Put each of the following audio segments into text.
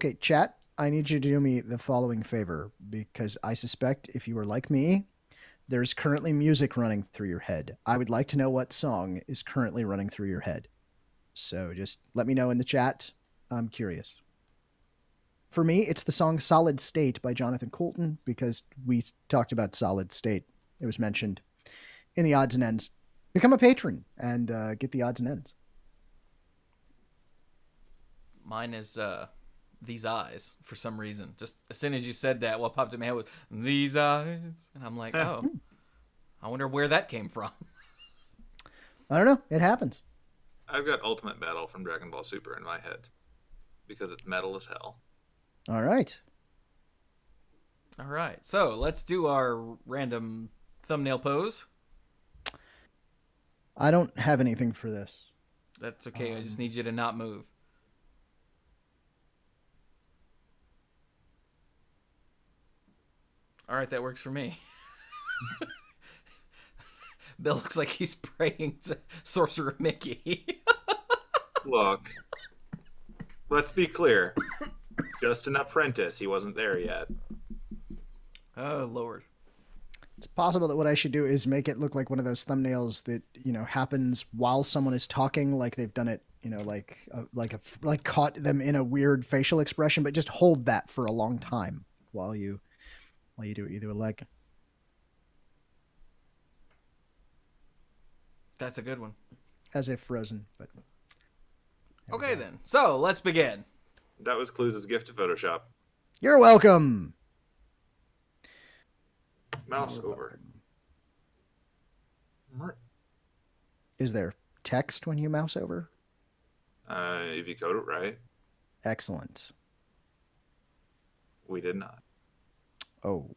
Okay, chat, I need you to do me the following favor, because I suspect if you are like me, there's currently music running through your head. I would like to know what song is currently running through your head. So just let me know in the chat. I'm curious. For me, it's the song Solid State by Jonathan Coulton, because we talked about Solid State. It was mentioned in the odds and ends. Become a patron and get the odds and ends. Mine is These Eyes, for some reason. Just as soon as you said that, what popped in my head was These Eyes. And I'm like, oh, I wonder where that came from. I don't know. It happens. I've got Ultimate Battle from Dragon Ball Super in my head because it's metal as hell. All right. All right. So let's do our random thumbnail pose. I don't have anything for this. That's okay. I just need you to not move. All right, that works for me. Bill looks like he's praying to Sorcerer Mickey. Look, let's be clear. Just an apprentice. He wasn't there yet. Oh, Lord. It's possible that what I should do is make it look like one of those thumbnails that, happens while someone is talking, like they've done it, like caught them in a weird facial expression, but just hold that for a long time while you do it. You do a leg. That's a good one. As if frozen, but... Okay, then. So, let's begin. That was Cluze's gift to Photoshop. You're welcome! Mouse over. Is there text when you mouse over? If you code it right. Excellent. We did not. Oh.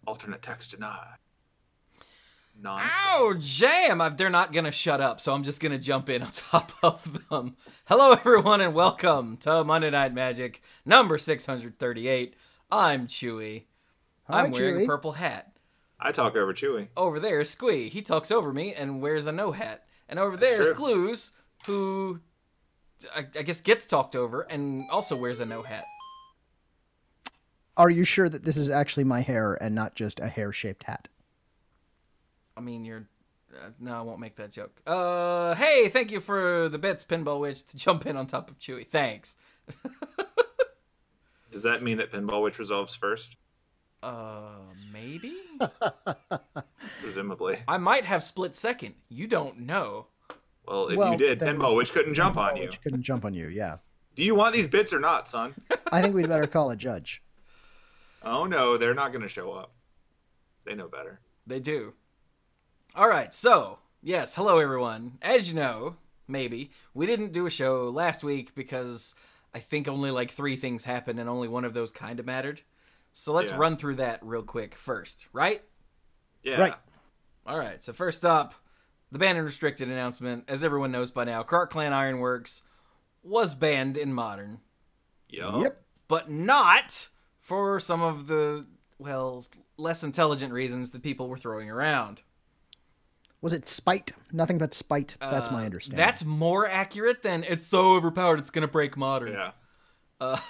Alternate text denied. Nonsense. Ow, jam! They're not going to shut up, so I'm just going to jump in on top of them. Hello, everyone, and welcome to Monday Night Magic, number 638. I'm Chewie. Hi, I'm wearing Chewie. a purple hat. I talk over Chewie. Over there is Squee. He talks over me and wears a no hat. And over there is Cluze, who I guess gets talked over and also wears a no hat. Are you sure that this is actually my hair and not just a hair-shaped hat? I mean, you're... no, I won't make that joke. Hey, thank you for the bits, Pinball Witch, to jump in on top of Chewie. Thanks. Does that mean that Pinball Witch resolves first? Maybe? Presumably. I might have split second. You don't know. Well, if you did, Pinball Witch couldn't jump on you. Couldn't jump on you, yeah. Do you want these bits or not, son? I think we'd better call a judge. Oh, no, they're not going to show up. They know better. They do. All right, so, yes, hello, everyone. As you know, maybe, we didn't do a show last week because I think only like 3 things happened and only one of those kind of mattered. So let's run through that real quick first, right? Yeah. Right. All right, so first up, the banned and restricted announcement. As everyone knows by now, Krark-Clan Ironworks was banned in Modern. Yep. But not for some of the, well, less intelligent reasons that people were throwing around. Was it spite? Nothing but spite. That's my understanding. That's more accurate than it's so overpowered it's going to break Modern. Yeah.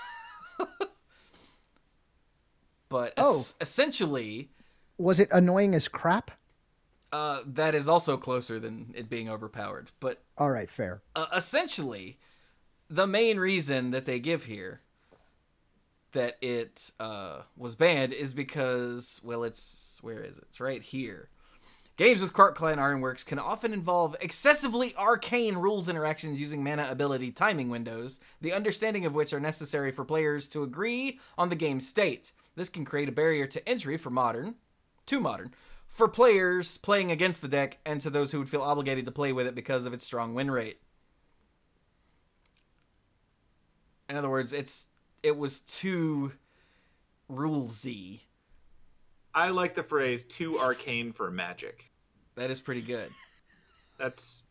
But essentially... Was it annoying as crap? That is also closer than it being overpowered. But all right, fair. Essentially, the main reason that they give here that it was banned is because, well, it's... Where is it? It's right here. Games with Krark-Clan Ironworks can often involve excessively arcane rules interactions using mana ability timing windows, the understanding of which are necessary for players to agree on the game's state. This can create a barrier to entry for Modern, for players playing against the deck and to those who would feel obligated to play with it because of its strong win rate. In other words, it was too rulesy. I like the phrase too arcane for magic. That is pretty good. That's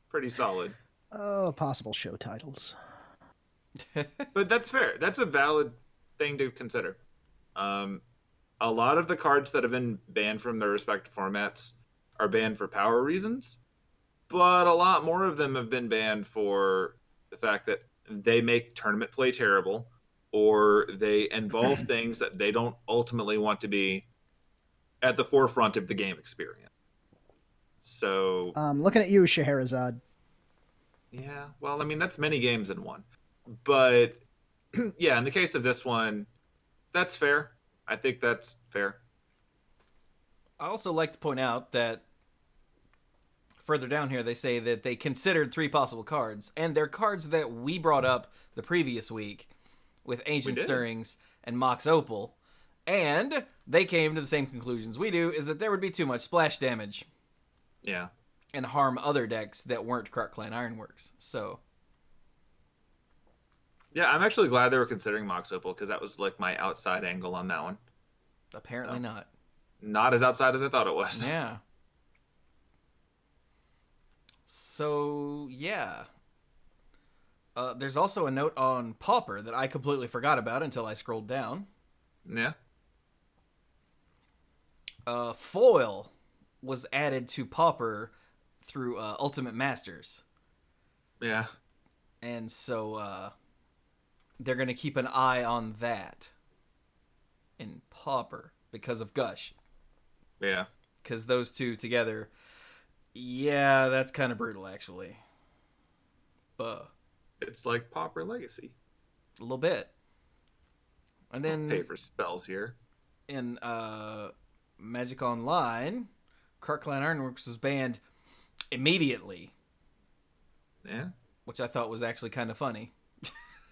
pretty solid. Oh, possible show titles. But that's fair. That's a valid thing to consider. A lot of the cards that have been banned from their respective formats are banned for power reasons, but a lot more of them have been banned for the fact that they make tournament play terrible, or they involve things that they don't ultimately want to be at the forefront of the game experience. So, looking at you, Scheherazade. yeah, well, I mean, that's many games in one. But, yeah, in the case of this one, that's fair. I think that's fair. I also like to point out that further down here, they say that they considered 3 possible cards, and they're cards that we brought up the previous week with Ancient Stirrings and Mox Opal, and they came to the same conclusions we do, is that there would be too much splash damage. Yeah. And harm other decks that weren't Krark-Clan Ironworks. So, yeah, I'm actually glad they were considering Mox Opal, because that was like my outside angle on that one. Apparently not. Not as outside as I thought it was. Yeah. So, yeah. There's also a note on Pauper that I completely forgot about until I scrolled down. Yeah. Foil was added to Pauper through Ultimate Masters. Yeah. And so they're going to keep an eye on that in Pauper because of Gush. Yeah. Because those two together, yeah, that's kind of brutal, actually. It's like Pauper Legacy. A little bit. And then I'll pay for spells here. In Magic Online, Krark-Clan Ironworks was banned immediately. Yeah. Which I thought was actually kind of funny.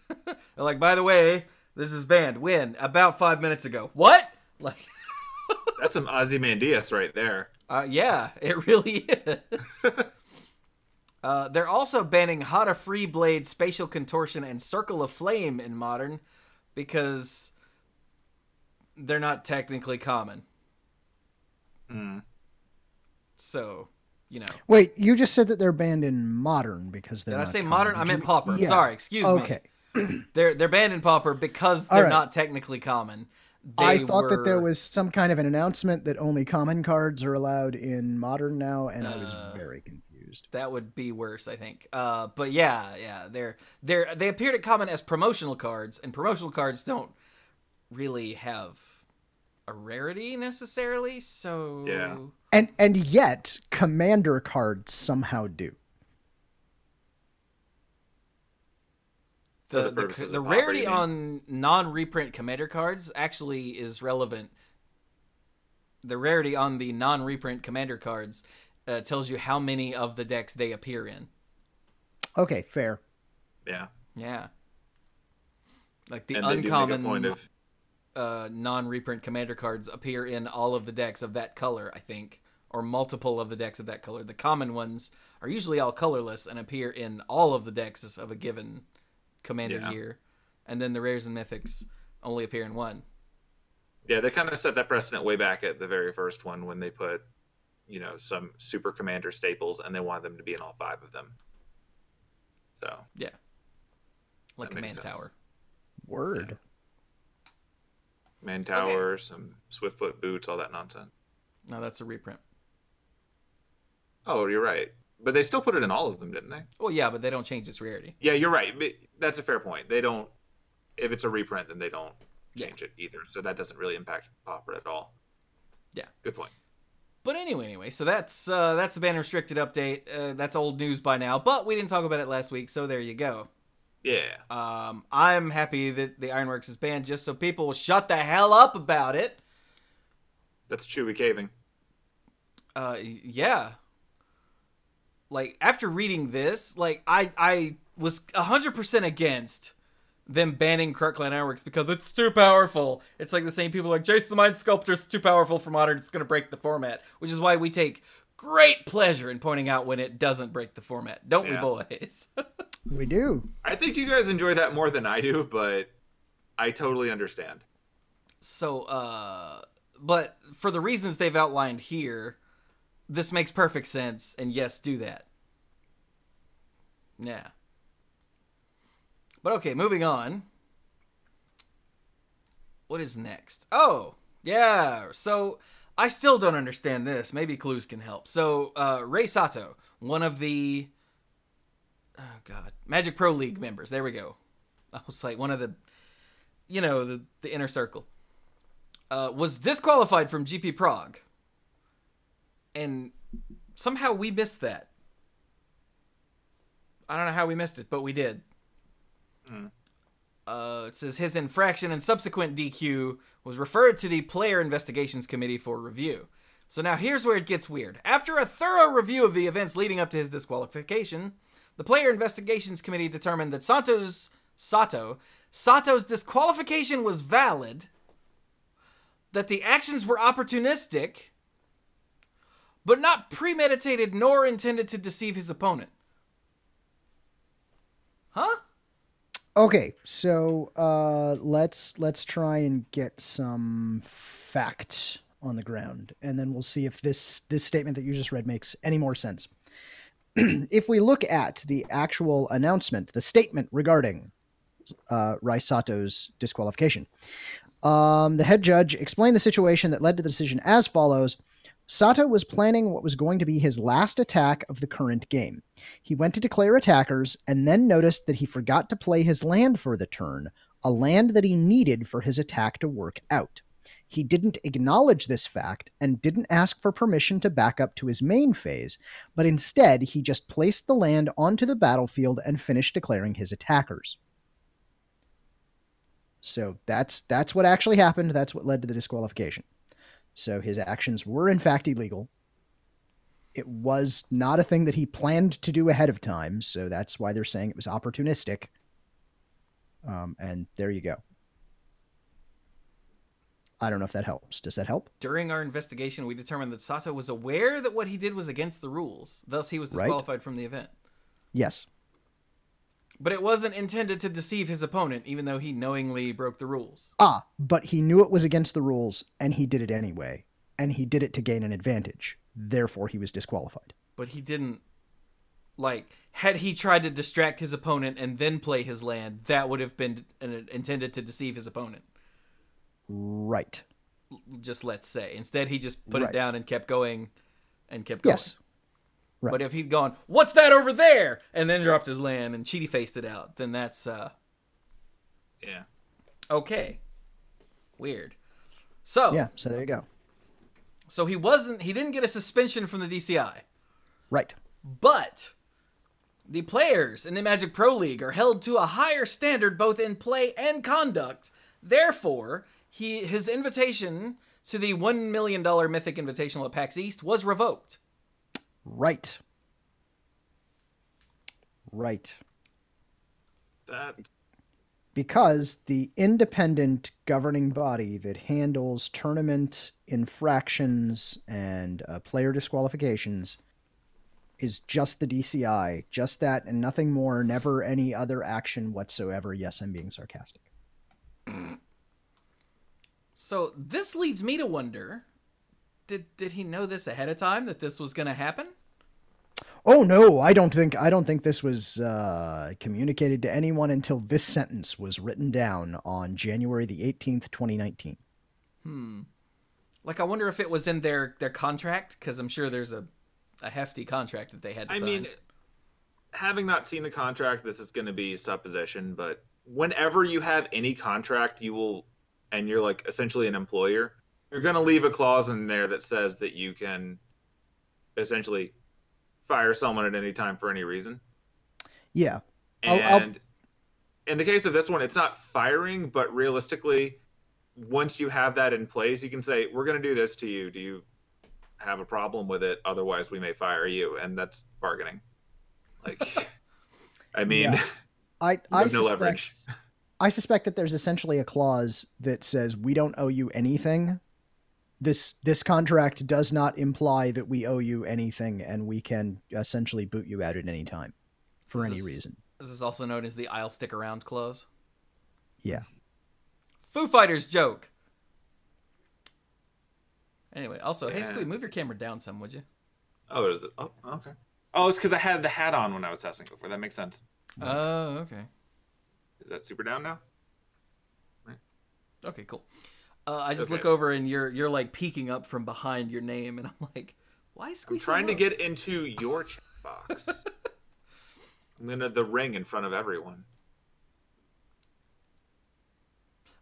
They're like, by the way, this is banned. When? About 5 minutes ago. What? Like, that's some Ozymandias right there. Yeah, it really is. They're also banning Hada Free Blade, Spatial Contortion, and Circle of Flame in Modern because they're not technically common. So, you know. Wait, you just said that they're banned in Modern because they're Did I not say common. Modern? I meant Pauper. Yeah. Sorry, excuse me. Okay. They're banned in Pauper because they're not technically common. I thought that there was some kind of an announcement that only common cards are allowed in Modern now, and I was very confused. That would be worse, I think. But yeah, they appeared at common as promotional cards, and promotional cards don't really have a rarity necessarily. So yeah, and yet commander cards somehow do. The rarity on non-reprint commander cards actually is relevant. The rarity on the non-reprint commander cards tells you how many of the decks they appear in. Okay, fair. Yeah. Yeah. Like the and uncommon non-reprint commander cards appear in all of the decks of that color, I think, or multiple of the decks of that color. The common ones are usually all colorless and appear in all of the decks of a given commander year, and then the rares and mythics only appear in one. Yeah, they kind of set that precedent way back at the very first one when they put, some super commander staples, and they wanted them to be in all 5 of them. So yeah, like Command Tower. Word. Yeah. Command Tower, some Swiftfoot boots, all that nonsense. No, that's a reprint. Oh, you're right. But they still put it in all of them, didn't they? Well, yeah, but they don't change its rarity. Yeah, you're right. That's a fair point. They don't. If it's a reprint, then they don't change it either. So that doesn't really impact Pauper at all. Yeah, good point. But anyway, so that's the ban restricted update. That's old news by now, but we didn't talk about it last week, so there you go. Yeah. I'm happy that the Ironworks is banned, just so people will shut the hell up about it. That's Chewie caving. Yeah. Like, after reading this, like, I was 100% against them banning Krark-Clan Ironworks because it's too powerful. It's like the same people like, Jace the Mind Sculptor is too powerful for Modern, it's going to break the format. Which is why we take great pleasure in pointing out when it doesn't break the format. Don't we, boys? We do. I think you guys enjoy that more than I do, but I totally understand. So, but for the reasons they've outlined here, this makes perfect sense, and yes, do that. Yeah. But okay, moving on. What is next? Oh, yeah. So, I still don't understand this. Maybe Cluze can help. So, Rei Sato, one of the oh god, Magic Pro League members. There we go. I was like one of the, the inner circle. Was disqualified from GP Prague. And somehow we missed that. I don't know how we missed it, but we did. It says his infraction and subsequent DQ was referred to the Player Investigations Committee for review. So now here's where it gets weird. After a thorough review of the events leading up to his disqualification, the Player Investigations Committee determined that Sato's disqualification was valid, that the actions were opportunistic, but not premeditated nor intended to deceive his opponent. Huh? Okay, so let's try and get some facts on the ground, and then we'll see if this statement that you just read makes any more sense. If we look at the actual announcement, the statement regarding Raisato's disqualification, the head judge explained the situation that led to the decision as follows. Sato was planning what was going to be his last attack of the current game. He went to declare attackers and then noticed that he forgot to play his land for the turn, a land that he needed for his attack to work out. He didn't acknowledge this fact and didn't ask for permission to back up to his main phase, but instead he just placed the land onto the battlefield and finished declaring his attackers. So that's what actually happened. That's what led to the disqualification. So his actions were in fact illegal. It was not a thing that he planned to do ahead of time, so that's why they're saying it was opportunistic. And there you go. I don't know if that helps. Does that help? During our investigation, we determined that Sato was aware that what he did was against the rules. Thus, he was disqualified from the event. Yes. But it wasn't intended to deceive his opponent, even though he knowingly broke the rules. But he knew it was against the rules, and he did it anyway. And he did it to gain an advantage. Therefore, he was disqualified. But he didn't... had he tried to distract his opponent and then play his land, that would have been intended to deceive his opponent. Right. Just let's say. Instead, he just put it down and kept going. Yes. Right. But if he'd gone, what's that over there? And then dropped his land and cheaty-faced it out, then that's, yeah. Okay. Weird. So. Yeah, so there you go. So he didn't get a suspension from the DCI. Right. But the players in the Magic Pro League are held to a higher standard both in play and conduct. Therefore, his invitation to the $1 million Mythic Invitational at PAX East was revoked. Right. Because the independent governing body that handles tournament infractions and player disqualifications is just the DCI. Just that and nothing more, never any other action whatsoever. Yes, I'm being sarcastic. So this leads me to wonder, did he know this ahead of time, that this was going to happen? Oh no, I don't think this was communicated to anyone until this sentence was written down on January the 18th, 2019. I wonder if it was in their contract, because I'm sure there's a hefty contract that they had to sign. I mean, having not seen the contract, this is going to be supposition, but whenever you have any contract, and you're essentially an employer, you're going to leave a clause in there that says that you can essentially fire someone at any time for any reason. Yeah. And in the case of this one, it's not firing, but realistically, once you have that in place, you can say, we're going to do this to you. Do you have a problem with it? Otherwise, we may fire you. And that's bargaining. I mean, yeah. I no leverage. I suspect that there's essentially a clause that says we don't owe you anything. This contract does not imply that we owe you anything, and we can essentially boot you out at any time for any reason. This is also known as the I'll stick around clause. Yeah. Foo Fighters joke. Anyway, also, hey, Squee, move your camera down some, would you? Oh, is it? Oh, okay. Oh, it's because I had the hat on when I was testing before. That makes sense. Oh, okay. Is that super down now? Right. Okay, cool. I just look over and you're peeking up from behind your name, and I'm like, why is Squee I'm trying to get into your chat box. I'm gonna the ring in front of everyone.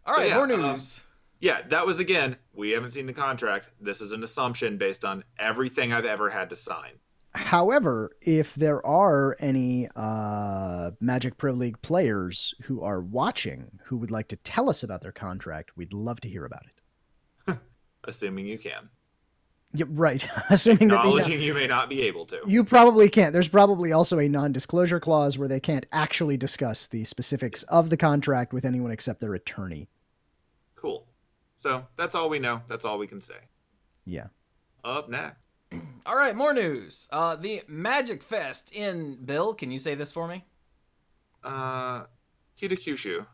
All right, yeah, more news. Yeah, that was, again, we haven't seen the contract. This is an assumption based on everything I've ever had to sign. However, if there are any Magic Pro League players who are watching who would like to tell us about their contract, we'd love to hear about it. Assuming you can. Yeah, right. Assuming that Acknowledging you may not be able to. You probably can't. There's probably also a non-disclosure clause where they can't actually discuss the specifics of the contract with anyone except their attorney. Cool. So that's all we know. That's all we can say. Yeah. Up next. All right, more news. The Magic Fest in, Bill, can you say this for me? Kitakyushu.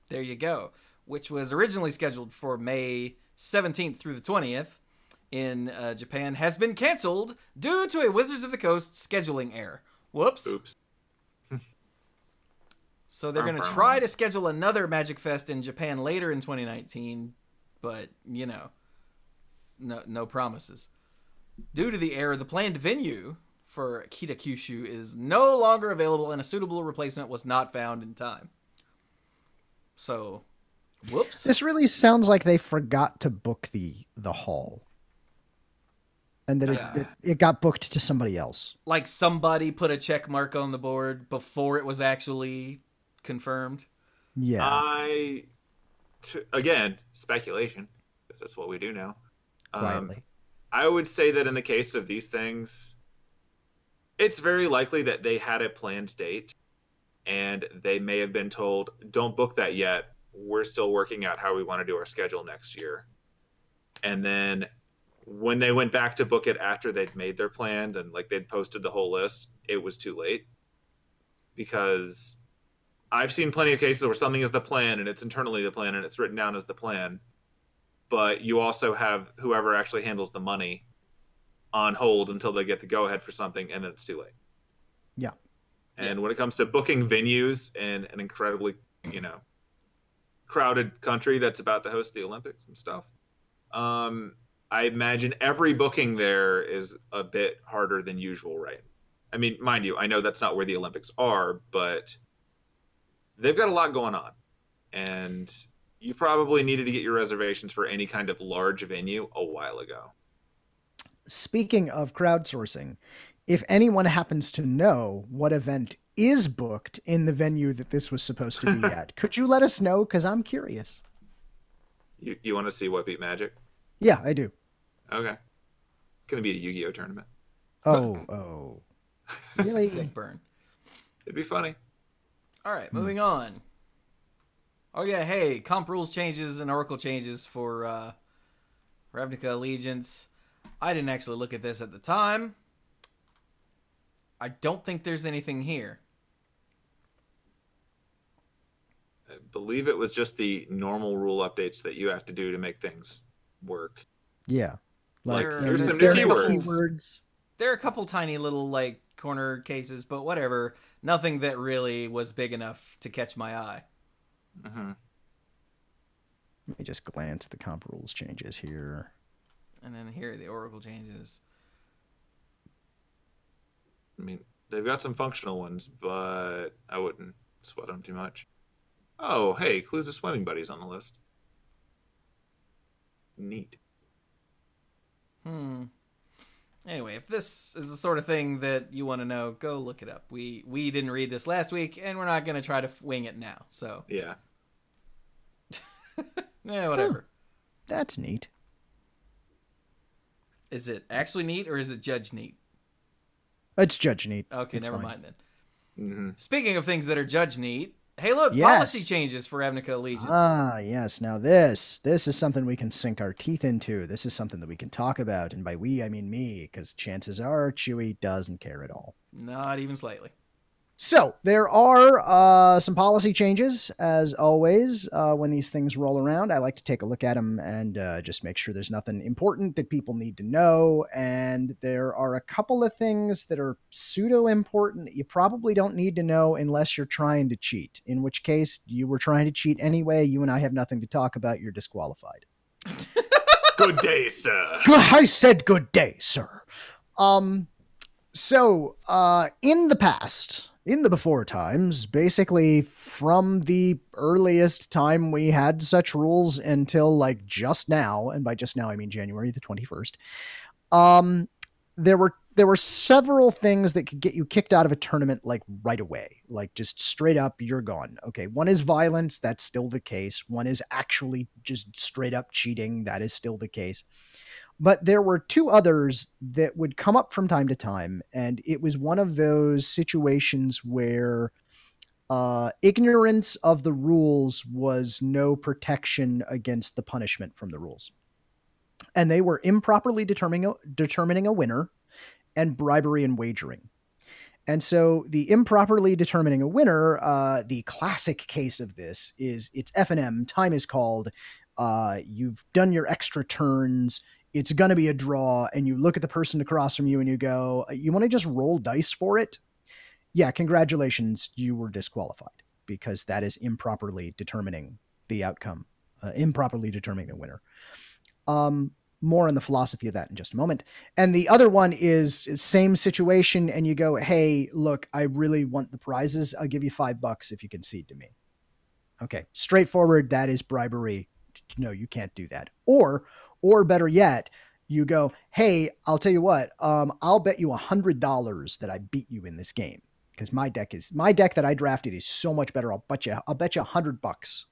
There you go. Which was originally scheduled for May 17th through the 20th in Japan, has been canceled due to a Wizards of the Coast scheduling error. Whoops. Oops. So they're going to try to schedule another Magic Fest in Japan later in 2019, but, you know, no promises. Due to the error, the planned venue for Kitakyushu is no longer available and a suitable replacement was not found in time. So, whoops. This really sounds like they forgot to book the hall. And that it got booked to somebody else. Like somebody put a check mark on the board before it was actually confirmed. Yeah. Again, speculation, because that's what we do now. Quietly. I would say that in the case of these things, it's very likely that they had a planned date and they may have been told, don't book that yet. We're still working out how we want to do our schedule next year. And then when they went back to book it after they'd made their plans and like they'd posted the whole list, it was too late. Because I've seen plenty of cases where something is the plan and it's internally the plan and it's written down as the plan. But you also have whoever actually handles the money on hold until they get the go-ahead for something, and then it's too late. Yeah. And when it comes to booking venues in an incredibly, crowded country that's about to host the Olympics and stuff, I imagine every booking there is a bit harder than usual, right? I mean, mind you, I know that's not where the Olympics are, but they've got a lot going on. And you probably needed to get your reservations for any kind of large venue a while ago. Speaking of crowdsourcing, if anyone happens to know what event is booked in the venue that this was supposed to be at, could you let us know? Because I'm curious. You want to see what beat Magic? Yeah, I do. Okay. It's going to be a Yu-Gi-Oh tournament. Oh. Really? Sick burn. It'd be funny. All right, moving on. Oh yeah, hey, comp rules changes and Oracle changes for Ravnica Allegiance. I didn't actually look at this at the time. I don't think there's anything here. I believe it was just the normal rule updates that you have to do to make things work. Yeah. Like, here's some new keywords. There are a couple tiny little, like, corner cases, but whatever. Nothing that really was big enough to catch my eye. Mm-hmm. Let me just glance at the comp rules changes here. And then here are the Oracle changes. I mean, they've got some functional ones, but I wouldn't sweat them too much. Oh, hey, Cluze swimming buddies on the list. Neat. Anyway, if this is the sort of thing that you want to know, go look it up. We didn't read this last week, and we're not going to try to wing it now. So yeah. Yeah, whatever. That's neat. Is it actually neat or is it judge neat? It's judge neat. Okay, it's never fine. mind then. Mm-hmm. Speaking of things that are judge neat, hey look, Yes. policy changes for Ravnica Allegiance. Ah, yes. Now this is something we can sink our teeth into. This is something that we can talk about. And by we, I mean me, because chances are Chewie doesn't care at all. Not even slightly. So there are some policy changes, as always. When these things roll around, I like to take a look at them and just make sure there's nothing important that people need to know. And there are a couple of things that are pseudo-important that you probably don't need to know unless you're trying to cheat. In which case, you were trying to cheat anyway. You and I have nothing to talk about. You're disqualified. Good day, sir. I said good day, sir. So, in the past, In the before times, basically from the earliest time we had such rules until like just now, and by just now I mean January the 21st, there were several things that could get you kicked out of a tournament like right away, like just straight up you're gone. Okay, one is violence, that's still the case. One is actually just straight up cheating, that is still the case. But there were two others that would come up from time to time, and it was one of those situations where ignorance of the rules was no protection against the punishment from the rules. And they were improperly determining a winner and bribery and wagering. And so the improperly determining a winner, the classic case of this is it's FNM, time is called, you've done your extra turns, it's going to be a draw, and you look at the person across from you and you go, you want to just roll dice for it? Yeah, congratulations, you were disqualified, because that is improperly determining the outcome, improperly determining a winner. More on the philosophy of that in just a moment. And the other one is same situation, and you go, hey, look, I really want the prizes. I'll give you $5 if you concede to me. Okay, straightforward, that is bribery. No, you can't do that. Or better yet, you go, hey, I'll tell you what, I'll bet you $100 that I beat you in this game, because my deck that I drafted is so much better. I'll bet you $100.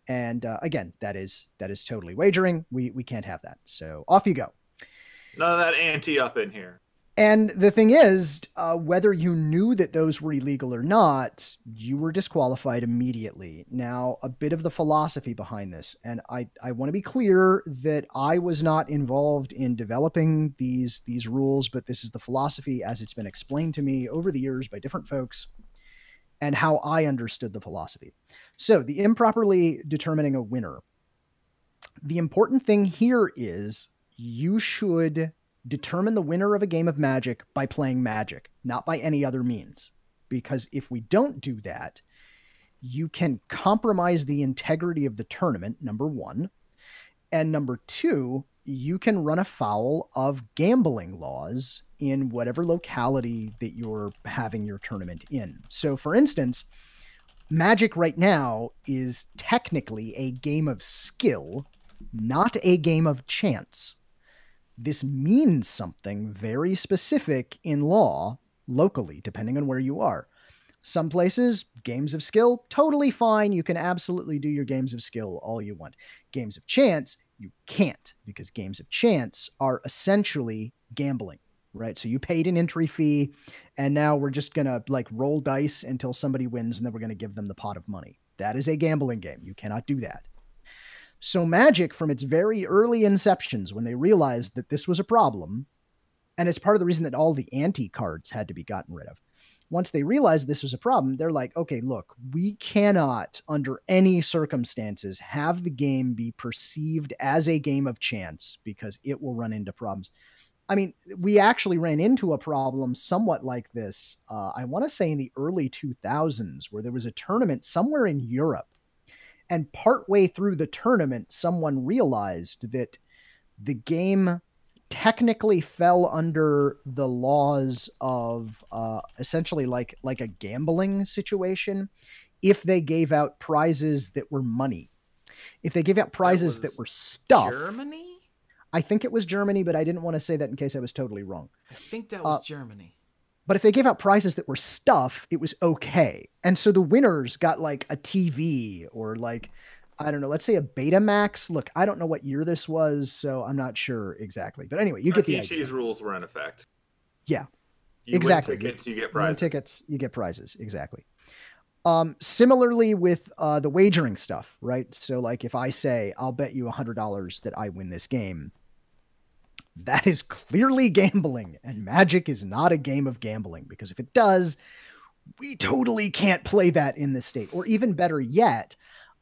And again, that is totally wagering. We can't have that. So off you go. None of that ante up in here. And the thing is, whether you knew that those were illegal or not, you were disqualified immediately. Now, a bit of the philosophy behind this, and I want to be clear that I was not involved in developing these rules, but this is the philosophy as it's been explained to me over the years by different folks and how I understood the philosophy. So the improperly determining a winner. The important thing here is you should determine the winner of a game of Magic by playing Magic, not by any other means. Because if we don't do that, you can compromise the integrity of the tournament, number one. And number two, you can run afoul of gambling laws in whatever locality that you're having your tournament in. So for instance, Magic right now is technically a game of skill, not a game of chance. This means something very specific in law, locally, depending on where you are. Some places, games of skill, totally fine. You can absolutely do your games of skill all you want. Games of chance, you can't, because games of chance are essentially gambling, right? So you paid an entry fee, and now we're just going to like roll dice until somebody wins, and then we're going to give them the pot of money. That is a gambling game. You cannot do that. So Magic, from its very early inceptions, when they realized that this was a problem, and it's part of the reason that all the anti-cards had to be gotten rid of, once they realized this was a problem, they're like, okay, look, we cannot, under any circumstances, have the game be perceived as a game of chance, because it will run into problems. I mean, we actually ran into a problem somewhat like this, I want to say in the early 2000s, where there was a tournament somewhere in Europe. And partway through the tournament, someone realized that the game technically fell under the laws of essentially like a gambling situation if they gave out prizes that were money. If they gave out prizes that were stuff. Germany? I think it was Germany, but I didn't want to say that in case I was totally wrong. I think that was Germany. But if they gave out prizes that were stuff, it was okay. And so the winners got like a TV or like, I don't know, let's say a Betamax. Look, I don't know what year this was, so I'm not sure exactly. But anyway, you get the idea. Takeshi's rules were in effect. Yeah, you exactly. Win tickets, you get prizes. You win tickets, you get prizes. Exactly. Similarly with the wagering stuff, right? So like if I say, I'll bet you $100 that I win this game, that is clearly gambling, and Magic is not a game of gambling, because if it does, we totally can't play that in this state. Or even better yet,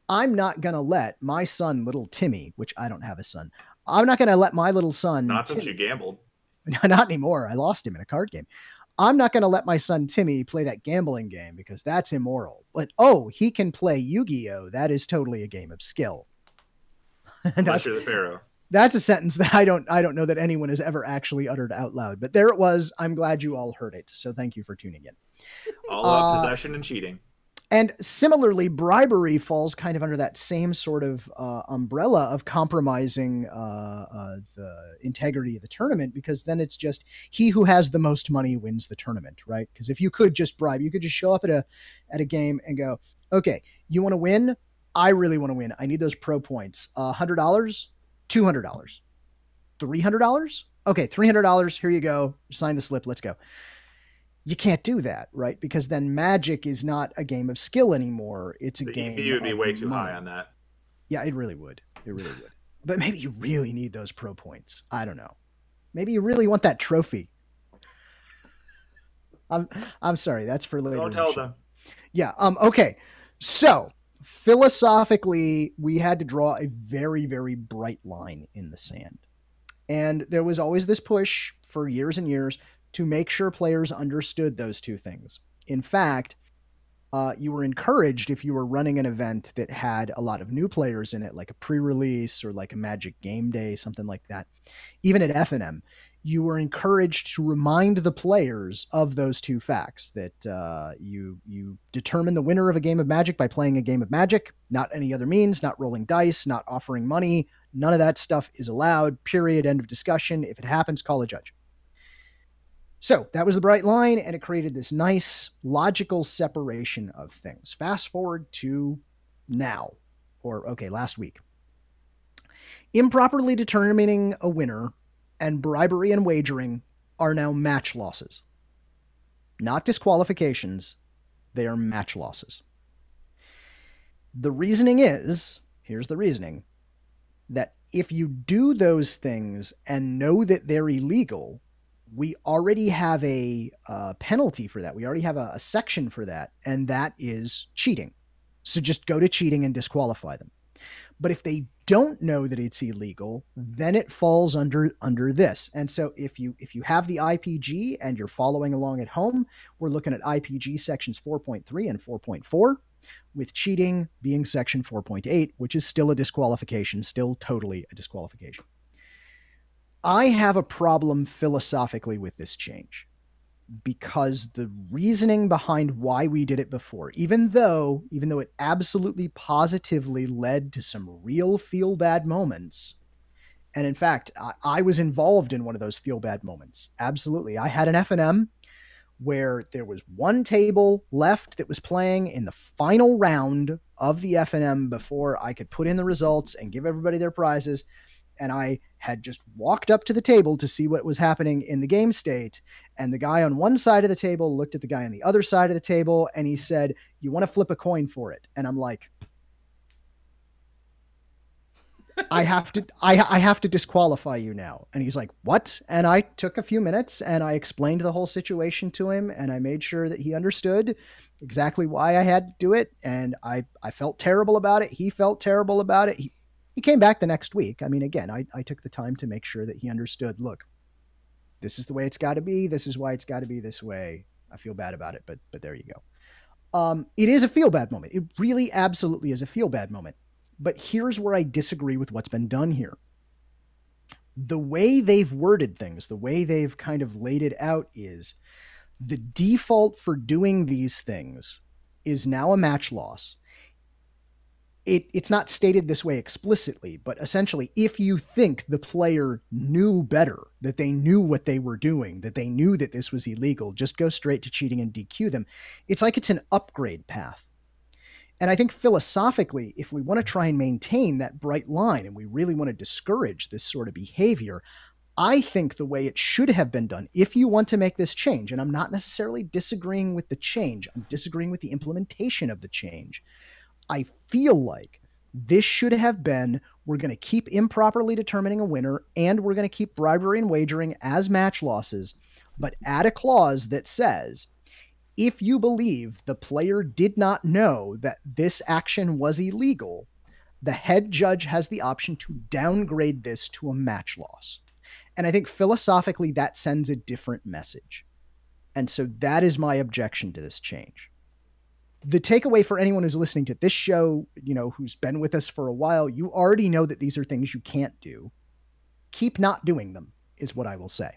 I'm not going to let my son, little Timmy, which I don't have a son, I'm not going to let my little son... Not since you gambled. Not anymore. I lost him in a card game. I'm not going to let my son Timmy play that gambling game, because that's immoral. But, oh, he can play Yu-Gi-Oh! That is totally a game of skill. Unless you're the Pharaoh. That's a sentence that I don't know that anyone has ever actually uttered out loud, but there it was. I'm glad you all heard it. So thank you for tuning in. All about possession and cheating. And similarly, bribery falls kind of under that same sort of umbrella of compromising the integrity of the tournament, because then it's just he who has the most money wins the tournament, right? Because if you could just bribe, you could just show up at a game and go, okay, you want to win? I really want to win. I need those pro points. $100, $200, $300. Okay, $300. Here you go. Sign the slip. Let's go. You can't do that, right? Because then Magic is not a game of skill anymore. It's a game. You would be way too money. high on that. Yeah, it really would. It really would. But maybe you really need those pro points. I don't know. Maybe you really want that trophy. I'm sorry. That's for later. Don't tell them. Yeah. Okay. So philosophically, we had to draw a very, very bright line in the sand. And there was always this push for years and years to make sure players understood those two things. In fact, you were encouraged if you were running an event that had a lot of new players in it, like a pre-release or like a Magic Game Day, something like that. Even at FNM, you were encouraged to remind the players of those two facts, that you determine the winner of a game of Magic by playing a game of Magic, not any other means, not rolling dice, not offering money. None of that stuff is allowed, period, end of discussion. If it happens, call a judge. So that was the bright line, and it created this nice logical separation of things. Fast forward to now, or okay, last week. Improperly determining a winner and bribery and wagering are now match losses. Not disqualifications, they are match losses. The reasoning is, here's the reasoning, that if you do those things and know that they're illegal, we already have a penalty for that. We already have a section for that, and that is cheating. So just go to cheating and disqualify them. But if they don't know that it's illegal, then it falls under this. And so if you have the IPG and you're following along at home, we're looking at IPG sections 4.3 and 4.4, with cheating being section 4.8, which is still a disqualification, still totally a disqualification. I have a problem philosophically with this change, because the reasoning behind why we did it before, even though it absolutely positively led to some real feel bad moments. And in fact, I was involved in one of those feel bad moments. Absolutely. I had an FNM where there was one table left that was playing in the final round of the FNM before I could put in the results and give everybody their prizes. And I had just walked up to the table to see what was happening in the game state. And the guy on one side of the table looked at the guy on the other side of the table, and he said, "You want to flip a coin for it?" And I'm like, I have to disqualify you now. And he's like, "What?" And I took a few minutes and I explained the whole situation to him, and I made sure that he understood exactly why I had to do it. And I felt terrible about it. He felt terrible about it. He came back the next week. I mean, again, I took the time to make sure that he understood, look, this is the way it's got to be. This is why it's got to be this way. I feel bad about it, but there you go. It is a feel bad moment. It really absolutely is a feel bad moment. But here's where I disagree with what's been done here. The way they've worded things, the way they've kind of laid it out, is the default for doing these things is now a match loss. It's not stated this way explicitly, but essentially, if you think the player knew better, that they knew what they were doing, that they knew that this was illegal, just go straight to cheating and DQ them. It's like it's an upgrade path. And I think philosophically, if we want to try and maintain that bright line and we really want to discourage this sort of behavior, I think the way it should have been done, if you want to make this change, and I'm not necessarily disagreeing with the change, I'm disagreeing with the implementation of the change. I feel like this should have been, we're going to keep improperly determining a winner, and we're going to keep bribery and wagering as match losses, but add a clause that says, if you believe the player did not know that this action was illegal, the head judge has the option to downgrade this to a match loss. And I think philosophically that sends a different message. And so that is my objection to this change. The takeaway for anyone who's listening to this show, who's been with us for a while, you already know that these are things you can't do. keep not doing them, is what I will say.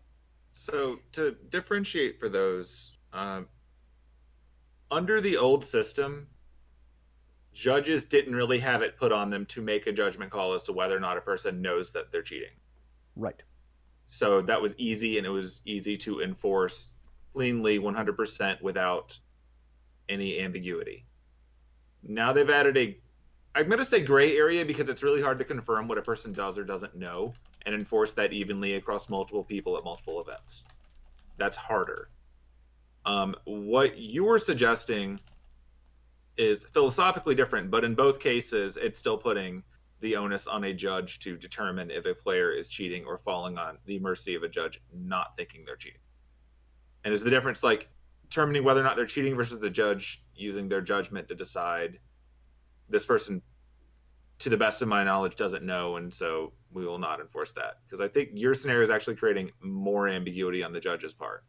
So to differentiate for those, under the old system, judges didn't really have it put on them to make a judgment call as to whether or not a person knows that they're cheating. Right. So that was easy, and it was easy to enforce cleanly 100% without any ambiguity. Now they've added I'm going to say gray area because it's really hard to confirm what a person does or doesn't know and enforce that evenly across multiple people at multiple events. That's harder. What you were suggesting is philosophically different, but in both cases, it's still putting the onus on a judge to determine if a player is cheating or falling on the mercy of a judge not thinking they're cheating. And is the difference like determining whether or not they're cheating versus the judge using their judgment to decide this person, to the best of my knowledge, doesn't know, and so we will not enforce that? Because I think your scenario is actually creating more ambiguity on the judge's part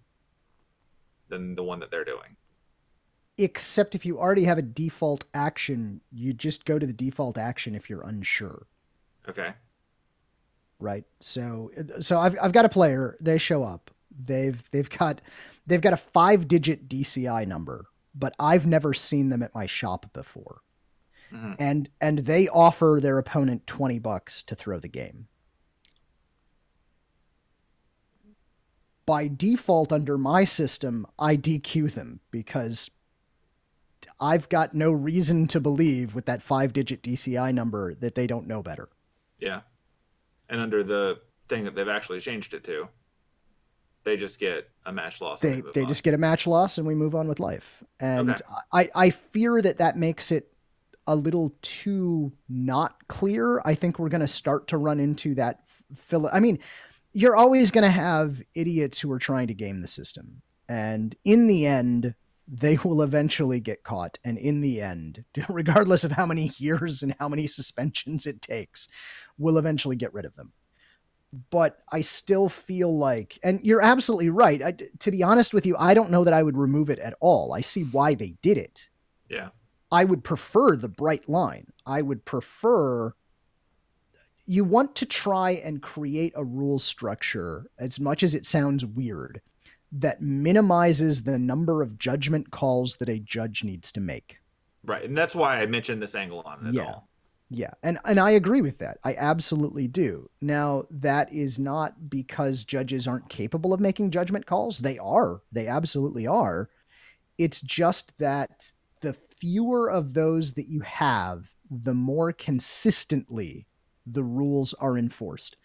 than the one that they're doing. Except if you already have a default action, you just go to the default action if you're unsure. Okay. Right. So I've got a player. They show up. They've got a 5-digit DCI number, but I've never seen them at my shop before. Mm-hmm. And they offer their opponent $20 to throw the game. By default, under my system, I DQ them because I've got no reason to believe with that 5-digit DCI number that they don't know better. Yeah. And under the thing that they've actually changed it to, they just get a match loss. They just get a match loss and we move on with life. And okay. I fear that makes it a little too not clear. I think we're going to start to run into that. I mean, you're always going to have idiots who are trying to game the system. And in the end, they will eventually get caught. And in the end, regardless of how many years and how many suspensions it takes, we'll eventually get rid of them. But I still feel like, and you're absolutely right. To be honest with you, I don't know that I would remove it at all. I see why they did it. Yeah. I would prefer the bright line. I would prefer, you want to try and create a rule structure, as much as it sounds weird, that minimizes the number of judgment calls that a judge needs to make. Right. And that's why I mentioned this angle on it all. Yeah. And I agree with that. I absolutely do. Now, that is not because judges aren't capable of making judgment calls. They are. They absolutely are. It's just that the fewer of those that you have, the more consistently the rules are enforced.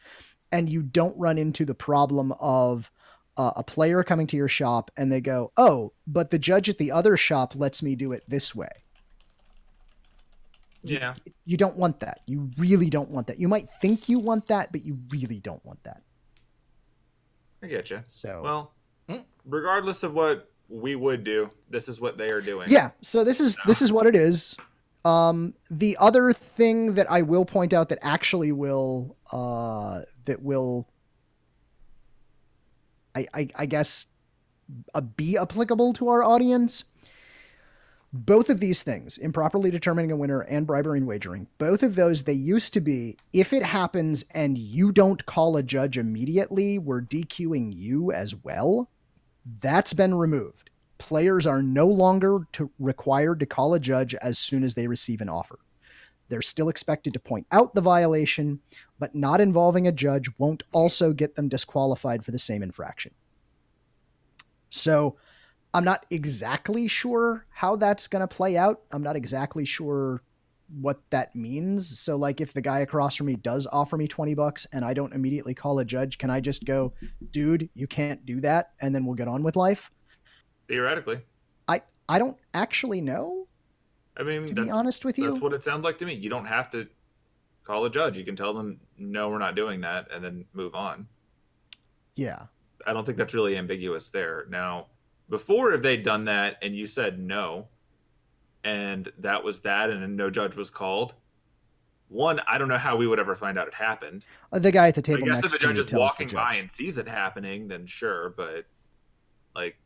And you don't run into the problem of a player coming to your shop and they go, oh, but the judge at the other shop lets me do it this way. Yeah. You don't want that. You really don't want that. You might think you want that, but you really don't want that. I get you. So, well, regardless of what we would do, this is what they are doing. Yeah. So this is what it is. The other thing that I will point out that actually will I guess be applicable to our audience. Both of these things, improperly determining a winner and bribery and wagering, both of those, they used to be, if it happens and you don't call a judge immediately, we're DQing you as well. That's been removed. Players are no longer required to call a judge as soon as they receive an offer. They're still expected to point out the violation, but not involving a judge won't also get them disqualified for the same infraction. So I'm not exactly sure how that's going to play out. I'm not exactly sure what that means. So like if the guy across from me does offer me $20 and I don't immediately call a judge, can I just go, dude, you can't do that, and then we'll get on with life? Theoretically. I don't actually know. I mean, to be honest with you, that's what it sounds like to me. You don't have to call a judge. You can tell them, no, we're not doing that, and then move on. Yeah. I don't think that's really ambiguous there. Now, before, if they'd done that and you said no, and that was that, and no judge was called, one, I don't know how we would ever find out it happened. The guy at the table I guess next if the judge is walking by judge. and sees it happening, then sure, but like,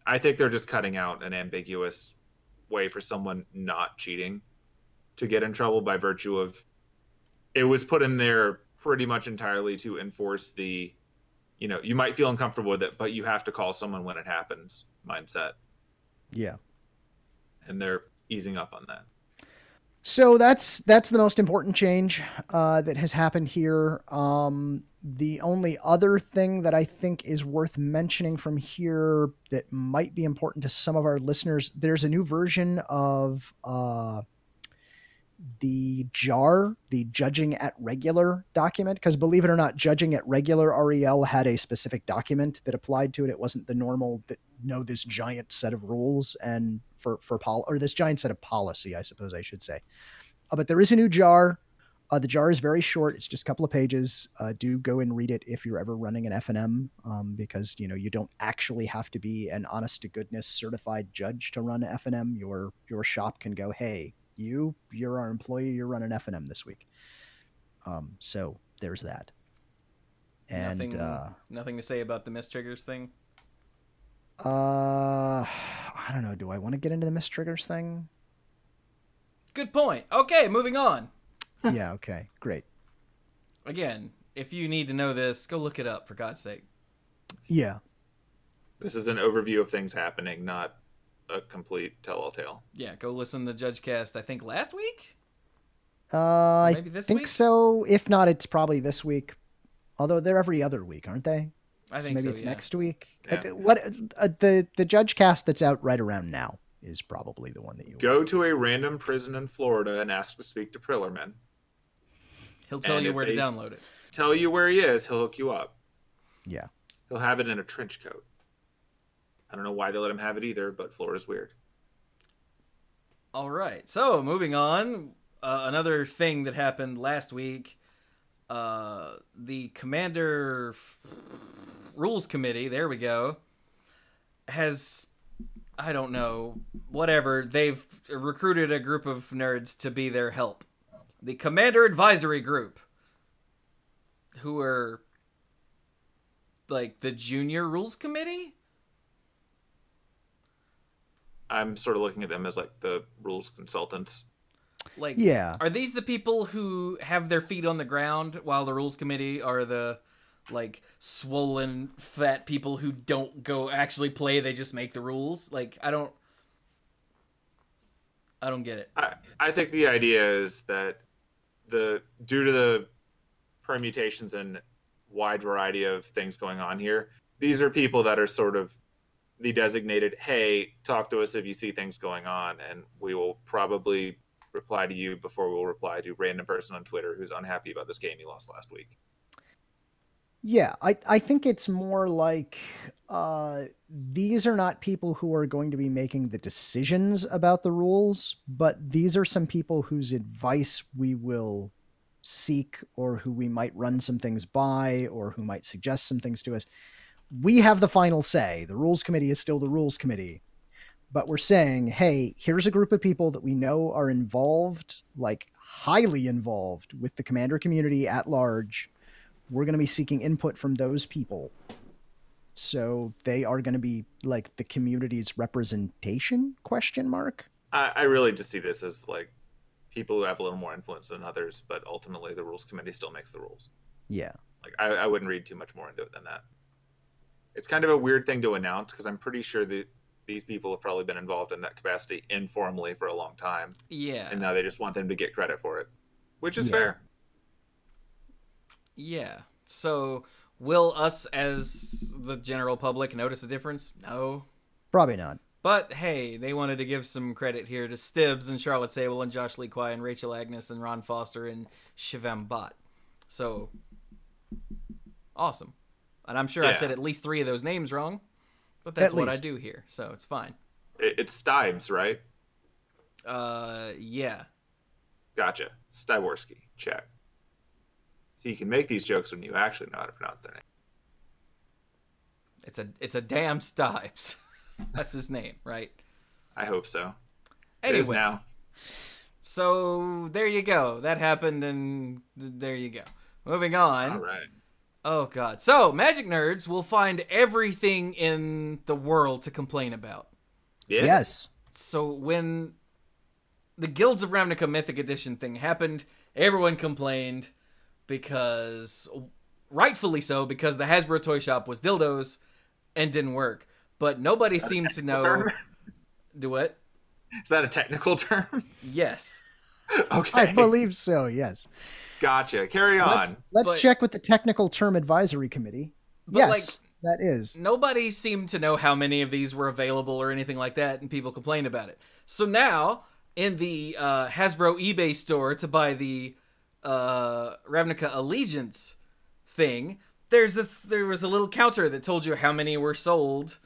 I think they're just cutting out an ambiguous way for someone not cheating to get in trouble by virtue of it was put in their pretty much entirely to enforce the, you might feel uncomfortable with it, but you have to call someone when it happens mindset. Yeah. And they're easing up on that. So that's the most important change that has happened here. The only other thing that I think is worth mentioning from here that might be important to some of our listeners, there's a new version of the JAR, the Judging at Regular document, because believe it or not, Judging at Regular REL had a specific document that applied to it. It wasn't the normal this giant set of rules and or this giant set of policy, I suppose I should say. But there is a new JAR. The JAR is very short. It's just a couple of pages. Do go and read it if you're ever running an FNM, because you don't actually have to be an honest to goodness certified judge to run FNM. Your shop can go, hey, you're our employee. You're running FNM this week. So there's that. And nothing to say about the mistriggers thing. I don't know. Do I want to get into the mistriggers thing? Good point. Okay, moving on. Yeah, okay. Great. Again, if you need to know this, go look it up, for God's sake. Yeah. This is an overview of things happening, not a complete tell-all tale. Yeah, go listen to JudgeCast, I think, last week? Maybe this think week? so. If not, it's probably this week. Although they're every other week, aren't they? I think so, maybe it's yeah. next week. Yeah. The JudgeCast that's out right around now is probably the one that you go to a random prison in Florida and ask to speak to Prillerman. He'll tell And you if where to they download it. Tell you where he is, he'll hook you up. Yeah. He'll have it in a trench coat. I don't know why they let him have it either, but Florida's weird. All right, so moving on. Another thing that happened last week, the Commander Rules Committee, there we go, has, I don't know, whatever, they've recruited a group of nerds to be their help. The Commander Advisory Group, who are like the Junior Rules Committee? I'm sort of looking at them as like the rules consultants. Like, yeah. Are these the people who have their feet on the ground while the Rules Committee are the, like, swollen, fat people who don't go actually play, they just make the rules? Like, I don't get it. I think the idea is that due to the permutations and wide variety of things going on here, these are people that are sort of the designated, hey, talk to us if you see things going on, and we will probably reply to you before we'll reply to random person on Twitter who's unhappy about this game he lost last week. Yeah, I think it's more like these are not people who are going to be making the decisions about the rules, but these are some people whose advice we will seek, or who we might run some things by, or who might suggest some things to us. We have the final say. The Rules Committee is still the Rules Committee. But we're saying, hey, here's a group of people that we know are involved, like highly involved with the Commander community at large. We're going to be seeking input from those people. So they are going to be like the community's representation, ? I really just see this as like people who have a little more influence than others, but ultimately the Rules Committee still makes the rules. Yeah. Like I wouldn't read too much more into it than that. It's kind of a weird thing to announce because I'm pretty sure that these people have probably been involved in that capacity informally for a long time. Yeah. And now they just want them to get credit for it, which is Yeah. fair. Yeah. So will us as the general public notice a difference? No. Probably not. But hey, they wanted to give some credit here to Stibbs and Charlotte Sable and Josh Lee Kwai and Rachel Agnes and Ron Foster and Shivam Bhatt. So awesome. And I'm sure I said at least 3 of those names wrong, but that's what I do here, so it's fine. It's Stibes, right? Yeah. Gotcha. Stiborski. Check. So you can make these jokes when you actually know how to pronounce their name. It's a damn Stibes. That's his name, right? I hope so. Anyway. It is now. So there you go. That happened, and there you go. Moving on. All right. Oh, God. So, Magic Nerds will find everything in the world to complain about. Yeah. Yes. So, when the Guilds of Ravnica Mythic Edition thing happened, everyone complained. because, rightfully so, because the Hasbro toy shop was dildos and didn't work. But nobody seemed to know. Term? Do what? Is that a technical term? Yes. Okay. I believe so, yes. Gotcha. Carry on. Let's check with the Technical Term Advisory Committee. Yes, that is. Nobody seemed to know how many of these were available or anything like that, and people complained about it. So now, in the Hasbro eBay store to buy the Ravnica Allegiance thing, there was a little counter that told you how many were sold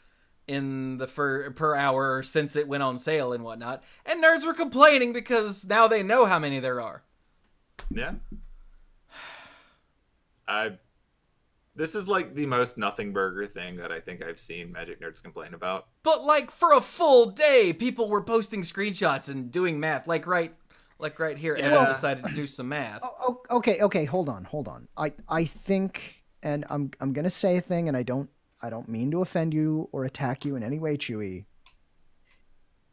in the per hour since it went on sale and whatnot, and nerds were complaining because now they know how many there are. Yeah. This is like the most nothing burger thing that I think I've seen Magic nerds complain about. But like for a full day, people were posting screenshots and doing math. Like right here, Yeah. Evan decided to do some math. Okay, hold on. I think, and I'm gonna say a thing, and I don't mean to offend you or attack you in any way, Chewie.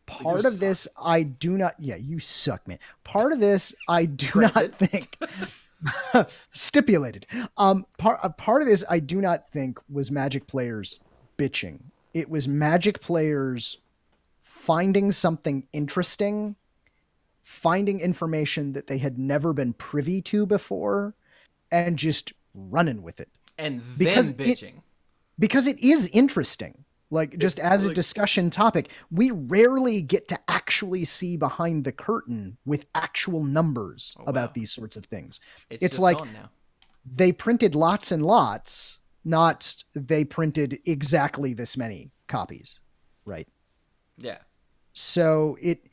Part of this, I do not. Yeah, you suck, man. Part of this, I do not think. Stipulated. Part of this, I do not think was Magic players bitching. It was Magic players finding something interesting, finding information that they had never been privy to before, and just running with it. And then bitching. Because it is interesting. Like, just as a discussion topic, we rarely get to actually see behind the curtain with actual numbers about these sorts of things. It's like now. They printed lots and lots, not they printed exactly this many copies, right? Yeah. So it,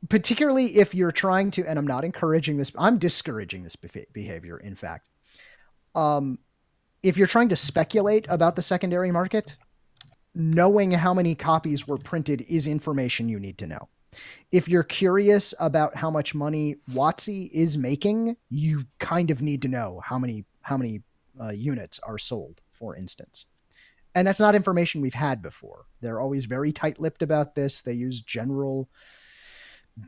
particularly if you're trying to, and I'm not encouraging this, I'm discouraging this behavior, in fact. If you're trying to speculate about the secondary market, knowing how many copies were printed is information you need to know. If you're curious about how much money WotC is making, you kind of need to know how many units are sold, for instance. And that's not information we've had before. They're always very tight-lipped about this. They use general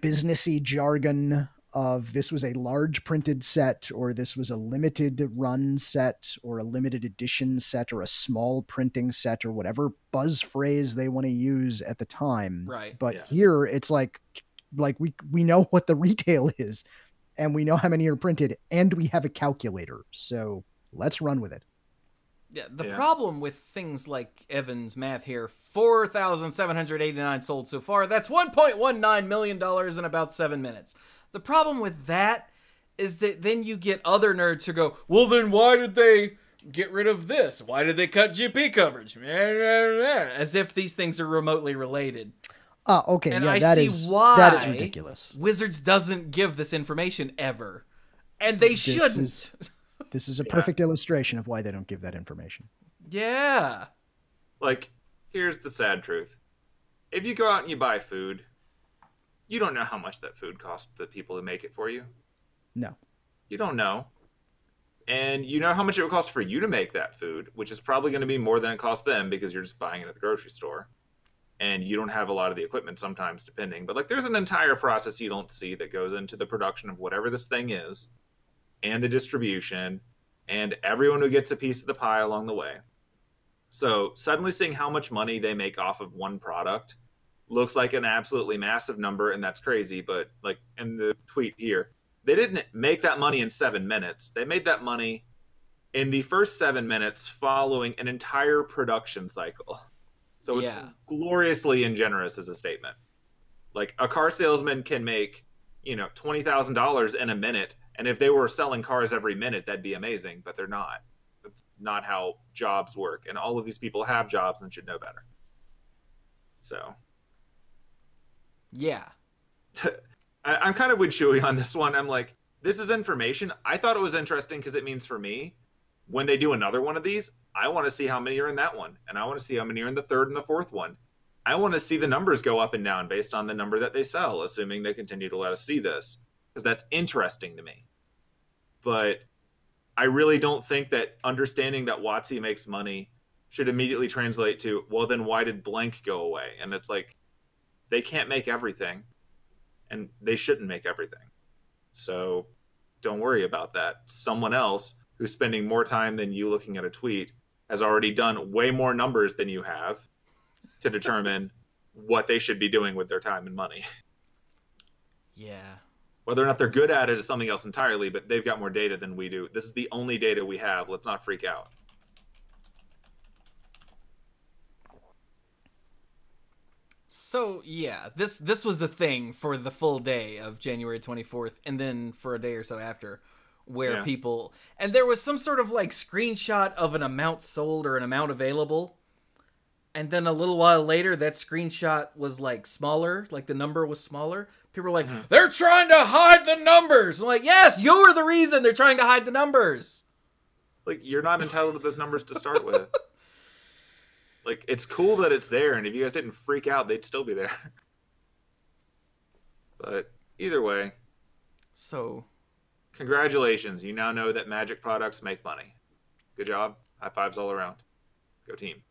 businessy jargon of this was a large printed set, or this was a limited run set, or a limited edition set, or a small printing set, or whatever buzz phrase they want to use at the time. Right. But here it's like we know what the retail is, and we know how many are printed, and we have a calculator. So let's run with it. Yeah, the problem with things like Evan's math here, 4,789 sold so far. That's $1.19 million in about 7 minutes. The problem with that is that then you get other nerds who go, well, then why did they get rid of this? Why did they cut GP coverage? As if these things are remotely related. Okay, and yeah, I that see is why that is ridiculous. Wizards doesn't give this information ever. And they shouldn't. This is a perfect illustration of why they don't give that information. Yeah. Like, here's the sad truth. If you go out and you buy food, you don't know how much that food costs the people who make it for you. No. You don't know. And you know how much it would cost for you to make that food, which is probably going to be more than it costs them because you're just buying it at the grocery store. And you don't have a lot of the equipment sometimes, depending. But, like, there's an entire process you don't see that goes into the production of whatever this thing is, and the distribution, and everyone who gets a piece of the pie along the way. So suddenly seeing how much money they make off of one product looks like an absolutely massive number, and that's crazy. But like in the tweet here, they didn't make that money in 7 minutes. They made that money in the first 7 minutes following an entire production cycle. So it's gloriously ingenerous as a statement. Like, a car salesman can make, $20,000 in a minute, and if they were selling cars every minute, that'd be amazing, but they're not. That's not how jobs work, and all of these people have jobs and should know better. So, yeah. I'm kind of with Chewie on this one. I'm like, this is information. I thought it was interesting because it means for me, when they do another one of these, I want to see how many are in that one, and I want to see how many are in the third and the fourth one. I want to see the numbers go up and down based on the number that they sell, assuming they continue to let us see this, because that's interesting to me. But I really don't think that understanding that WotC makes money should immediately translate to, well, then why did blank go away? And it's like, they can't make everything, and they shouldn't make everything. So don't worry about that. Someone else who's spending more time than you looking at a tweet has already done way more numbers than you have to determine what they should be doing with their time and money. Yeah. Whether or not they're good at it is something else entirely, but they've got more data than we do. This is the only data we have. Let's not freak out. So, yeah, this was a thing for the full day of January 24th, and then for a day or so after, where people... And there was some sort of, like, screenshot of an amount sold or an amount available, and then a little while later, that screenshot was, like, smaller, like, the number was smaller. People were like, they're trying to hide the numbers! I'm like, yes, you're the reason they're trying to hide the numbers! Like, you're not entitled to those numbers to start with. Like, it's cool that it's there, and if you guys didn't freak out, they'd still be there. But either way. So, congratulations. You now know that Magic products make money. Good job. High fives all around. Go team.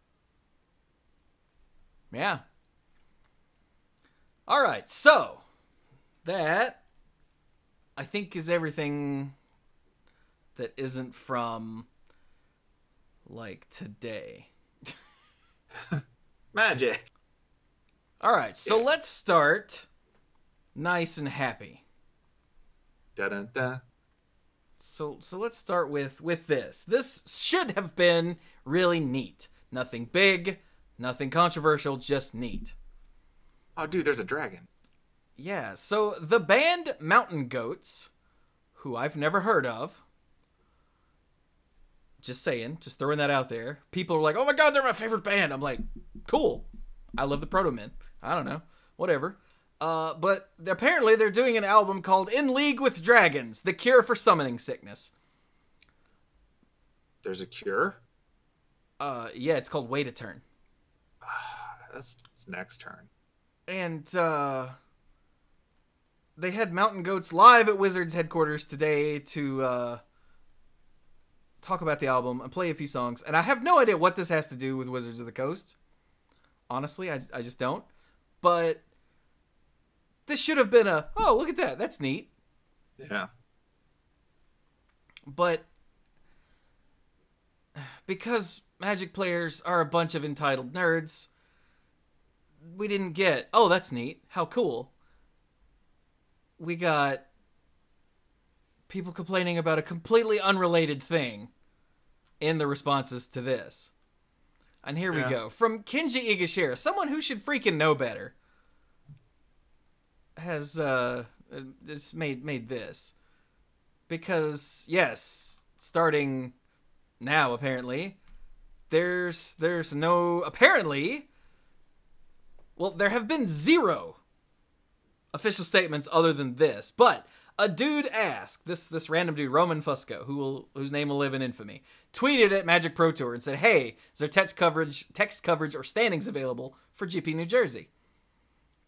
Yeah. All right, so that, I think, is everything that isn't from, like, today. Magic. All right, so let's start nice and happy. Da-da-da. So let's start with this. This should have been really neat. Nothing big, nothing controversial, just neat. Oh, dude, there's a dragon. Yeah, so the band Mountain Goats, who I've never heard of, just saying, just throwing that out there. People are like, oh my god, they're my favorite band. I'm like, cool. I love the Proto Men. I don't know. Whatever. But apparently they're doing an album called In League with Dragons, The Cure for Summoning Sickness. There's a cure? Yeah, it's called Wait a Turn. That's next turn. And, they had Mountain Goats live at Wizards headquarters today to, talk about the album and play a few songs. And I have no idea what this has to do with Wizards of the Coast. Honestly, I just don't. But this should have been oh, look at that. That's neat. Yeah. But because Magic players are a bunch of entitled nerds, we didn't get, oh, that's neat. How cool. We got people complaining about a completely unrelated thing in the responses to this. And here we go. From Kenji Igashira, someone who should freaking know better, has just made this. Because, yes, starting now, apparently, there's no... Apparently, well, there have been 0 official statements other than this, but a dude asked, this random dude, Roman Fusco, whose name will live in infamy, tweeted at Magic Pro Tour and said, hey, is there text coverage or standings available for GP New Jersey?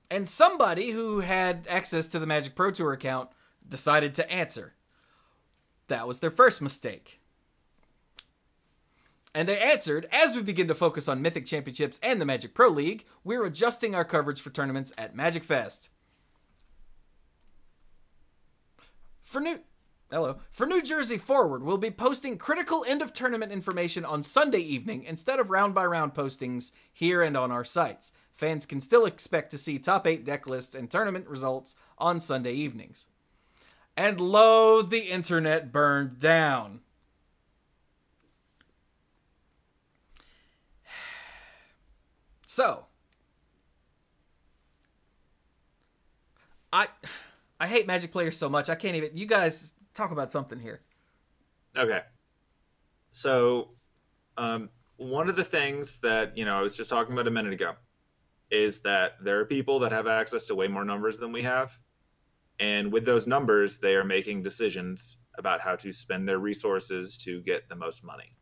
And somebody who had access to the Magic Pro Tour account decided to answer. That was their first mistake. And they answered, as we begin to focus on Mythic Championships and the Magic Pro League, we're adjusting our coverage for tournaments at Magic Fest. For New Jersey forward, we'll be posting critical end-of-tournament information on Sunday evening instead of round-by-round postings here and on our sites. Fans can still expect to see top 8 deck lists and tournament results on Sunday evenings. And lo, the internet burned down. So, I hate Magic players so much, I can't even... You guys talk about something here. Okay. So, one of the things that, I was just talking about a minute ago is that there are people that have access to way more numbers than we have. And with those numbers, they are making decisions about how to spend their resources to get the most money.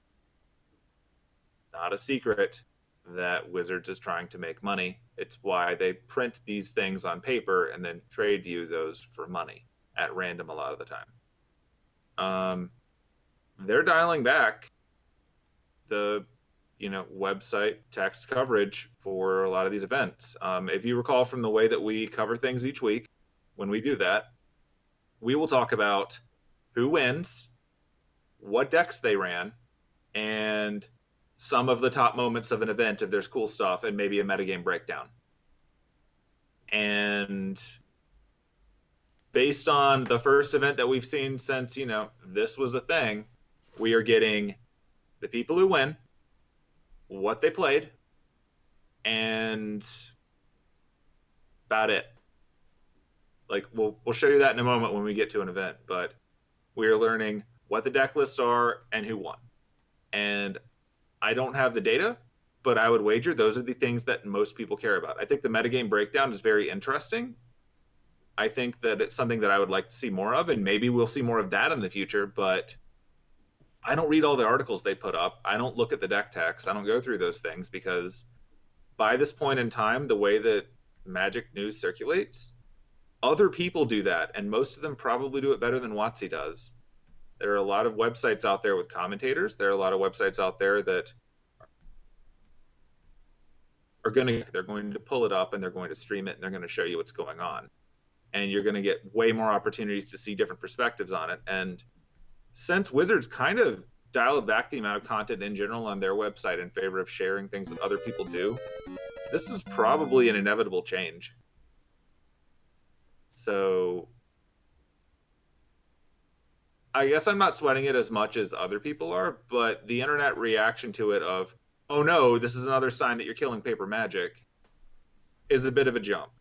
Not a secret that Wizards is trying to make money. It's why they print these things on paper and then trade you those for money at random a lot of the time. They're dialing back the website text coverage for a lot of these events. If you recall from the way that we cover things each week, when we do that, we will talk about who wins, what decks they ran, and some of the top moments of an event if there's cool stuff, and maybe a metagame breakdown. And based on the first event that we've seen since, this was a thing, we are getting the people who win, what they played, and about it. Like, we'll show you that in a moment when we get to an event, but we're learning what the deck lists are and who won. And I don't have the data, but I would wager those are the things that most people care about. I think the metagame breakdown is very interesting. I think that it's something that I would like to see more of, and maybe we'll see more of that in the future, but I don't read all the articles they put up. I don't look at the deck text. I don't go through those things, because by this point in time, the way that Magic news circulates, other people do that, and most of them probably do it better than WotC does. There are a lot of websites out there with commentators. There are a lot of websites out there that they're going to pull it up and they're going to stream it and they're going to show you what's going on. And you're going to get way more opportunities to see different perspectives on it. And since Wizards kind of dialed back the amount of content in general on their website in favor of sharing things that other people do, this is probably an inevitable change. So I guess I'm not sweating it as much as other people are, but the internet reaction to it of, oh no, this is another sign that you're killing paper Magic, is a bit of a jump.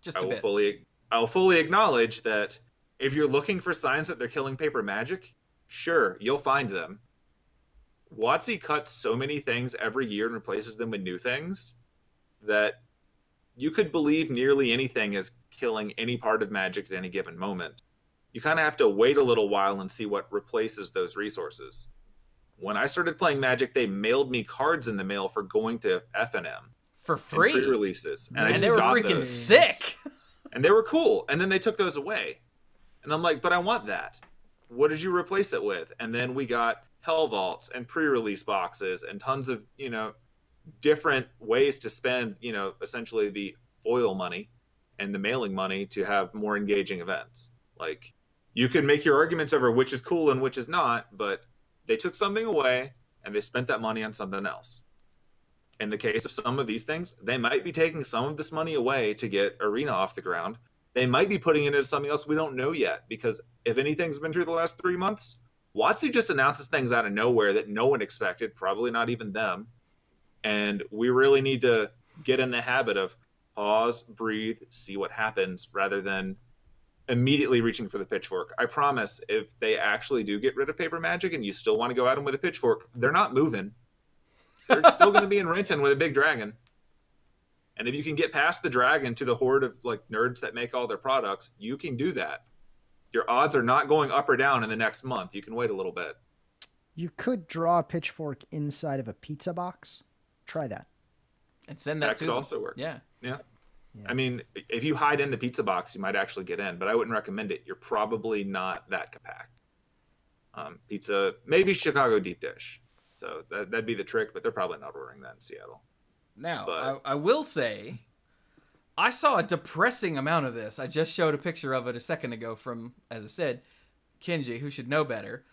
Just a bit. I'll fully acknowledge that if you're looking for signs that they're killing paper Magic, sure, you'll find them. WotC cuts so many things every year and replaces them with new things that you could believe nearly anything is killing any part of Magic at any given moment. You kind of have to wait a little while and see what replaces those resources. When I started playing Magic, they mailed me cards in the mail for going to FNM. For free? Pre-releases. And they were freaking sick. And they were cool. And then they took those away. And I'm like, but I want that. What did you replace it with? And then we got Hell Vaults and pre-release boxes and tons of, different ways to spend, essentially the foil money and the mailing money to have more engaging events. Like, you can make your arguments over which is cool and which is not, but they took something away and they spent that money on something else. In the case of some of these things, they might be taking some of this money away to get Arena off the ground. They might be putting it into something else we don't know yet, because if anything's been true the last 3 months, WotC just announces things out of nowhere that no one expected, probably not even them. And we really need to get in the habit of pause, breathe, see what happens, rather than immediately reaching for the pitchfork. I promise, if they actually do get rid of paper Magic and you still want to go at them with a pitchfork, they're not moving. They're still going to be in Renton with a big dragon. And if you can get past the dragon to the horde of nerds that make all their products, you can do that. Your odds are not going up or down in the next month. You can wait a little bit. You could draw a pitchfork inside of a pizza box. Try that. And send that to could them. Also work. Yeah. I mean, if you hide in the pizza box, you might actually get in, but I wouldn't recommend it. You're probably not that compact. Pizza, maybe Chicago deep dish. So that'd be the trick, but they're probably not ordering that in Seattle. Now, I will say, I saw a depressing amount of this. I just showed a picture of it a second ago from, as I said, Kenji, who should know better.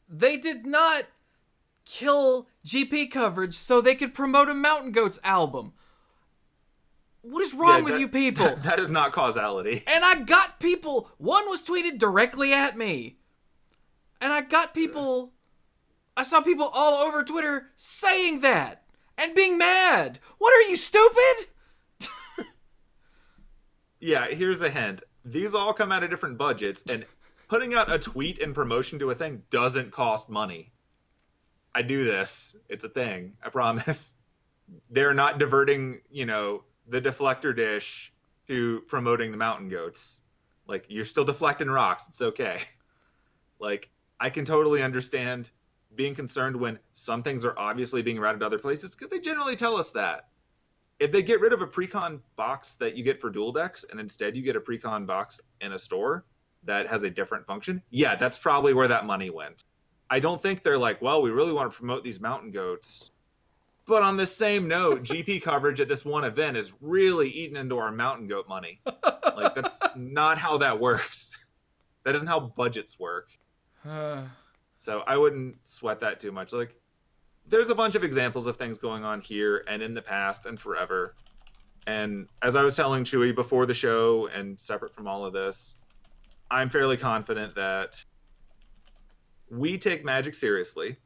They did not kill GP coverage so they could promote a Mountain Goats album. What is wrong with you people? That is not causality. And I got people, one was tweeted directly at me. And I saw people all over Twitter saying that and being mad. What are you, stupid? Yeah, here's a hint. These all come out of different budgets, and putting out a tweet in promotion to a thing doesn't cost money. I do this. It's a thing. I promise. They're not diverting, the deflector dish to promoting the Mountain Goats. You're still deflecting rocks. It's okay. I can totally understand being concerned when some things are obviously being routed to other places, because they generally tell us that. If they get rid of a precon box that you get for dual decks and instead you get a precon box in a store that has a different function, yeah, that's probably where that money went. I don't think they're well, we really want to promote these Mountain Goats. But on the same note, GP coverage at this one event is really eating into our Mountain Goat money. That's not how that works. That isn't how budgets work. So I wouldn't sweat that too much. Like, there's a bunch of examples of things going on here and in the past and forever. And as I was telling Chewie before the show and separate from all of this, I'm fairly confident that we take Magic seriously.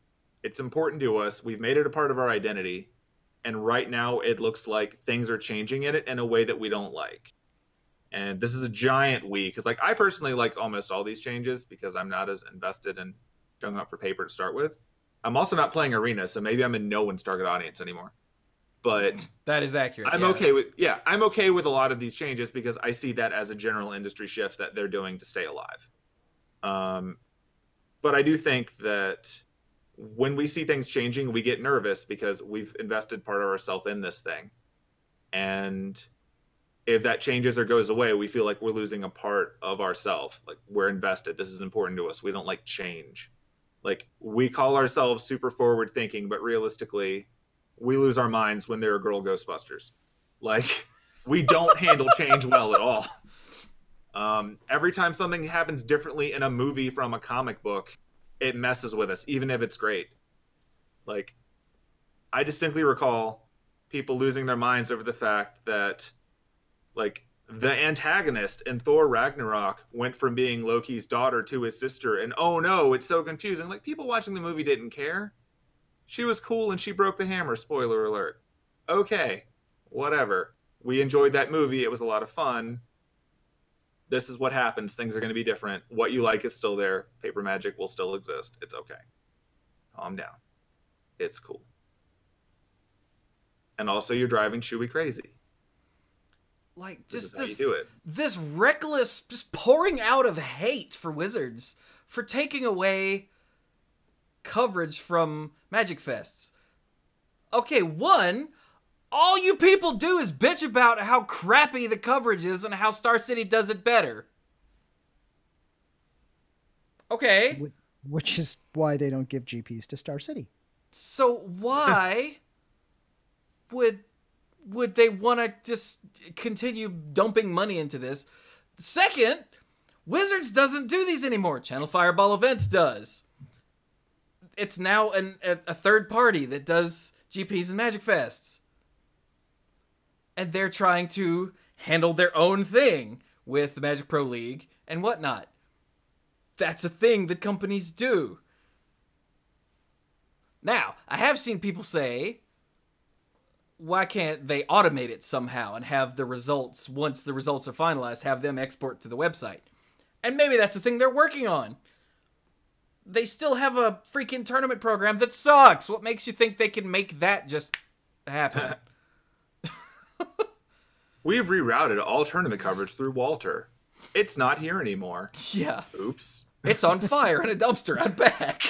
It's important to us. We've made it a part of our identity. And right now it looks like things are changing in it in a way that we don't like. And this is a giant we, because like I personally like almost all these changes because I'm not as invested in showing up for paper to start with. I'm also not playing Arena, so maybe I'm in no one's target audience anymore. But that is accurate. I'm okay with a lot of these changes because I see that as a general industry shift that they're doing to stay alive. But I do think that when we see things changing, we get nervous because we've invested part of ourselves in this thing. And if that changes or goes away, we feel like we're losing a part of ourselves. Like, we're invested. This is important to us. We don't like change. Like, we call ourselves super forward thinking, but realistically, we lose our minds when there are girl Ghostbusters. Like, we don't handle change well at all. Every time something happens differently in a movie from a comic book, it messes with us, even if it's great. Like, I distinctly recall people losing their minds over the fact that, like, the antagonist in Thor Ragnarok went from being Loki's daughter to his sister, and oh no, it's so confusing. Like, people watching the movie didn't care. She was cool and she broke the hammer, spoiler alert. Okay, whatever. We enjoyed that movie, it was a lot of fun. This is what happens, things are going to be different. What you like is still there. Paper Magic will still exist. It's okay. Calm down. It's cool. And also, you're driving Chewie crazy. Like, This just is how you do it. this reckless just pouring out of hate for Wizards for taking away coverage from Magic Fests. Okay, one, all you people do is bitch about how crappy the coverage is and how Star City does it better. Okay. Which is why they don't give GPs to Star City. So why would they want to just continue dumping money into this? Second, Wizards doesn't do these anymore. Channel Fireball Events does. It's now a third party that does GPs and Magic Fests. And they're trying to handle their own thing with the Magic Pro League and whatnot. That's a thing that companies do. Now, I have seen people say, why can't they automate it somehow and have the results, once the results are finalized, have them export to the website? And maybe that's the thing they're working on. They still have a freaking tournament program that sucks. What makes you think they can make that just happen? We've rerouted all tournament coverage through Walter. It's not here anymore. Yeah. Oops. It's on fire in a dumpster out back.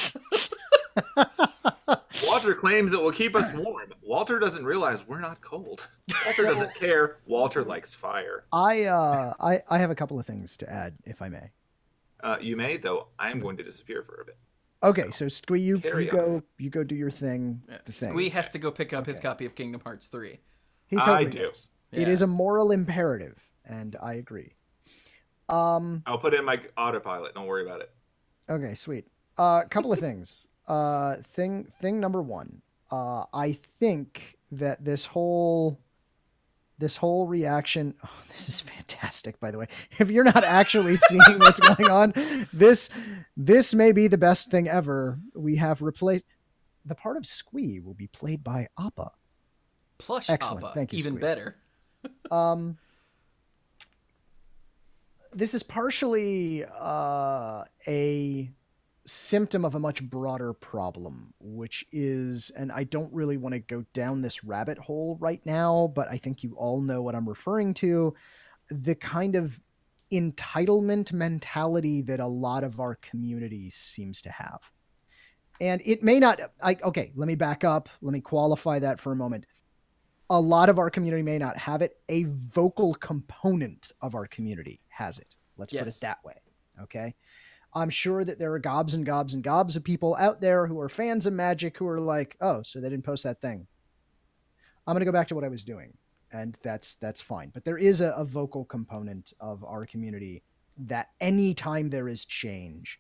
Walter claims it will keep us warm. Walter doesn't realize we're not cold. Walter doesn't care. Walter likes fire. I have a couple of things to add, if I may. You may, though. I am going to disappear for a bit. Okay, so Squee, you go do your thing. Yeah, the thing. Squee has to go pick up his copy of Kingdom Hearts 3. He totally I do. does. Yeah. It is a moral imperative, and I agree. I'll put it in my autopilot. Don't worry about it. Okay, sweet. Couple of things. Thing number one. I think that this whole reaction. Oh, this is fantastic, by the way. If you're not actually seeing what's going on, this may be the best thing ever. We have replaced the part of Squee will be played by Appa. Plush Excellent. Appa, Thank you, even Squee. better. This is partially a symptom of a much broader problem, which is, and I don't really want to go down this rabbit hole right now, but I think you all know what I'm referring to, the kind of entitlement mentality that a lot of our community seems to have. And it may not, okay, let me back up. Let me qualify that for a moment. A lot of our community may not have it. A vocal component of our community has it. Let's put it that way. Okay. I'm sure that there are gobs and gobs and gobs of people out there who are fans of Magic who are like, oh, so they didn't post that thing. I'm going to go back to what I was doing. And that's fine. But there is a vocal component of our community that anytime there is change,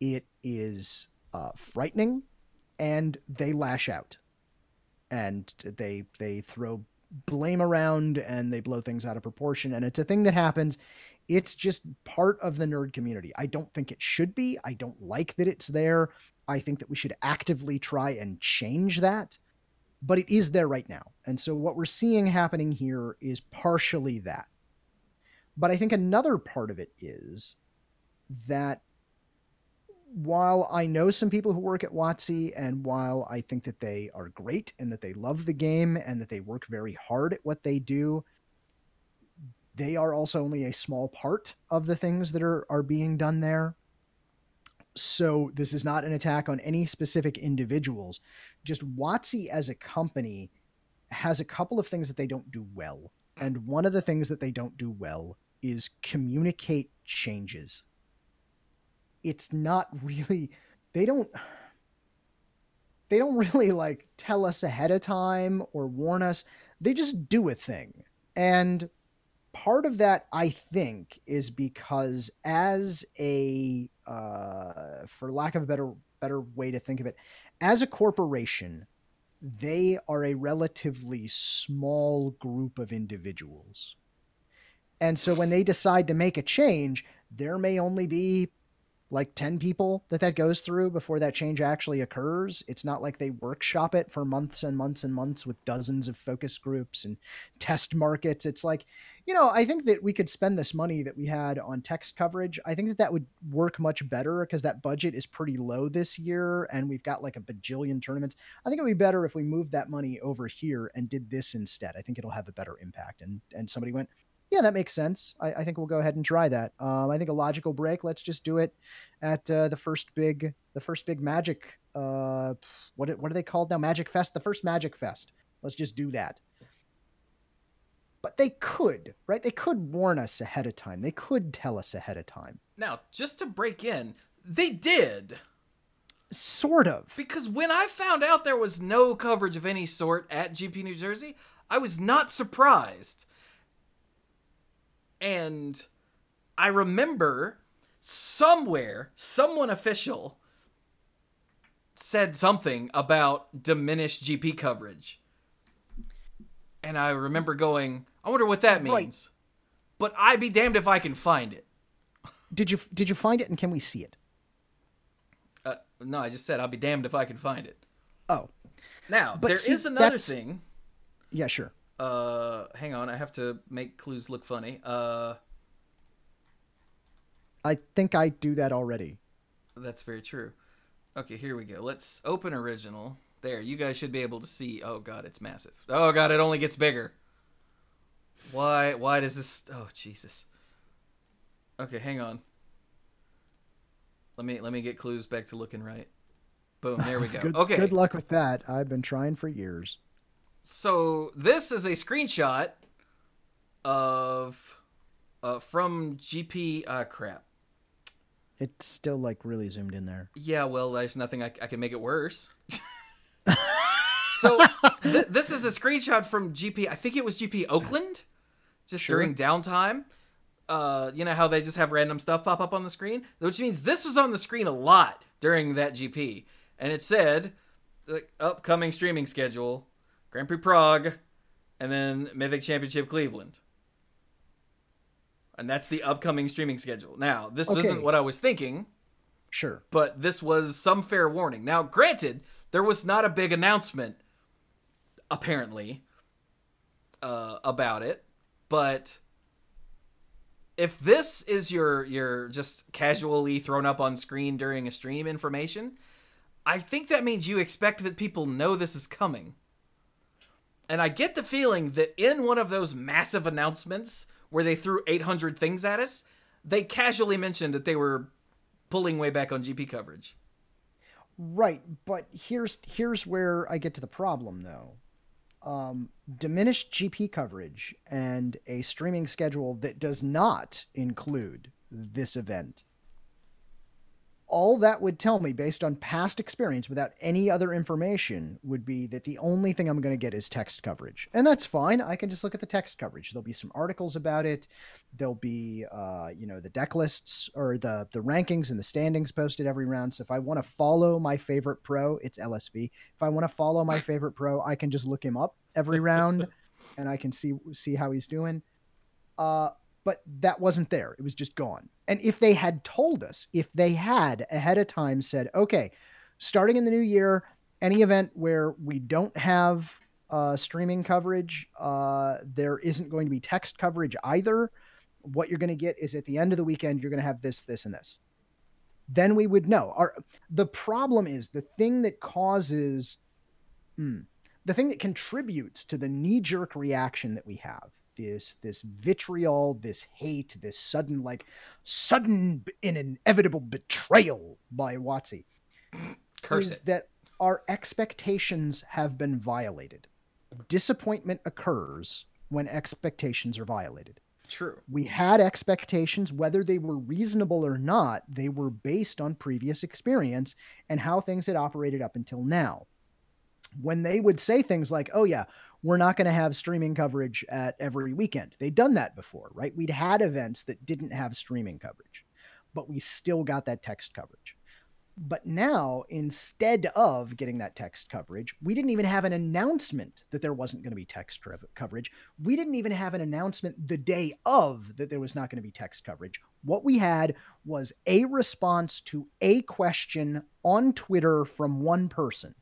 it is frightening, and they lash out, and they throw blame around, and they blow things out of proportion, and it's a thing that happens. It's just part of the nerd community. I don't think it should be. I don't like that it's there. I think that we should actively try and change that, but it is there right now. And so what we're seeing happening here is partially that. But I think another part of it is that while I know some people who work at WotC, and while I think that they are great and that they love the game and that they work very hard at what they do, they are also only a small part of the things that are being done there. So this is not an attack on any specific individuals. Just WotC as a company has a couple of things that they don't do well. And one of the things that they don't do well is communicate changes. It's not really, they don't really like tell us ahead of time or warn us. They just do a thing. And part of that, I think, is because as a, for lack of a better way to think of it, as a corporation, they are a relatively small group of individuals. And so when they decide to make a change, there may only be like 10 people that goes through before that change actually occurs. It's not like they workshop it for months and months and months with dozens of focus groups and test markets. It's like, I think that we could spend this money that we had on text coverage. I think that would work much better because that budget is pretty low this year and we've got like a bajillion tournaments. I think it would be better if we moved that money over here and did this instead. I think it'll have a better impact. And somebody went, yeah, that makes sense. I think we'll go ahead and try that. I think a logical break. Let's just do it at the first big Magic. What are they called now? Magic Fest. The first Magic Fest. Let's just do that. But they could, right? They could warn us ahead of time. They could tell us ahead of time. Now, just to break in, they did. Sort of. Because when I found out there was no coverage of any sort at GP New Jersey, I was not surprised. And I remember somewhere, someone official said something about diminished GP coverage. And I remember going, I wonder what that means. Right. But I'd be damned if I can find it. Did you find it, and can we see it? No, I just said I'll be damned if I can find it. Oh. Now, but there is another thing. Yeah, sure. Hang on, I have to make Cluze look funny. I think I do that already. That's very true. Okay, here we go. Let's open original. There, you guys should be able to see. Oh god, it's massive. Oh god, it only gets bigger. Why does this... Oh, Jesus. Okay, hang on. Let me get Cluze back to looking right. Boom, there we go. Good luck with that. I've been trying for years. So this is a screenshot of from GP. Crap. It's still like really zoomed in there. Yeah, well, there's nothing I can make it worse. So this is a screenshot from GP. I think it was GP Oakland, just during downtime. You know how they just have random stuff pop up on the screen, which means this was on the screen a lot during that GP, and it said like upcoming streaming schedule. Grand Prix Prague, and then Mythic Championship Cleveland. And that's the upcoming streaming schedule. Now, this isn't what I was thinking. Sure. But this was some fair warning. Now, granted, there was not a big announcement, apparently, about it. But if this is your just casually thrown up on screen during a stream information, I think that means you expect that people know this is coming. And I get the feeling that in one of those massive announcements where they threw 800 things at us, they casually mentioned that they were pulling way back on GP coverage. Right, but here's where I get to the problem, though. Diminished GP coverage and a streaming schedule that does not include this event all that would tell me, based on past experience without any other information, would be that the only thing I'm going to get is text coverage. And that's fine. I can just look at the text coverage. There'll be some articles about it. There'll be, the deck lists or the rankings and the standings posted every round. So if I want to follow my favorite pro, it's LSV. If I want to follow my favorite pro, I can just look him up every round and I can see how he's doing. But that wasn't there. It was just gone. And if they had told us, if they had ahead of time said, okay, starting in the new year, any event where we don't have streaming coverage, there isn't going to be text coverage either. What you're going to get is at the end of the weekend, you're going to have this, this, and this. Then we would know. The problem is the thing that causes, the thing that contributes to the knee-jerk reaction that we have, this vitriol, this hate, this sudden and inevitable betrayal by WotC, is that our expectations have been violated. Disappointment occurs when expectations are violated. True. We had expectations, whether they were reasonable or not, they were based on previous experience and how things had operated up until now. When they would say things like, oh yeah, we're not going to have streaming coverage at every weekend. They'd done that before, right? We'd had events that didn't have streaming coverage, but we still got that text coverage. But now, instead of getting that text coverage, we didn't even have an announcement that there wasn't going to be text coverage. We didn't even have an announcement the day of that there was not going to be text coverage. What we had was a response to a question on Twitter from one person.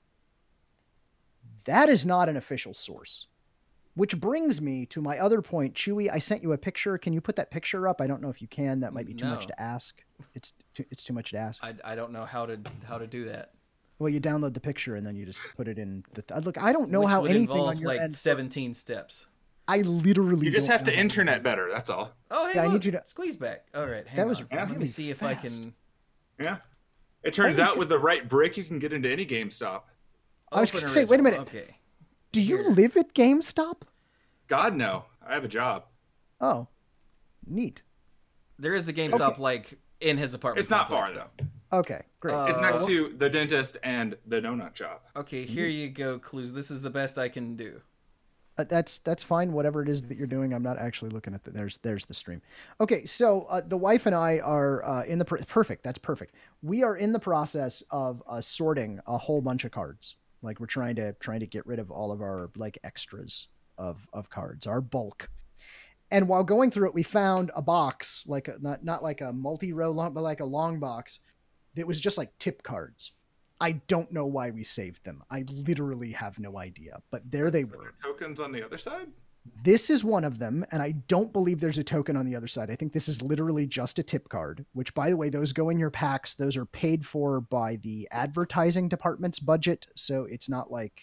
That is not an official source. Which brings me to my other point. Chewie, I sent you a picture. Can you put that picture up? I don't know if you can. That might be too much to ask. It's too much to ask. I don't know how to do that. Well, you download the picture and then you just put it in. Look, I don't know how anything on your end 17 steps. I literally. You just have to internet better. That's all. Oh, hey, yeah, look, I need you to Squeeze back. All right, hang that on. was Let really me see if fast. I can. Yeah, it turns out with the right brick, you can get into any GameStop. I was going to say, wait a minute. Okay. Do you live at GameStop? God, no. I have a job. Oh, neat. There is a GameStop in his apartment. It's not far though. Okay, great. It's next to the dentist and the donut shop. Okay, here you go, Cluze. This is the best I can do. That's fine. Whatever it is that you're doing, I'm not actually looking at there's the stream. Okay, so the wife and I are in the perfect. That's perfect. We are in the process of sorting a whole bunch of cards. Like we're trying to get rid of all of our extras of cards, our bulk. And while going through it, we found a box, not like a multi-row long, but like a long box that was just like tip cards. I don't know why we saved them. I literally have no idea, but there they were. Tokens on the other side? This is one of them, and I don't believe there's a token on the other side. I think this is literally just a tip card, which, by the way, those go in your packs. Those are paid for by the advertising department's budget, so it's not like,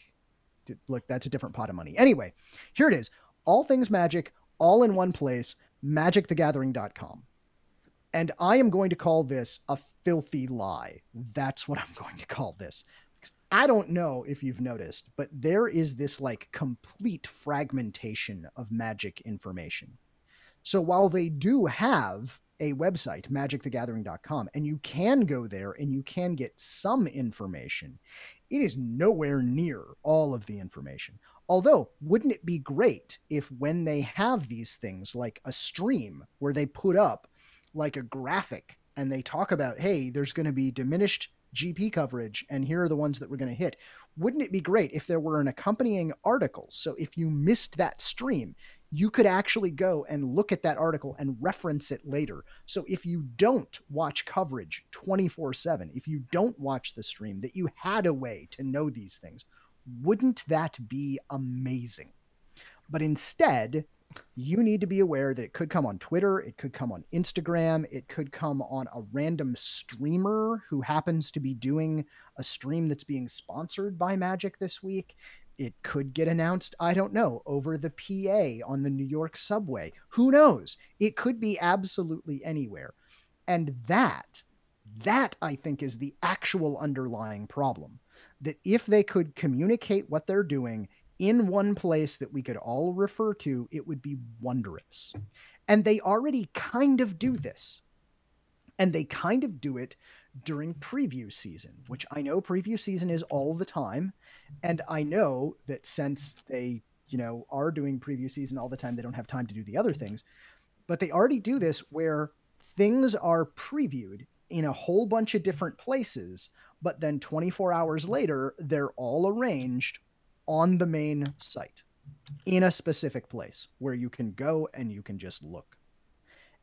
look, that's a different pot of money. Anyway, here it is. All things Magic, all in one place, magicthegathering.com. And I am going to call this a filthy lie. That's what I'm going to call this. I don't know if you've noticed, but there is this complete fragmentation of Magic information. So while they do have a website, magicthegathering.com, and you can go there and you can get some information, it is nowhere near all of the information. Although, wouldn't it be great if when they have these things like a stream where they put up like a graphic and they talk about, hey, there's going to be diminished GP coverage, and here are the ones that we're going to hit. Wouldn't it be great if there were an accompanying article? So if you missed that stream, you could actually go and look at that article and reference it later. So if you don't watch coverage 24/7, if you don't watch the stream, that you had a way to know these things. Wouldn't that be amazing? But instead, you need to be aware that it could come on Twitter, it could come on Instagram, it could come on a random streamer who happens to be doing a stream that's being sponsored by Magic this week. It could get announced, I don't know, over the PA on the New York subway. Who knows? It could be absolutely anywhere. And that I think is the actual underlying problem. That if they could communicate what they're doing in one place that we could all refer to, it would be wondrous. And they already kind of do this. And they kind of do it during preview season, which I know preview season is all the time. And I know that since they, are doing preview season all the time, they don't have time to do the other things. But they already do this where things are previewed in a whole bunch of different places, but then 24 hours later, they're all arranged on the main site in a specific place where you can go and you can just look.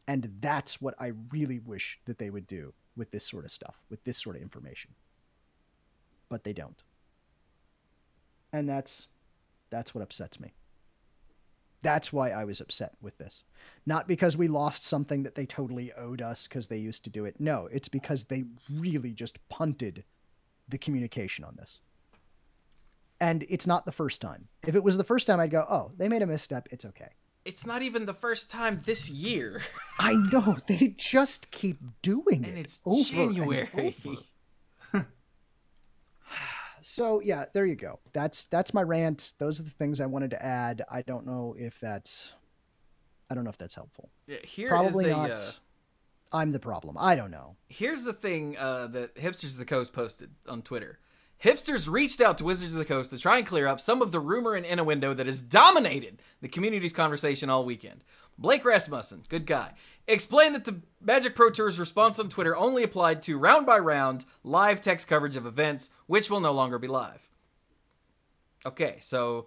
And that's what I really wish that they would do with this sort of stuff, with this sort of information. But they don't. And that's what upsets me. That's why I was upset with this. Not because we lost something that they totally owed us because they used to do it. No, it's because they really just punted the communication on this. And it's not the first time. If it was the first time, I'd go, oh, they made a misstep. It's okay. It's not even the first time this year. I know. They just keep doing it. And it's over January. and over. So, yeah, there you go. That's my rant. Those are the things I wanted to add. I don't know if that's helpful. Yeah, here Probably is not. I'm the problem. I don't know. Here's the thing that Hipsters of the Coast posted on Twitter. Hipsters reached out to Wizards of the Coast to try and clear up some of the rumor and innuendo that has dominated the community's conversation all weekend. Blake Rasmussen, good guy, explained that the Magic Pro Tour's response on Twitter only applied to round-by-round live text coverage of events, which will no longer be live. Okay, so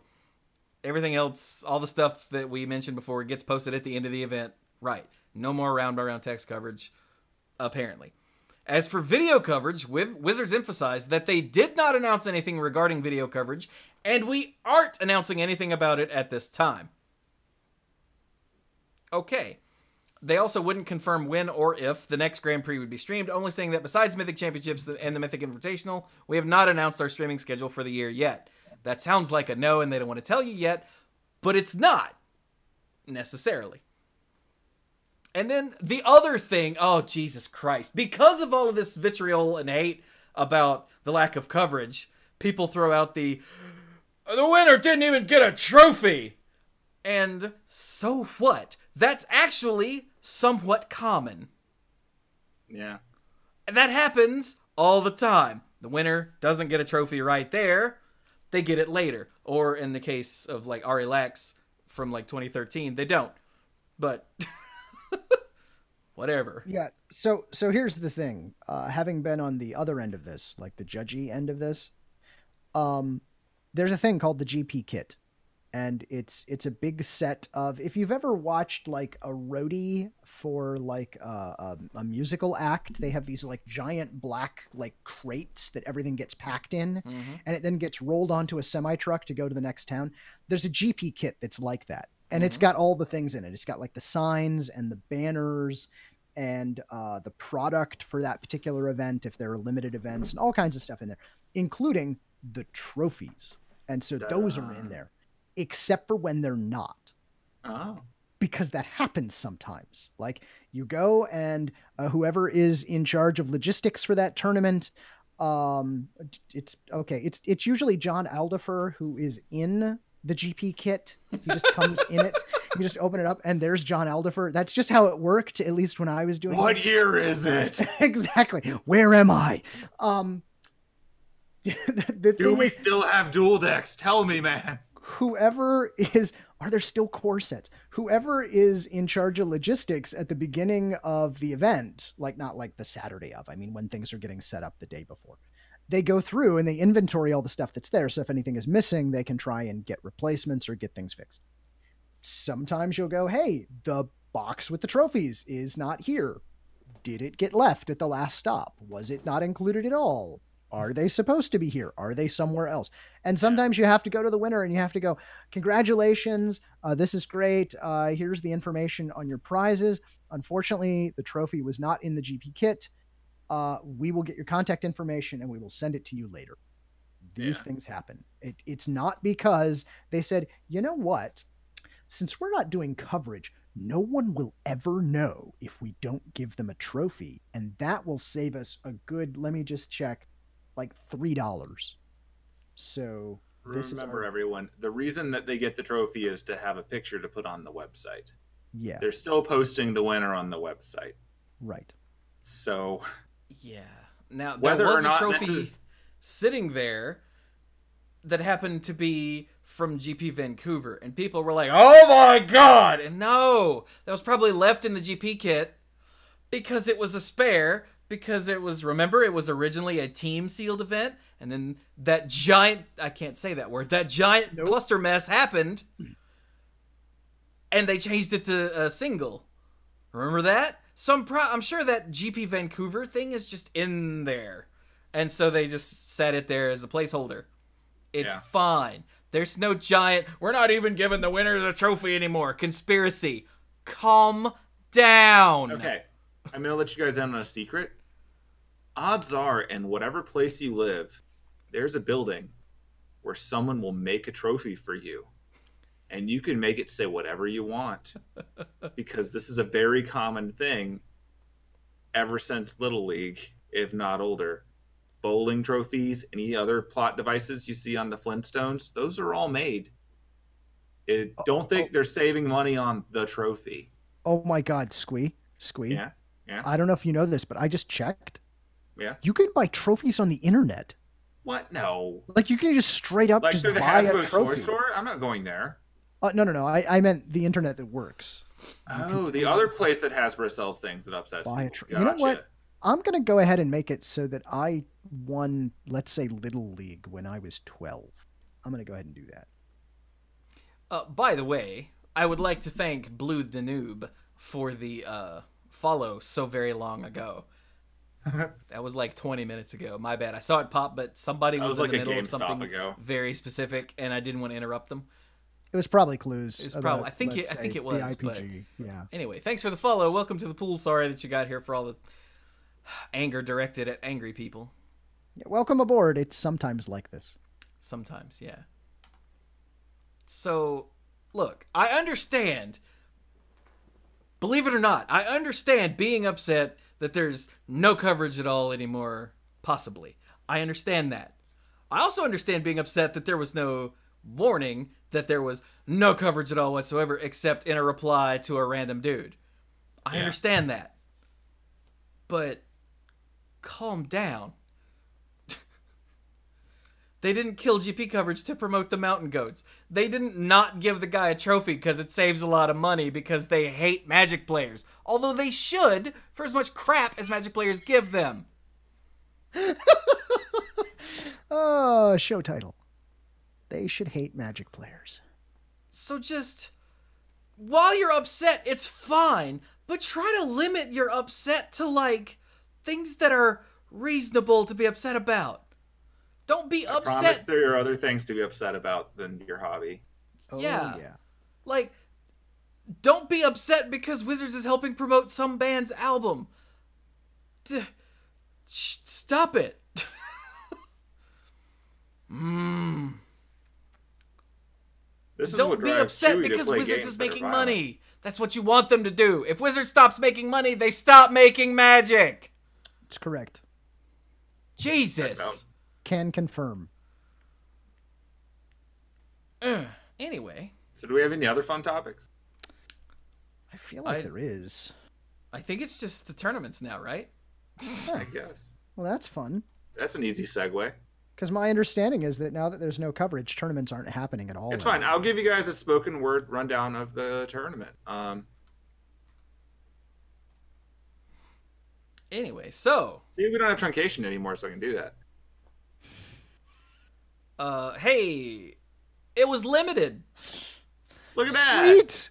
everything else, all the stuff that we mentioned before gets posted at the end of the event. Right, no more round-by-round text coverage, apparently. As for video coverage, Wizards emphasized that they did not announce anything regarding video coverage, and we aren't announcing anything about it at this time. Okay. They also wouldn't confirm when or if the next Grand Prix would be streamed, only saying that besides Mythic Championships and the Mythic Invitational, we have not announced our streaming schedule for the year yet. That sounds like a no, and they don't want to tell you yet, but it's not, necessarily. And then the other thing, oh, Jesus Christ. Because of all of this vitriol and hate about the lack of coverage, people throw out the winner didn't even get a trophy. And so what? That's actually somewhat common. Yeah. That happens all the time. The winner doesn't get a trophy right there. They get it later. Or in the case of like Ari Lax from like 2013, they don't. But... whatever. Yeah. So here's the thing. Having been on the other end of this, like the judgy end of this, there's a thing called the GP kit, and it's a big set of. If you've ever watched like a roadie for like a musical act, they have these like giant black like crates that everything gets packed in, and it then gets rolled onto a semi truck to go to the next town. There's a GP kit that's like that. And it's got all the things in it. It's got like the signs and the banners and the product for that particular event, if there are limited events, and all kinds of stuff in there, including the trophies. And so those are in there, except for when they're not. Oh. Because that happens sometimes. Like you go and whoever is in charge of logistics for that tournament, it's okay. It's usually John Aldifer who is in the GP kit. He just comes in it. You just open it up and there's John Aldifer. That's just how it worked, at least when I was doing What it. year is it? Exactly. Where am I? Do we still have dual decks? Tell me, man. Are there still core sets? Whoever is in charge of logistics at the beginning of the event, like not like the Saturday of, I mean, when things are getting set up the day before, they go through and they inventory all the stuff that's there. So if anything is missing, they can try and get replacements or get things fixed. Sometimes you'll go, hey, the box with the trophies is not here. Did it get left at the last stop? Was it not included at all? Are they supposed to be here? Are they somewhere else? And sometimes you have to go to the winner and you have to go, congratulations, this is great. Here's the information on your prizes. Unfortunately, the trophy was not in the GP kit. We will get your contact information and we will send it to you later. These things happen. It's not because they said, you know what? Since we're not doing coverage, no one will ever know if we don't give them a trophy. And that will save us a good, let me just check, like $3. So remember, everyone, the reason that they get the trophy is to have a picture to put on the website. Yeah. They're still posting the winner on the website. Right. So Yeah. Now, there whether or was a not trophy this is sitting there that happened to be from GP Vancouver, and people were like, oh my god! And no! That was probably left in the GP kit because it was a spare, because it was, remember, it was originally a team sealed event, and then that giant, I can't say that word, that giant cluster mess happened, and they changed it to a single. Remember that? So I'm sure that GP Vancouver thing is just in there. And so they just set it there as a placeholder. It's fine. There's no giant, we're not even giving the winner the trophy anymore. Conspiracy. Calm down. Okay. I'm going to let you guys in on a secret. Odds are, in whatever place you live, there's a building where someone will make a trophy for you. And you can make it say whatever you want. Because this is a very common thing ever since Little League, if not older. Bowling trophies, any other plot devices you see on the Flintstones, those are all made. Don't think they're saving money on the trophy. Oh my god, Squee. Yeah. I don't know if you know this, but I just checked. Yeah. You can buy trophies on the internet. What? No. Like, you can just straight up Like just through the buy a Hasbro trophy. toy store? I'm not going there. No. I meant the internet that works. Oh, the other place that Hasbro sells things that upsets Buy a people. You know what? I'm going to go ahead and make it so that I won, let's say, Little League when I was 12. I'm going to go ahead and do that. By the way, I would like to thank Blue the Noob for the follow so very long ago. That was like 20 minutes ago. My bad. I saw it pop, but somebody was in the middle of something very specific, and I didn't want to interrupt them. It was probably Cluze. It was probably. I think it was. The IPG. But yeah. Anyway, thanks for the follow. Welcome to the pool. Sorry that you got here for all the anger directed at angry people. Yeah, welcome aboard. It's sometimes like this. Sometimes, yeah. So, look, I understand. Believe it or not, I understand being upset that there's no coverage at all anymore, possibly. I understand that. I also understand being upset that there was no warning that there was no coverage at all whatsoever except in a reply to a random dude. I understand that. But calm down. They didn't kill GP coverage to promote the mountain goats. They didn't not give the guy a trophy because it saves a lot of money because they hate Magic players. Although they should, for as much crap as Magic players give them. Oh, show title. They should hate Magic players. So just, while you're upset, it's fine, but try to limit your upset to, like, things that are reasonable to be upset about. Don't be upset. I promise there are other things to be upset about than your hobby. Yeah. Like, don't be upset because Wizards is helping promote some band's album. Stop it. Don't be upset because Wizards is making money. That's what you want them to do. If Wizards stops making money, they stop making Magic. It's correct. Jesus. Can confirm. Anyway. So do we have any other fun topics? I feel like there is. I think it's just the tournaments now, right? I guess. Well, that's fun. That's an easy segue. Because my understanding is that now that there's no coverage, tournaments aren't happening at all. It's fine. I'll give you guys a spoken word rundown of the tournament. Anyway, so... See, we don't have truncation anymore, so I can do that. Hey, it was limited. Look at that. Sweet.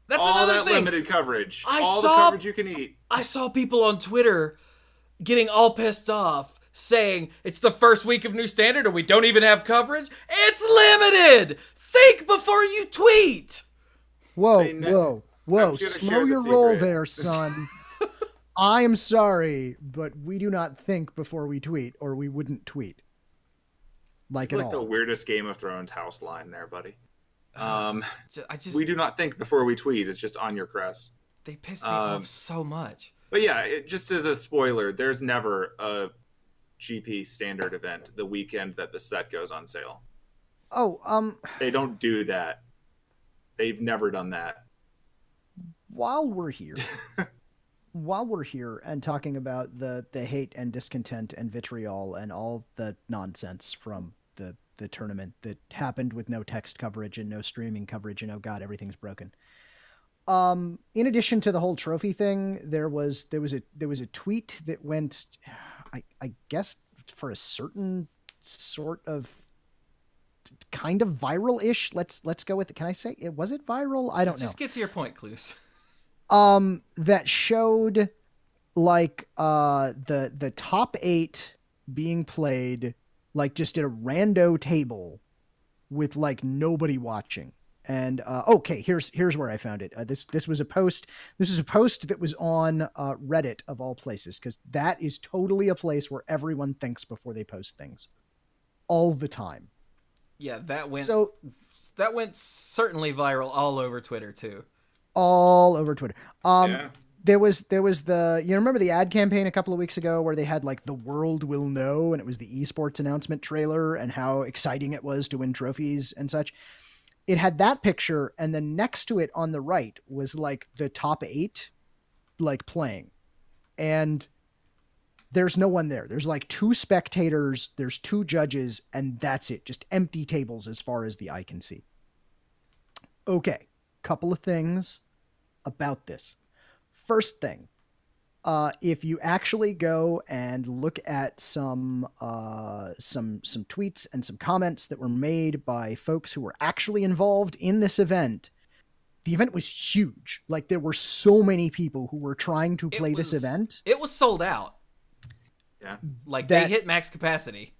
That's all another that thing. Limited coverage. The coverage you can eat. I saw people on Twitter getting all pissed off, saying it's the first week of New Standard and we don't even have coverage. It's limited. Think before you tweet. Whoa. Slow your roll there, son. I am sorry, but we do not think before we tweet, or we wouldn't tweet. Like the weirdest Game of Thrones house line there, buddy. We do not think before we tweet. It's just on your crest. They piss me off so much. But yeah, just as a spoiler, there's never a GP standard event the weekend that the set goes on sale. They don't do that. They've never done that. While we're here, while we're here and talking about the hate and discontent and vitriol and all the nonsense from the tournament that happened with no text coverage and no streaming coverage and oh god, everything's broken. In addition to the whole trophy thing, there was a tweet that went, I guess, for a certain sort of kind of viral-ish. Let's go with it. Can I say it? Was it viral? I don't know. Just get to your point, Cluze. That showed like the top 8 being played like just at a rando table with like nobody watching. And okay, here's where I found it. This was a post. This was a post that was on Reddit of all places, because that is totally a place where everyone thinks before they post things, all the time. Yeah, that went certainly viral all over Twitter too. All over Twitter. Yeah. There was the, you remember the ad campaign a couple of weeks ago where they had like the world will know, and it was the esports announcement trailer and how exciting it was to win trophies and such. It had that picture, and then next to it on the right was like the top 8 like playing, and there's no one there. There's like 2 spectators, there's 2 judges, and that's it. Just empty tables as far as the eye can see. Okay, couple of things about this. First thing, if you actually go and look at some tweets and some comments that were made by folks who were actually involved in this event, the event was huge. Like, there were so many people who were trying to play this event. It was sold out. Yeah. Like, they hit max capacity.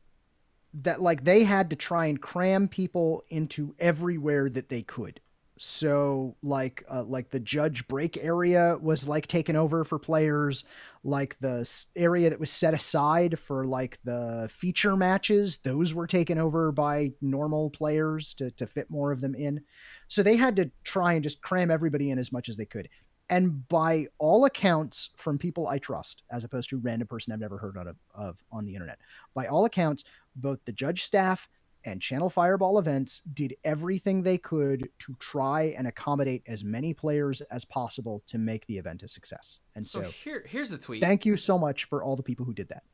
That, like, they had to try and cram people into everywhere that they could. So like the judge break area was like taken over for players, like the area that was set aside for like the feature matches, those were taken over by normal players to fit more of them in. So they had to try and just cram everybody in as much as they could. And by all accounts, from people I trust, as opposed to a random person I've never heard of on the internet, by all accounts, both the judge staff and Channel Fireball Events did everything they could to try and accommodate as many players as possible to make the event a success. And so here's a tweet. Thank you so much for all the people who did that.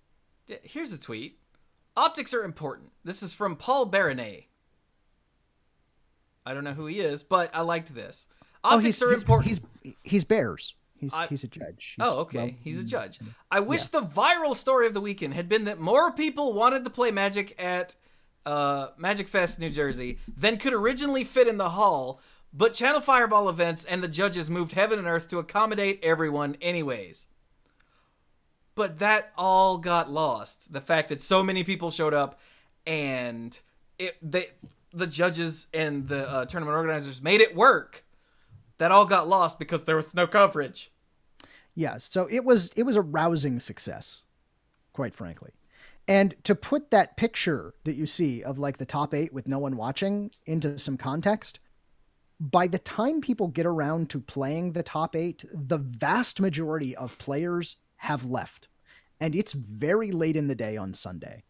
Here's a tweet. Optics are important. This is from Paul Baronet. I don't know who he is, but I liked this. Optics are important. He's Bears. He's a judge. He's a judge. I wish the viral story of the weekend had been that more people wanted to play Magic at Magic Fest, New Jersey, than could originally fit in the hall, but Channel Fireball Events and the judges moved heaven and earth to accommodate everyone anyways. But that all got lost. The fact that so many people showed up and the judges and the tournament organizers made it work. That all got lost because there was no coverage. Yeah, so it was a rousing success, quite frankly. And to put that picture that you see of like the top 8 with no one watching into some context, by the time people get around to playing the top 8, the vast majority of players have left. And it's very late in the day on Sunday.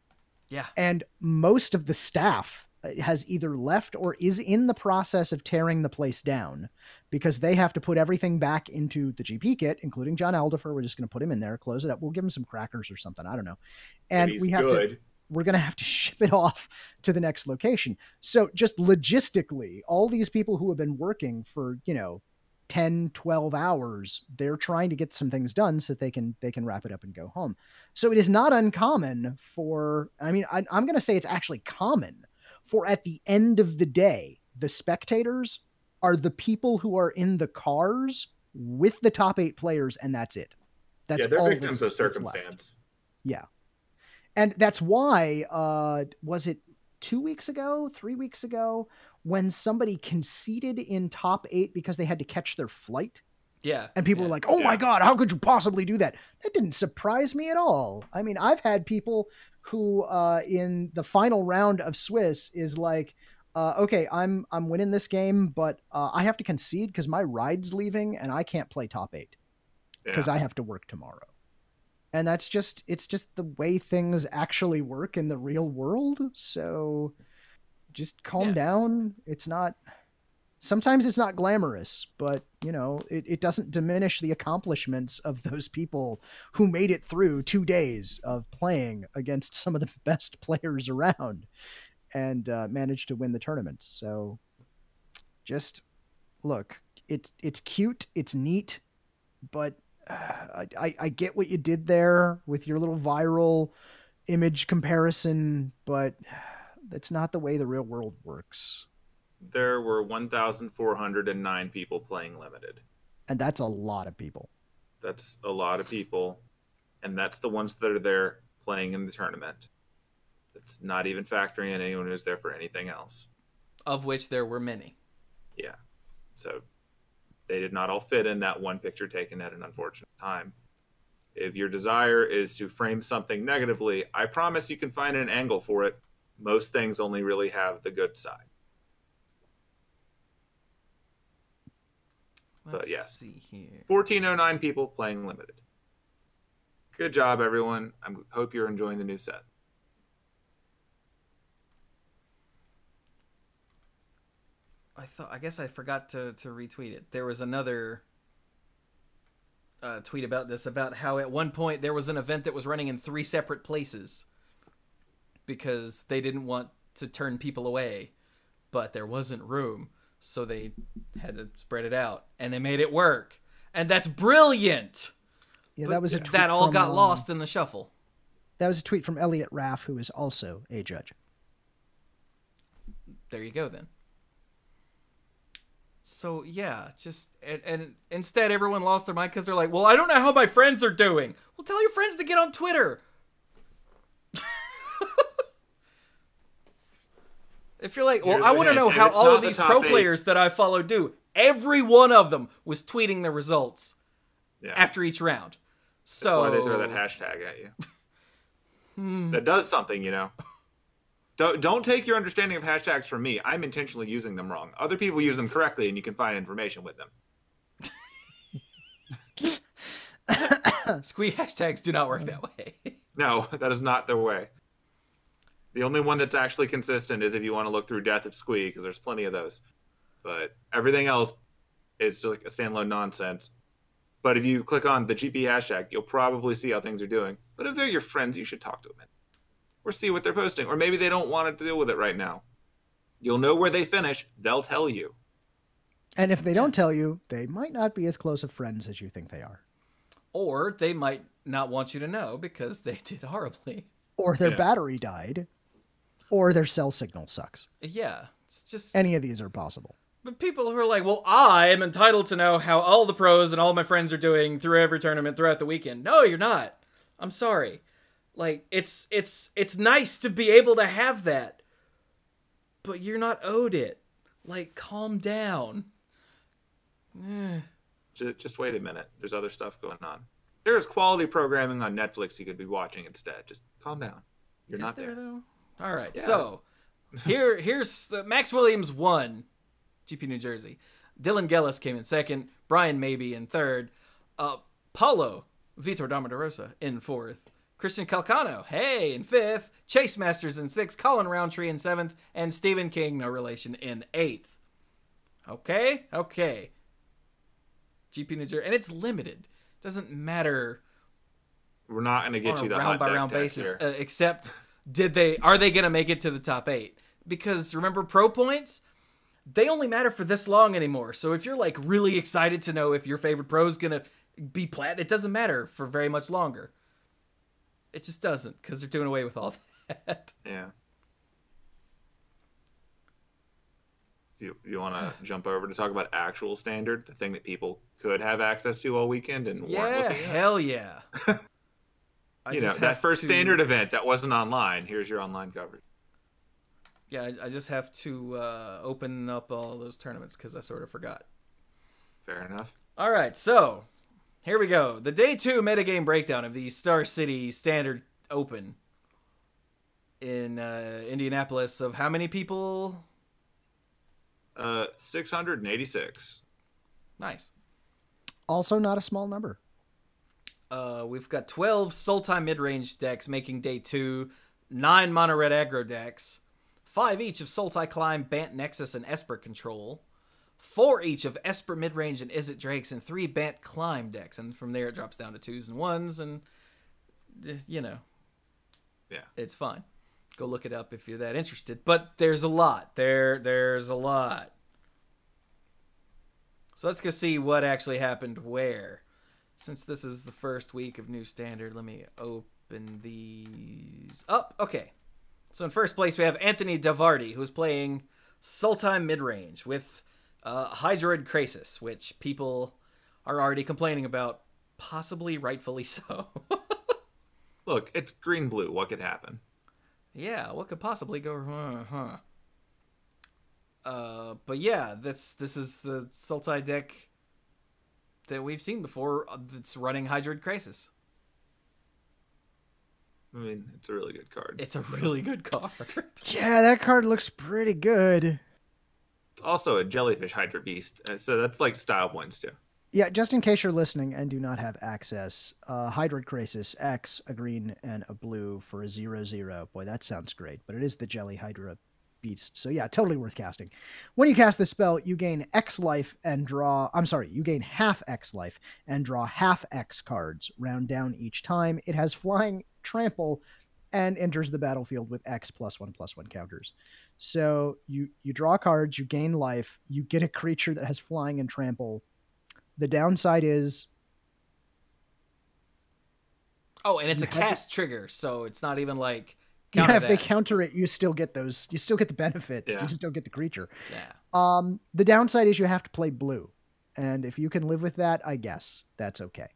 Yeah. And most of the staff has either left or is in the process of tearing the place down because they have to put everything back into the GP kit, including John Aldifer. We're just going to put him in there, close it up. We'll give him some crackers or something. I don't know. And we're going to have to ship it off to the next location. So just logistically, all these people who have been working for, 10, 12 hours, they're trying to get some things done so that they can wrap it up and go home. So it is not uncommon for, I'm going to say it's actually common for, at the end of the day, the spectators are the people who are in the cars with the top 8 players, and that's it. That's they're victims of circumstance. Yeah. And that's why, was it 2 weeks ago, 3 weeks ago, when somebody conceded in top 8 because they had to catch their flight? Yeah. And people were like, oh my God, how could you possibly do that? That didn't surprise me at all. I mean, I've had people who in the final round of Swiss is like, okay, I'm winning this game, but I have to concede because my ride's leaving and I can't play top 8 because I have to work tomorrow. And it's just the way things actually work in the real world. So just calm down. It's not Sometimes it's not glamorous, but, you know, it doesn't diminish the accomplishments of those people who made it through 2 days of playing against some of the best players around and managed to win the tournament. So just look, it's cute, it's neat, but I get what you did there with your little viral image comparison, but that's not the way the real world works. There were 1,409 people playing limited. And that's a lot of people. That's a lot of people. And that's the ones that are there playing in the tournament. It's not even factoring in anyone who's there for anything else. Of which there were many. Yeah. So they did not all fit in that one picture taken at an unfortunate time. If your desire is to frame something negatively, I promise you can find an angle for it. Most things only really have the good side. But yes, see here. 1409 people playing limited. Good job, everyone. I hope you're enjoying the new set. I guess I forgot to retweet it. There was another tweet about this, about how at one point there was an event that was running in 3 separate places because they didn't want to turn people away, but there wasn't room. So they had to spread it out, and they made it work. And that's brilliant! Yeah, But that was a tweet that all from, got lost in the shuffle. That was a tweet from Elliot Raff, who is also a judge. There you go, then. So, yeah, just... And instead, everyone lost their mind because they're like, well, I don't know how my friends are doing. Well, tell your friends to get on Twitter. If you're like, well, I want to know how all of these pro players that I follow do. Every one of them was tweeting the results after each round. So that's why they throw that hashtag at you. That does something, you know. Don't take your understanding of hashtags from me. I'm intentionally using them wrong. Other people use them correctly, and you can find information with them. Squee hashtags do not work that way. No, that is not their way. The only one that's actually consistent is if you want to look through Death of Squee, because there's plenty of those. But everything else is just like a standalone nonsense. But if you click on the GP hashtag, you'll probably see how things are doing. But if they're your friends, you should talk to them. Or see what they're posting. Or maybe they don't want to deal with it right now. You'll know where they finish. They'll tell you. And if they don't tell you, they might not be as close of friends as you think they are. Or they might not want you to know because they did horribly. Or their battery died. Or their cell signal sucks. Yeah, it's just... Any of these are possible. But people who are like, well, I am entitled to know how all the pros and all my friends are doing through every tournament throughout the weekend. No, you're not. I'm sorry. Like, it's nice to be able to have that. But you're not owed it. Like, calm down. Just wait a minute. There's other stuff going on. There's quality programming on Netflix you could be watching instead. Just calm down. You're not there. Though? All right, so here's Max Williams won GP New Jersey. Dylan Gellis came in second. Brian Maybe in third. Paulo Vitor Damarosa in fourth. Christian Calcano, in fifth. Chase Masters in sixth. Colin Roundtree in seventh. And Stephen King, no relation, in eighth. Okay. GP New Jersey. And it's limited. Doesn't matter. We're not going to get you the round by round basis, except... Are they going to make it to the top 8? Because remember, pro points, they only matter for this long anymore. So if you're like really excited to know if your favorite pro is going to be plat, it doesn't matter for very much longer. It just doesn't, because they're doing away with all that. Yeah. You want to jump over to talk about actual standard, the thing that people could have access to all weekend and weren't looking at? Hell yeah. That first standard event that wasn't online. Here's your online coverage. Yeah, I just have to open up all those tournaments because I sort of forgot. Fair enough. All right, so here we go. The day 2 metagame breakdown of the Star City Standard Open in Indianapolis of how many people? 686. Nice. Also not a small number. We've got 12 Sultai mid-range decks making day 2, 9 mono-red aggro decks, 5 each of Sultai Climb, Bant Nexus, and Esper Control, 4 each of Esper Midrange and Izzet Drakes, and 3 Bant Climb decks. And from there it drops down to 2s and 1s, and just, you know, Yeah. it's fine. Go look it up if you're that interested. But there's a lot. There's a lot. So let's go see what actually happened where. Since this is the first week of New Standard, let me open these up. Okay. So in first place, we have Anthony Davardi, who's playing Sultai Midrange with Hydroid Krasis, which people are already complaining about, possibly rightfully so. Look, it's green-blue. What could happen? Yeah, what could possibly go wrong? But yeah, this is the Sultai deck that we've seen before that's running Hydroid Krasis. I mean, it's a really good card. It's a really good card. Yeah, that card looks pretty good. It's also a Jellyfish Hydra Beast, so that's like style points too. Yeah, just in case you're listening and do not have access, Hydroid Krasis, X, a green and a blue for a 0/0. Boy, that sounds great, but it is the Jelly Hydra Beast. So yeah, totally worth casting. When you cast this spell, you gain X life and draw... I'm sorry, you gain half X life and draw half X cards, round down each time. It has flying, trample, and enters the battlefield with X +1/+1 counters. So you draw cards, you gain life, you get a creature that has flying and trample. The downside is... Oh, and it's a cast trigger, so it's not even like... Yeah, if they counter it, you still get those. You still get the benefits. Yeah. You just don't get the creature. Yeah. The downside is you have to play blue. And if you can live with that, I guess that's okay.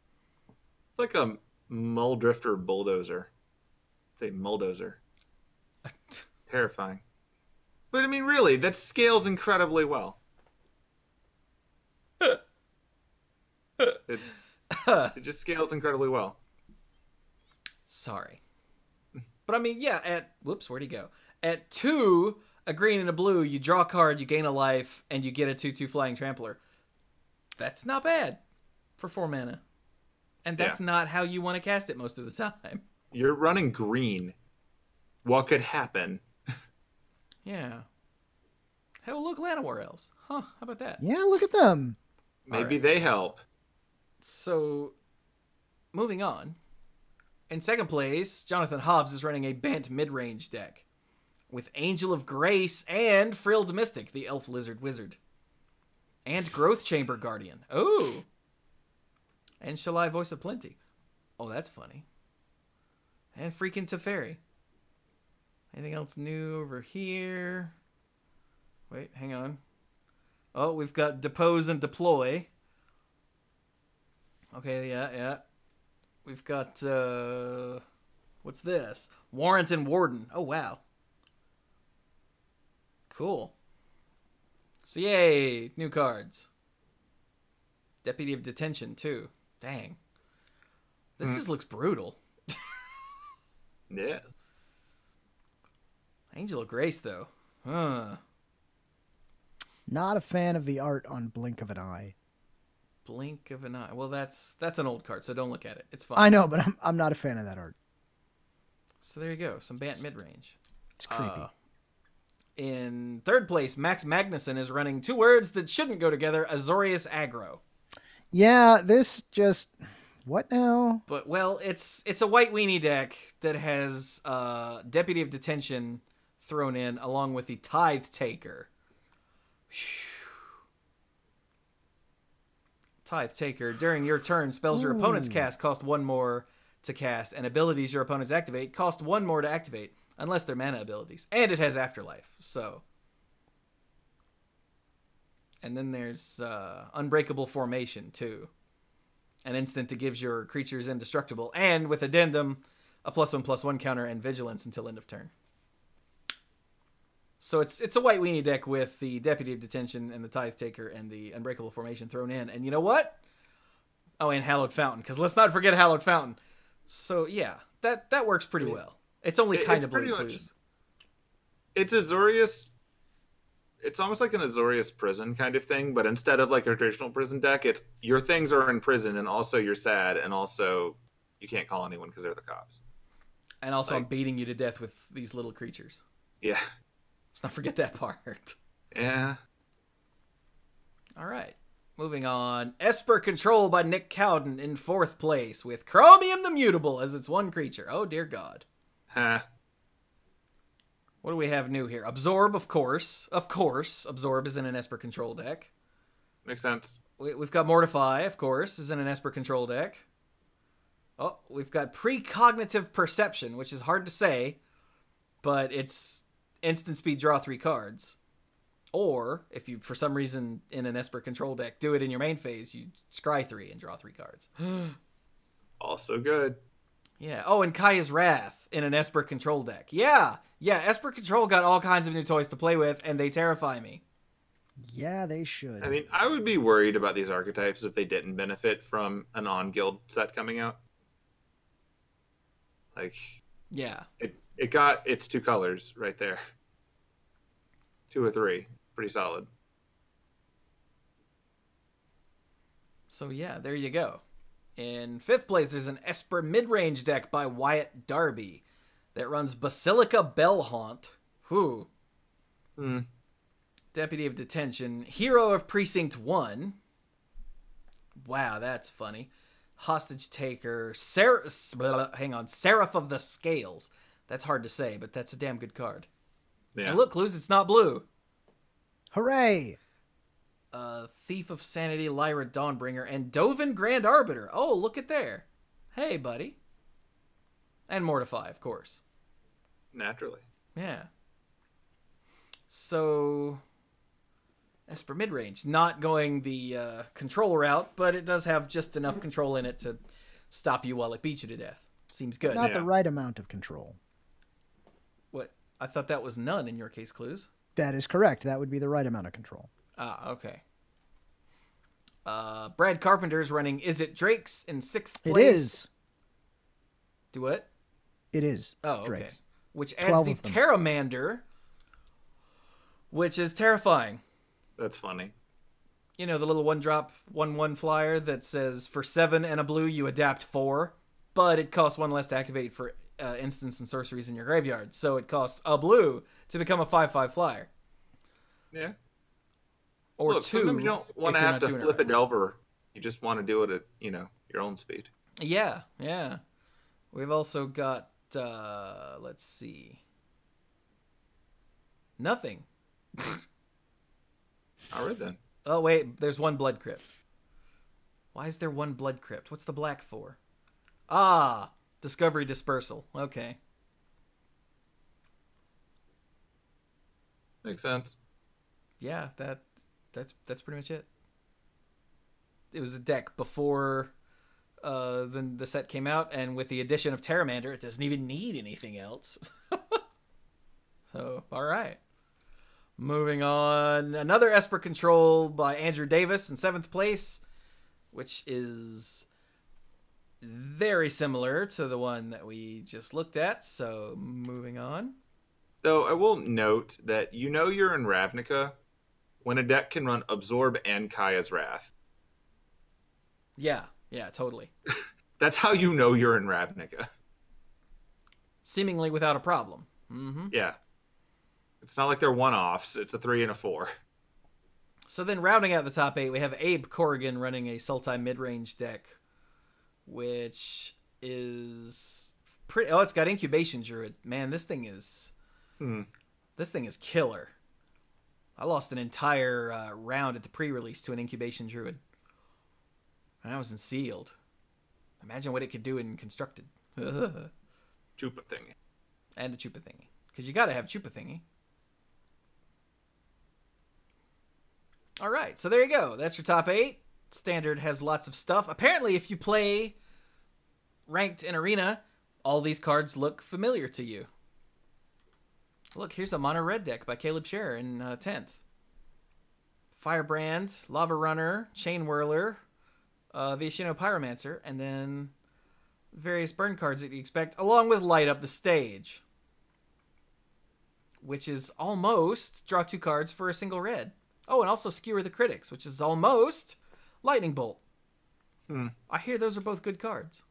It's like a Muldrifter Bulldozer. Say Muldozer. Terrifying. But I mean, really, that scales incredibly well. It just scales incredibly well. Sorry. But I mean, yeah, whoops, where'd he go? At 2, a green and a blue, you draw a card, you gain a life, and you get a 2/2 flying trampler. That's not bad for 4 mana. And that's not how you want to cast it most of the time. You're running green. What could happen? Yeah. Hey, well, look, Llanowar Elves. Huh, how about that? Yeah, look at them. Maybe they help. So, moving on. In second place, Jonathan Hobbs is running a Bant mid-range deck with Angel of Grace and Frilled Mystic, the Elf Lizard Wizard. And Growth Chamber Guardian. Oh! And Shalai Voice of Plenty. Oh, that's funny. And freaking Teferi. Anything else new over here? Wait, hang on. Oh, we've got Depose and Deploy. Okay, yeah. We've got, what's this? Warrant and Warden. Oh, wow. Cool. So, yay, new cards. Deputy of Detention, too. Dang. This just looks brutal. Yeah. Angel of Grace, though. Huh. Not a fan of the art on Blink of an Eye. Blink of an Eye. Well, that's an old card, so don't look at it. It's fine. I know, but I'm not a fan of that art. So there you go. Some Bant mid-range. It's creepy. In third place, Max Magnuson is running 2 words that shouldn't go together, Azorius Aggro. Yeah, this just... What now? But, well, it's a white weenie deck that has Deputy of Detention thrown in along with the Tithe Taker. Tithe Taker. During your turn, spells your opponents cast cost 1 more to cast, and abilities your opponents activate cost 1 more to activate, unless they're mana abilities. And it has Afterlife, so... And then there's Unbreakable Formation, too. An instant that gives your creatures indestructible, and with Addendum, a +1/+1 counter and Vigilance until end of turn. So it's a white weenie deck with the Deputy of Detention and the Tithe Taker and the Unbreakable Formation thrown in. And you know what? Oh, and Hallowed Fountain, because let's not forget Hallowed Fountain. So yeah, that works pretty well. It's only kind of blue clues. It's Azorius. It's almost like an Azorius prison kind of thing, but instead of like a traditional prison deck, it's your things are in prison, and also you're sad, and also you can't call anyone because they're the cops. And also, I'm beating you to death with these little creatures. Yeah. Let's not forget that part. Yeah. All right. Moving on. Esper Control by Nick Cowden in 4th place with Chromium the Mutable as its one creature. Oh, dear God. Huh. What do we have new here? Absorb, of course. Of course. Absorb is in an Esper Control deck. Makes sense. We've got Mortify, of course, is in an Esper Control deck. Oh, we've got Precognitive Perception, which is hard to say, but it's instant speed, draw 3 cards. Or, if you, for some reason, in an Esper Control deck, do it in your main phase, you scry 3 and draw 3 cards. Also good. Yeah. Oh, and Kaya's Wrath in an Esper Control deck. Yeah. Yeah, Esper Control got all kinds of new toys to play with, and they terrify me. Yeah, they should. I mean, I would be worried about these archetypes if they didn't benefit from an on-guild set coming out. Like, Yeah. it got its 2 colors right there. 2 or 3. Pretty solid. So yeah, there you go. In 5th place, there's an Esper mid-range deck by Wyatt Darby that runs Basilica Bellhaunt. Whew. Deputy of Detention. Hero of Precinct 1. Wow, that's funny. Hostage Taker. Seraph of the Scales. That's hard to say, but that's a damn good card. Yeah. And look, Cluze, it's not blue. Hooray! Thief of Sanity, Lyra Dawnbringer, and Dovin Grand Arbiter. Oh, look at there. Hey, buddy. And Mortify, of course. Naturally. Yeah. So, Esper midrange. Not going the control route, but it does have just enough control in it to stop you while it beats you to death. Seems good. Not the right amount of control. What? I thought that was none in your case, Cluze. That is correct. That would be the right amount of control. Ah, okay. Brad Carpenter's running Is It Drake's in 6th place. It is. Do what? It is. Oh, okay. Drake's. Which adds the Terramander, which is terrifying. That's funny. You know, the little 1-drop, 1/1 flyer that says for 7 and a blue, you adapt 4, but it costs 1 less to activate for instants and sorceries in your graveyard. So it costs a blue to become a 5/5 flyer. Yeah. Or Look, 2. sometimes you don't want to have to flip a Delver. You just want to do it at, your own speed. Yeah, yeah. We've also got, let's see. Nothing. All right, then. Oh, wait, there's 1 Blood Crypt. Why is there 1 Blood Crypt? What's the black for? Ah, Discovery Dispersal. Okay. Makes sense. Yeah, that's pretty much it. It was a deck before the set came out, and with the addition of Terramander, it doesn't even need anything else. So, all right. Moving on. Another Esper Control by Andrew Davis in 7th place, which is very similar to the one that we just looked at. So, moving on. Though I will note that you're in Ravnica when a deck can run Absorb and Kaya's Wrath. Yeah, totally. That's how you know you're in Ravnica. Seemingly without a problem. Mm-hmm. Yeah. It's not like they're one-offs. It's a 3 and a 4. So then rounding out the top 8, we have Abe Corrigan running a Sultai mid-range deck, which is pretty... Oh, it's got Incubation Druid. Man, this thing is... This thing is killer. I lost an entire round at the pre-release to an Incubation Druid. And I was in Sealed. Imagine what it could do in Constructed. Chupa thingy. And a Chupa thingy. Because you got to have Chupa thingy. All right, so there you go. That's your top 8. Standard has lots of stuff. Apparently, if you play Ranked in Arena, all these cards look familiar to you. Look, here's a mono red deck by Caleb Scherer in 10th. Firebrand, Lava Runner, Chain Whirler, Viashino Pyromancer, and then various burn cards that you expect, along with Light Up the Stage, which is almost draw 2 cards for a single red. Oh, and also Skewer the Critics, which is almost Lightning Bolt. I hear those are both good cards.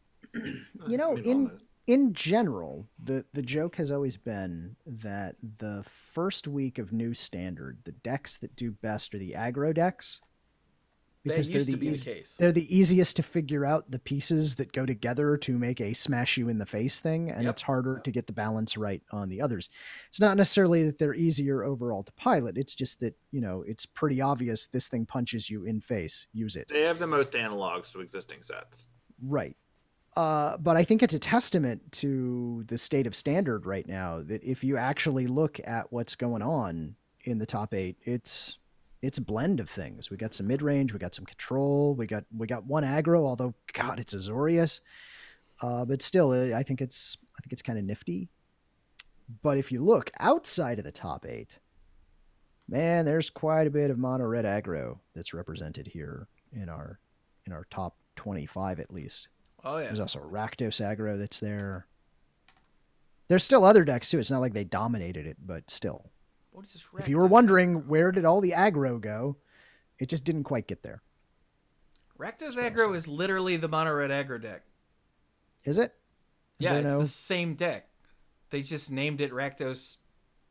In general, the joke has always been that the first week of new standard, the decks that do best are the aggro decks, because That used to be the case. they're the easiest to figure out the pieces that go together to make a smash you in the face thing, and Yep. it's harder to get the balance right on the others. It's not necessarily that they're easier overall to pilot. It's just that, it's pretty obvious this thing punches you in face. Use it. They have the most analogs to existing sets. Right. But I think it's a testament to the state of standard right now that if you actually look at what's going on in the top 8, it's a blend of things. We got some mid-range, we got some control, we got one aggro, although God, it's Azorius. But still, I think it's kind of nifty. But if you look outside of the top 8, man, there's quite a bit of mono red aggro that's represented here in our top 25 at least. Oh yeah. There's also Rakdos aggro that's there. There's still other decks too. It's not like they dominated it, but still. What is this If you were Rakdos wondering where did all the aggro go, it just didn't quite get there. Rakdos aggro is literally the mono red aggro deck. Is it? Yeah, it's the same deck. They just named it Rakdos.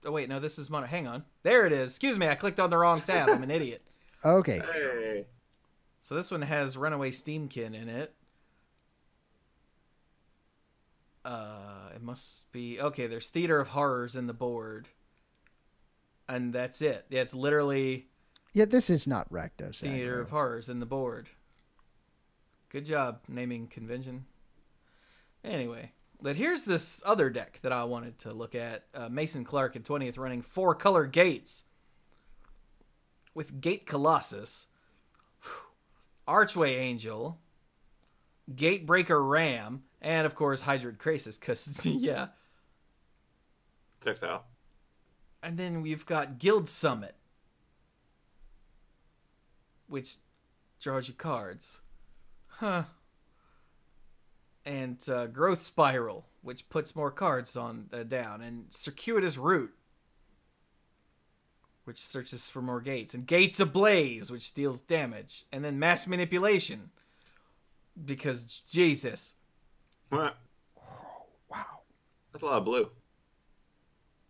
Oh wait, no, this is mono. Hang on, there it is. Excuse me, I clicked on the wrong tab. I'm an idiot. Okay. Hey. So this one has Runaway Steamkin in it. It must be okay. There's Theater of Horrors in the board, and that's it. Yeah, it's literally This is not Rakdos Theater aggro. of Horrors in the board. Good job naming convention. Anyway, but here's this other deck that I wanted to look at. Mason Clark in 20th running 4-color gates with Gate Colossus, Archway Angel, Gatebreaker Ram, and of course Hydrid Krasis, because yeah. Checks out. And then we've got Guild Summit, which draws you cards. Huh. And Growth Spiral, which puts more cards on down. And Circuitous Route, which searches for more gates. And Gates Ablaze, which deals damage. And then Mass Manipulation, because Jesus. Wow. That's a lot of blue.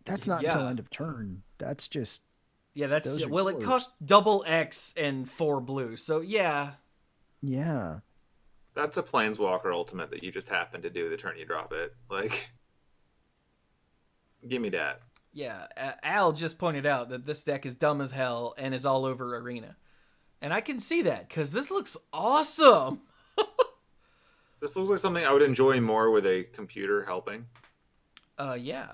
That's not until end of turn. That's just... Yeah, that's... Well, it yours. costs double X and 4 blue. So, yeah. Yeah. That's a Planeswalker ultimate that you just happen to do the turn you drop it. Like, give me that. Yeah, Al just pointed out that this deck is dumb as hell and is all over Arena. And I can see that, because this looks awesome! This looks like something I would enjoy more with a computer helping. Yeah.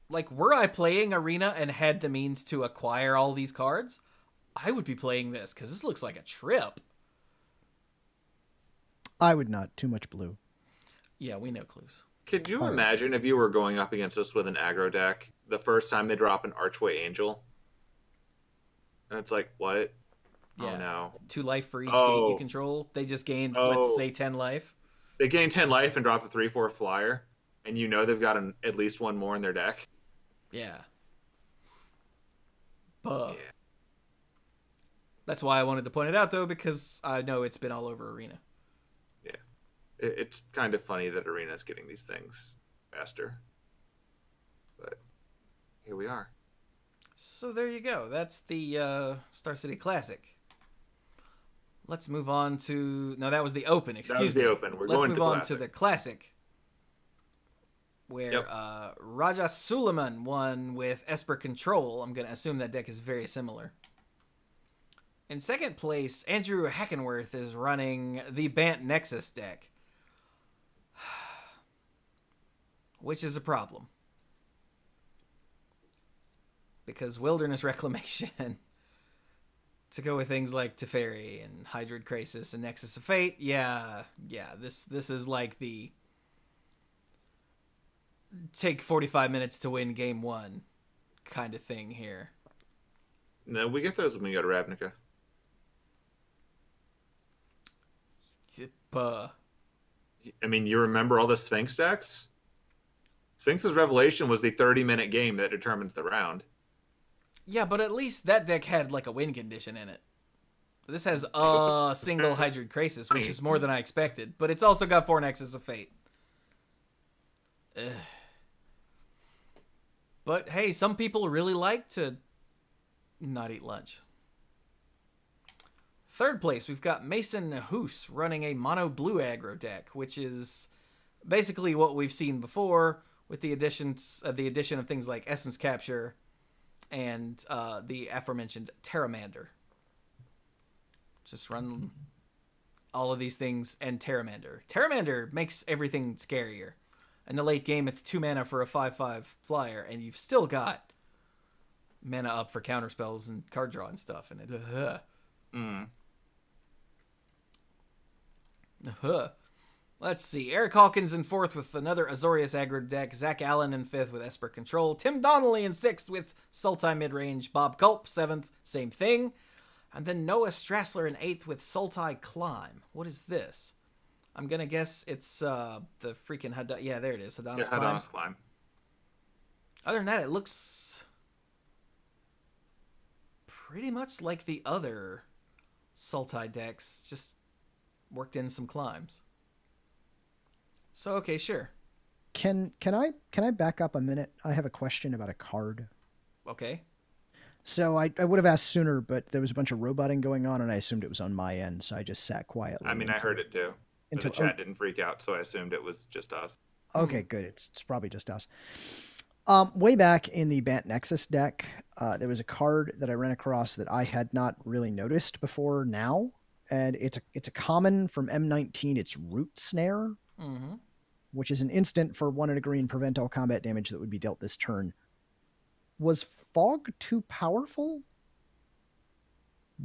Like, were I playing Arena and had the means to acquire all these cards, I would be playing this, because this looks like a trip. I would not. Too much blue. Yeah, we know Cluze. Could you imagine if you were going up against this with an aggro deck, the first time they drop an Archway Angel? And it's like, what? Yeah. Oh, no. 2 life for each gate you control. They just gained, let's say, 10 life. They gain 10 life and drop the 3/4 flyer, and you know they've got at least one more in their deck. Yeah. But Yeah. that's why I wanted to point it out, though, because I know it's been all over Arena. Yeah. It's kind of funny that Arena's getting these things faster. But here we are. So there you go. That's the Star City Classic. Let's move on to... No, that was the Open, excuse me. That was the Open. Let's move on to the Classic. Where Raja Suleiman won with Esper Control. I'm going to assume that deck is very similar. In second place, Andrew Hackenworth is running the Bant Nexus deck. Which is a problem. Because Wilderness Reclamation, to go with things like Teferi and Hydrid Krasis and Nexus of Fate, yeah, this is like the take 45 minutes to win game 1 kind of thing here. No, we get those when we go to Ravnica. I mean, you remember all the Sphinx decks? Sphinx's Revelation was the 30-minute game that determines the round. Yeah, but at least that deck had like a win condition in it. This has a single Hydrid Krasis, which is more than I expected, but it's also got 4 Nexus of Fate. Ugh. But hey, some people really like to not eat lunch. Third place, we've got Mason Hoos running a mono blue aggro deck, which is basically what we've seen before with the addition of things like Essence Capture and the aforementioned Terramander. Just run all of these things and Terramander. Terramander makes everything scarier. In the late game, it's 2 mana for a 5/5 flyer, and you've still got mana up for counterspells and card draw and stuff. And Let's see. Eric Hawkins in fourth with another Azorius aggro deck. Zach Allen in fifth with Esper Control. Tim Donnelly in sixth with Sultai midrange. Bob Culp, seventh, same thing. And then Noah Strassler in eighth with Sultai Climb. What is this? I'm going to guess it's the freaking yeah, there it is. Hadon's Climb. Hadon's Climb. Other than that, it looks pretty much like the other Sultai decks, just worked in some climbs. So, okay, sure. Can I back up a minute? I have a question about a card. Okay. So I would have asked sooner, but there was a bunch of roboting going on, and I assumed it was on my end, so I just sat quietly. I mean, I heard it too. The chat didn't freak out, so I assumed it was just us. Okay, good. It's probably just us. Way back in the Bant Nexus deck, there was a card that I ran across that I had not really noticed before now, and it's a common from M19. It's Root Snare, which is an instant for 1 and a green, prevent all combat damage that would be dealt this turn. Was Fog too powerful?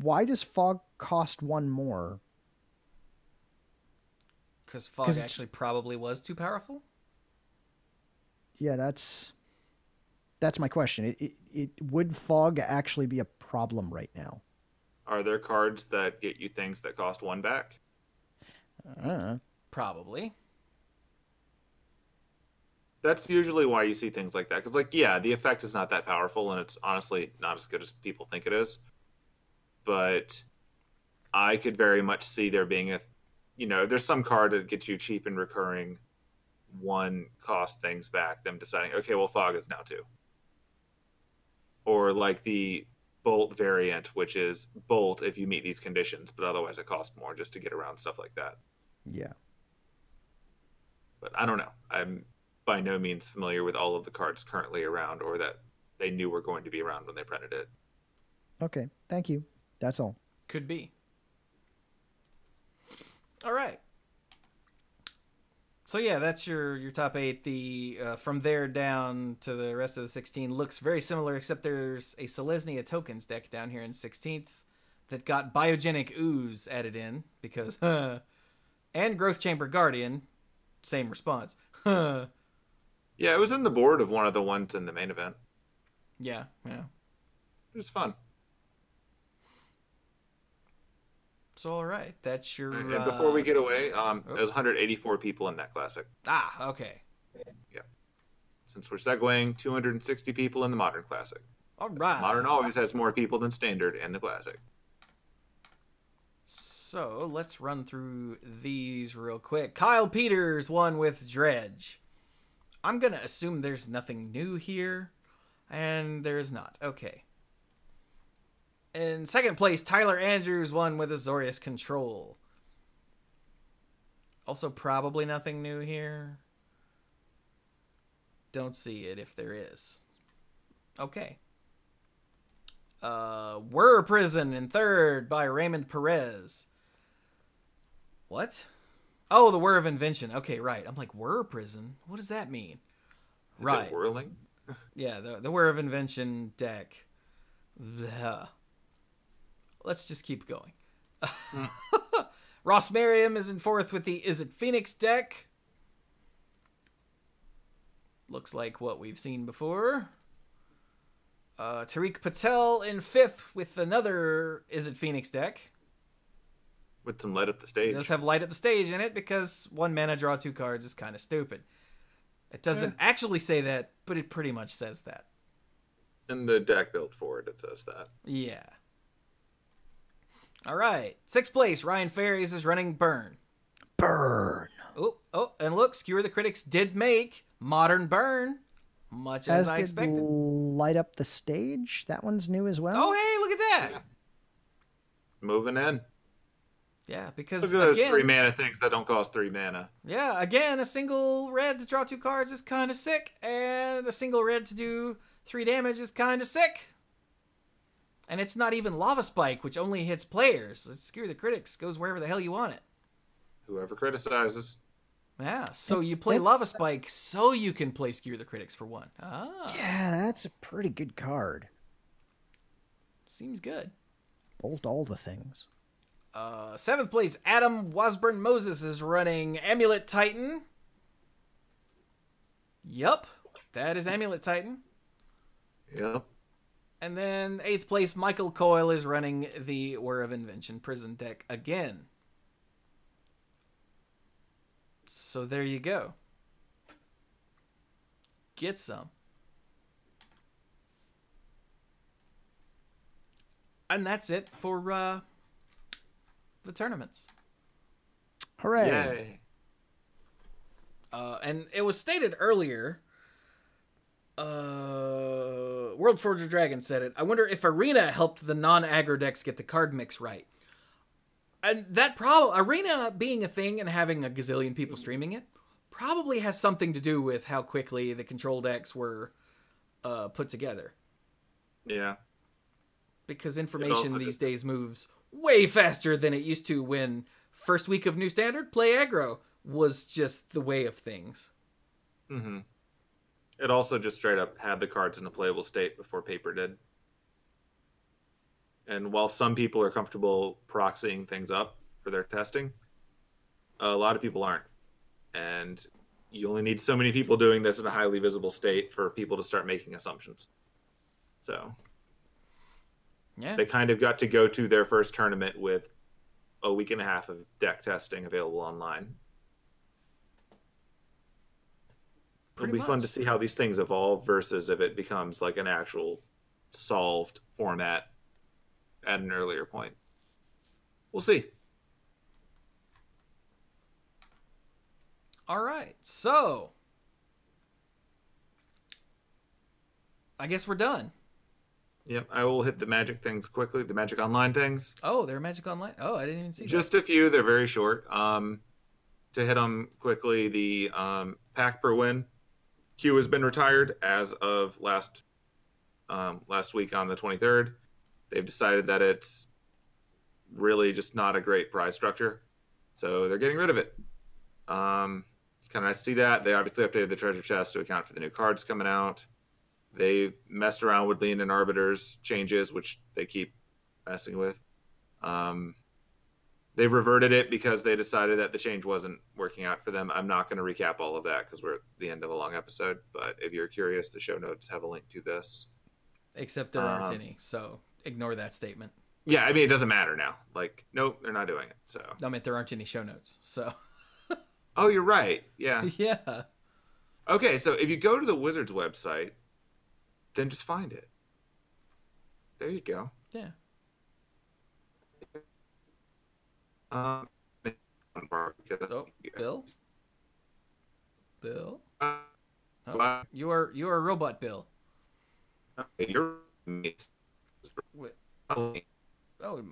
Why does Fog cost 1 more? Because Fog actually probably was too powerful? Yeah, that's my question. It would Fog actually be a problem right now? Are there cards that get you things that cost 1 back? Probably. That's usually why you see things like that. Because, like, yeah, the effect is not that powerful, and it's honestly not as good as people think it is. But I could very much see there being there's some card that gets you cheap and recurring 1 cost things back, them deciding, okay, well, Fog is now 2. Or like the Bolt variant, which is Bolt if you meet these conditions, but otherwise it costs more just to get around stuff like that. Yeah. But I don't know. I'm by no means familiar with all of the cards currently around or that they knew were going to be around when they printed it. Okay, thank you. That's all. Could be. All right. So yeah, that's your top 8. The from there down to the rest of the 16 looks very similar, except there's a Selesnya tokens deck down here in 16th that got Biogenic Ooze added in because and Growth Chamber Guardian, same response. Yeah, it was in the board of one of the ones in the main event. Yeah. It was fun. So, all right, that's your... And before we get away, there's 184 people in that classic. Ah, okay. Yeah. Since we're segueing, 260 people in the Modern Classic. All right. Modern always has more people than Standard in the Classic. So, let's run through these real quick. Kyle Peters won with Dredge. I'm going to assume there's nothing new here, and there's not. Okay. In second place, Tyler Andrews won with Azorius Control. Also, probably nothing new here. Don't see it if there is. Okay. Whir Prison in third by Raymond Perez. What? Oh, the Whir of Invention. Okay, right. I'm like, Whir Prison? What does that mean? Is right. it whirling? Yeah, the Whir of Invention deck. Blech. Let's just keep going. Ross Merriam is in fourth with the Is It Phoenix deck. Looks like what we've seen before. Tariq Patel in fifth with another Is It Phoenix deck. With some Light Up the Stage. It does have Light Up the Stage in it because 1 mana draw 2 cards is kind of stupid. It doesn't actually say that, but it pretty much says that. In the deck build for it, it says that. Yeah. All right. Sixth place, Ryan Ferries is running Burn. Burn. Oh, and look, Skewer the Critics did make Modern Burn, much as I expected. Light Up the Stage. That one's new as well. Oh, hey, look at that. Yeah. Moving in. Yeah, because Look at those again, 3 mana things that don't cost 3 mana. yeah, again, a single red to draw 2 cards is kind of sick, and a single red to do 3 damage is kind of sick. And it's not even Lava Spike, which only hits players. Skewer the Critics goes wherever the hell you want it. Whoever criticizes. Yeah, so you play Lava Spike so you can play Skewer the Critics for 1. Ah. Yeah, that's a pretty good card. Seems good. Bolt all the things. 7th place, Adam Wasburn Moses is running Amulet Titan. Yup, that is Amulet Titan. Yep. And then 8th place, Michael Coyle is running the War of Invention Prison deck again. So there you go. Get some. And that's it for the tournaments. Hooray! Yay. And it was stated earlier, World Forger Dragon said it, I wonder if Arena helped the non-aggro decks get the card mix right. And that Arena being a thing and having a gazillion people streaming it probably has something to do with how quickly the control decks were put together. Yeah. Because information these days moves way faster than it used to when first week of New Standard, play aggro was just the way of things. Mm-hmm. It also just straight up had the cards in a playable state before Paper did. And while some people are comfortable proxying things up for their testing, a lot of people aren't. And you only need so many people doing this in a highly visible state for people to start making assumptions. So yeah, they kind of got to go to their first tournament with a week and a half of deck testing available online. It'll be fun to see how these things evolve versus if it becomes like an actual solved format at an earlier point. We'll see. All right, so I guess we're done. Yep, I will hit the Magic things quickly, the Magic Online things. Oh, they're Magic Online? Oh, I didn't even see Just a few, they're very short. To hit them quickly, the pack per win queue has been retired as of last week on the 23rd. They've decided that it's really just not a great prize structure, so they're getting rid of it. It's kind of nice to see that. They obviously updated the treasure chest to account for the new cards coming out. They messed around with Lean and Arbiter's changes, which they keep messing with. They reverted it because they decided that the change wasn't working out for them. I'm not going to recap all of that because we're at the end of a long episode. But if you're curious, the show notes have a link to this. Except there aren't any, so ignore that statement. Yeah, I mean, it doesn't matter now. Like, nope, they're not doing it. So I meant there aren't any show notes, so. Oh, you're right. Yeah. Yeah. Okay, so if you go to the Wizards website, then just find it. There you go. Yeah. Oh, Bill? Bill? Oh, you are a robot, Bill. you're... Wait. Oh,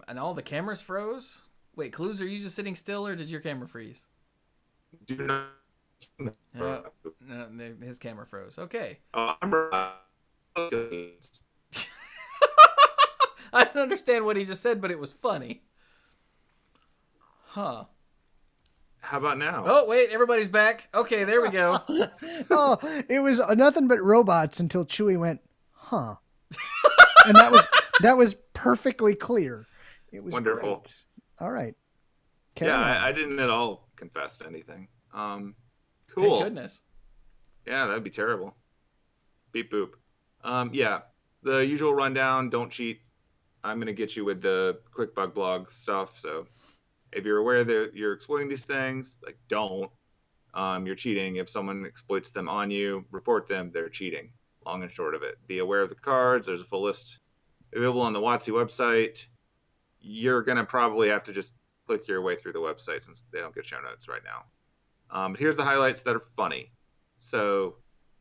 and all the cameras froze? Wait, Cluze, are you just sitting still, or did your camera freeze? Do not... No, his camera froze. Okay. I don't understand what he just said, but it was funny. Huh. How about now? Oh, wait, everybody's back. Okay, there we go. Oh, it was nothing but robots until Chewie went, huh. And that was perfectly clear. It was wonderful. Great. All right. I didn't at all confess to anything. Cool. Thank goodness. Yeah, that'd be terrible. Beep boop. Yeah, the usual rundown. Don't cheat. I'm gonna get you with the quick bug blog stuff. So if you're aware that you're exploiting these things, like don't. You're cheating. If someone exploits them on you, report them. They're cheating. Long and short of it. Be aware of the cards. There's a full list available on the WotC website. You're gonna probably have to just click your way through the website since they don't get show notes right now. But here's the highlights that are funny. So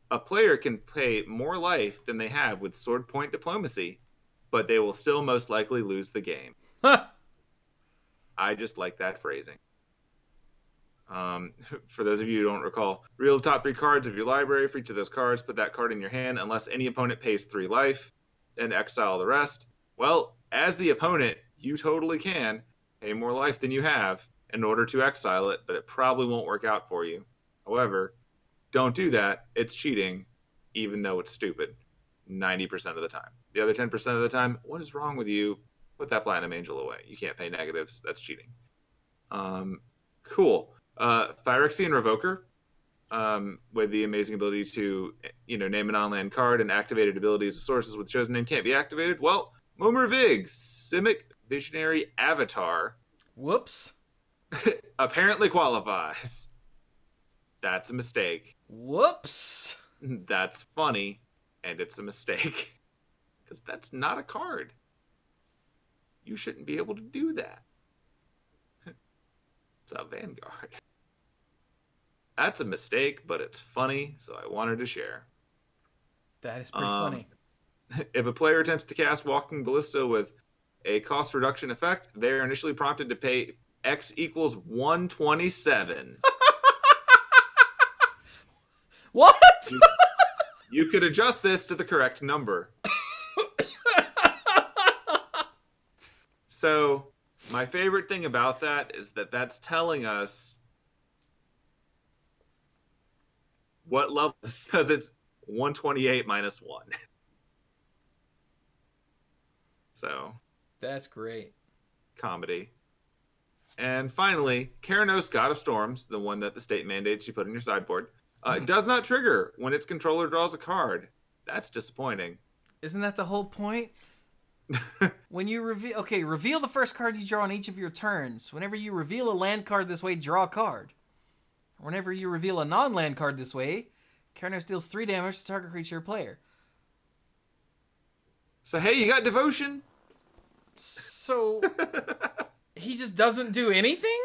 a player can pay more life than they have with sword point diplomacy, but they will still most likely lose the game. I I just like that phrasing. For those of you who don't recall, reveal the top 3 cards of your library. For each of those cards, put that card in your hand unless any opponent pays 3 life, then exile the rest. Well, as the opponent, you totally can pay more life than you have in order to exile it, but it probably won't work out for you. However, don't do that. It's cheating, even though it's stupid 90% of the time. The other 10% of the time, what is wrong with you? Put that Platinum Angel away. You can't pay negatives. That's cheating. Cool. Phyrexian Revoker, with the amazing ability to, name an on-land card, and activated abilities of sources with chosen name can't be activated. Well, Momer Vig, Simic Visionary Avatar. Whoops. Apparently qualifies. That's a mistake. Whoops. That's funny, and it's a mistake. Because that's not a card. You shouldn't be able to do that. It's a Vanguard. That's a mistake, but it's funny, so I wanted to share. That is pretty funny. If a player attempts to cast Walking Ballista with a cost reduction effect, they are initially prompted to pay X equals 127. What? You could adjust this to the correct number. So, my favorite thing about that is that that's telling us what level, because it's 128 minus 1. So, that's great. Comedy. And finally, Keranos, God of Storms, the one that the state mandates you put in your sideboard, does not trigger when its controller draws a card. That's disappointing. Isn't that the whole point? When you reveal the first card you draw on each of your turns. Whenever you reveal a land card this way, draw a card. Whenever you reveal a non-land card this way, Keranos deals 3 damage to target creature or player. So hey, you got devotion? So he just doesn't do anything?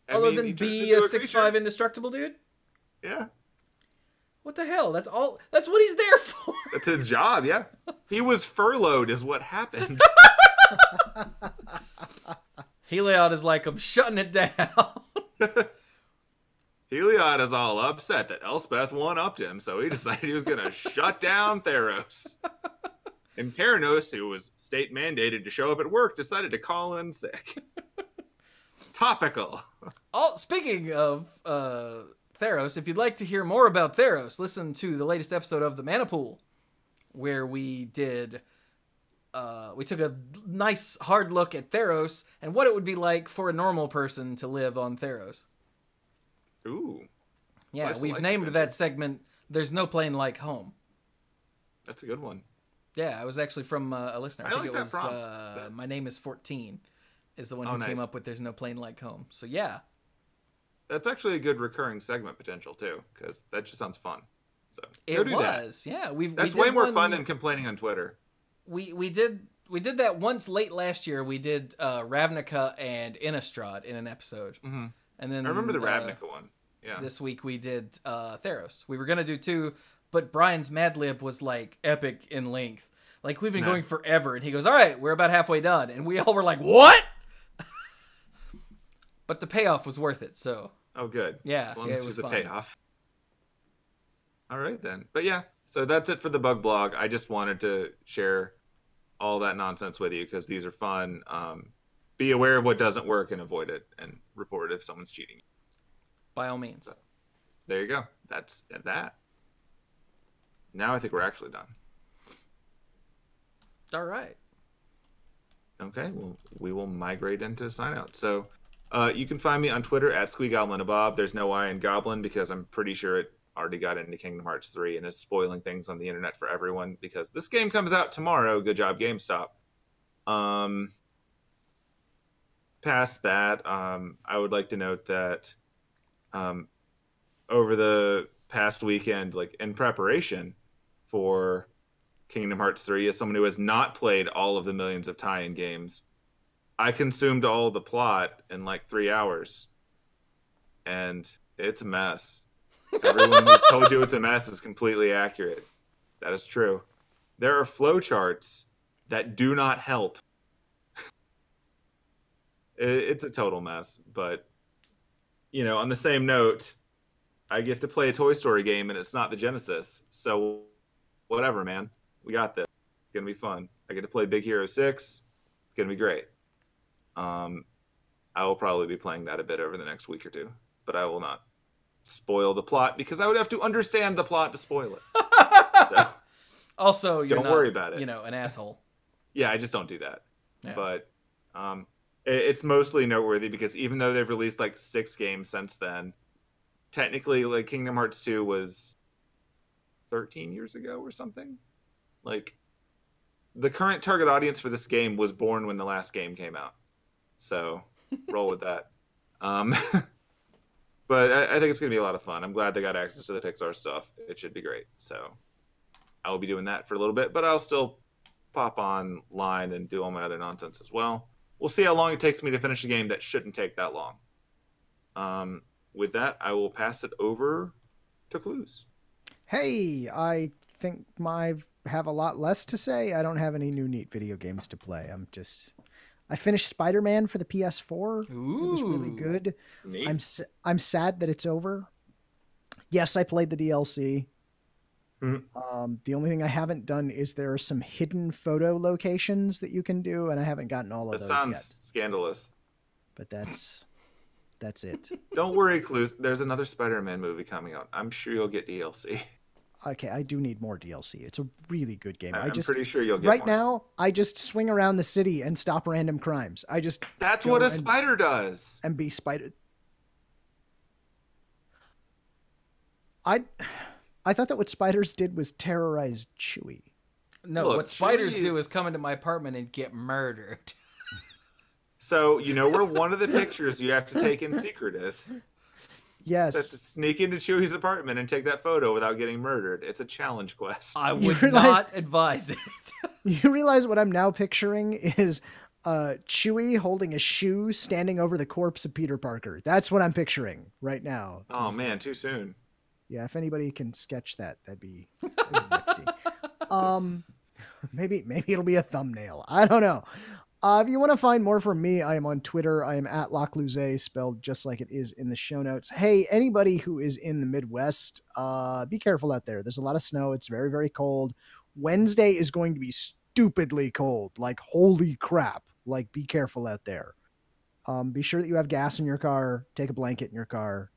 Other than be a 6/5 indestructible dude? Yeah. What the hell? That's all. That's what he's there for. That's his job, yeah. He was furloughed is what happened. Heliod is like, I'm shutting it down. Heliod is all upset that Elspeth one-upped him, so he decided he was going to shut down Theros. And Keranos, who was state mandated to show up at work, decided to call in sick. Topical. Oh, speaking of Theros, if you'd like to hear more about Theros, listen to the latest episode of the Mana Pool, where we took a nice hard look at Theros and what it would be like for a normal person to live on Theros. Ooh. Yeah, nice we've named that segment "There's No Plane Like Home." That's a good one. Yeah, it was actually from a listener. I think like it was prompt. My Name is 14 is the one who came up with "There's No Plane Like Home." So yeah. That's actually a good recurring segment potential too, because that just sounds fun. So it was, yeah. That's way more fun than complaining on Twitter. We did that once late last year. We did Ravnica and Innistrad in an episode, and then I remember the Ravnica one. Yeah. This week we did Theros. We were gonna do 2, but Brian's Mad Lib was like epic in length. Like we've been going forever, and he goes, "All right, we're about halfway done," and we all were like, "What?" But the payoff was worth it. So. Oh, good. Yeah, as long as as it was the fun. payoff. All right, then. But yeah, so that's it for the bug blog. I just wanted to share all that nonsense with you because these are fun. Be aware of what doesn't work and avoid it, and report it if someone's cheating. By all means. So, there you go. That's that. Now I think we're actually done. All right. Okay, well, we will migrate into sign out. So you can find me on Twitter at SqueeGoblinAbob. There's no I in Goblin because I'm pretty sure it already got into Kingdom Hearts 3 and is spoiling things on the internet for everyone because this game comes out tomorrow. Good job, GameStop. Past that, I would like to note that over the past weekend, like in preparation for Kingdom Hearts 3, as someone who has not played all of the millions of tie-in games, I consumed all the plot in like 3 hours. And it's a mess. Everyone who's told you it's a mess is completely accurate. That is true. There are flowcharts that do not help. It's a total mess. But, on the same note, I get to play a Toy Story game, and it's not the Genesis. So, whatever, man. We got this. It's going to be fun. I get to play Big Hero 6. It's going to be great. I will probably be playing that a bit over the next week or two. But I will not spoil the plot, because I would have to understand the plot to spoil it. So, also, you're don't worry about it. An asshole. Yeah, I just don't do that. Yeah. But it's mostly noteworthy because even though they've released like 6 games since then, technically, like, Kingdom Hearts 2 was 13 years ago or something. Like, the current target audience for this game was born when the last game came out. So, roll with that. But I think it's going to be a lot of fun. I'm glad they got access to the Pixar stuff. It should be great. So, I will be doing that for a little bit, but I'll still pop online and do all my other nonsense as well. We'll see how long it takes me to finish a game that shouldn't take that long. With that, I will pass it over to Cluze. Hey, I think I have a lot less to say. I don't have any new neat video games to play. I finished Spider-Man for the PS4. Ooh. It was really good. Neat. I'm sad that it's over. Yes, I played the DLC. Mm-hmm. The only thing I haven't done is there are some hidden photo locations that you can do, and I haven't gotten all of those That sounds yet. scandalous. But that's it. Don't worry, Cluze. There's another Spider-Man movie coming out. I'm sure you'll get DLC. Okay, I do need more DLC. It's a really good game. I'm pretty sure you'll get right more. now, I just swing around the city and stop random crimes. That's what a spider does. And be spider. I thought that what spiders did was terrorize Chewie. No, Look, what spiders Chewie do is come into my apartment and get murdered. So, where one of the pictures you have to take in secret is? Yes. That's to sneak into Chewie's apartment and take that photo without getting murdered. It's a challenge quest. I would not advise it. You realize what I'm now picturing is Chewie holding a shoe standing over the corpse of Peter Parker. That's what I'm picturing right now. Oh, man, too soon. Yeah, if anybody can sketch that, that'd be nifty. Maybe it'll be a thumbnail. I don't know. If you want to find more from me, I am on Twitter. I am at Lacluyze, spelled just like it is in the show notes. Hey, anybody who is in the Midwest, be careful out there. There's a lot of snow. It's very, very cold. Wednesday is going to be stupidly cold. Like, holy crap. Like, be careful out there. Be sure that you have gas in your car. Take a blanket in your car.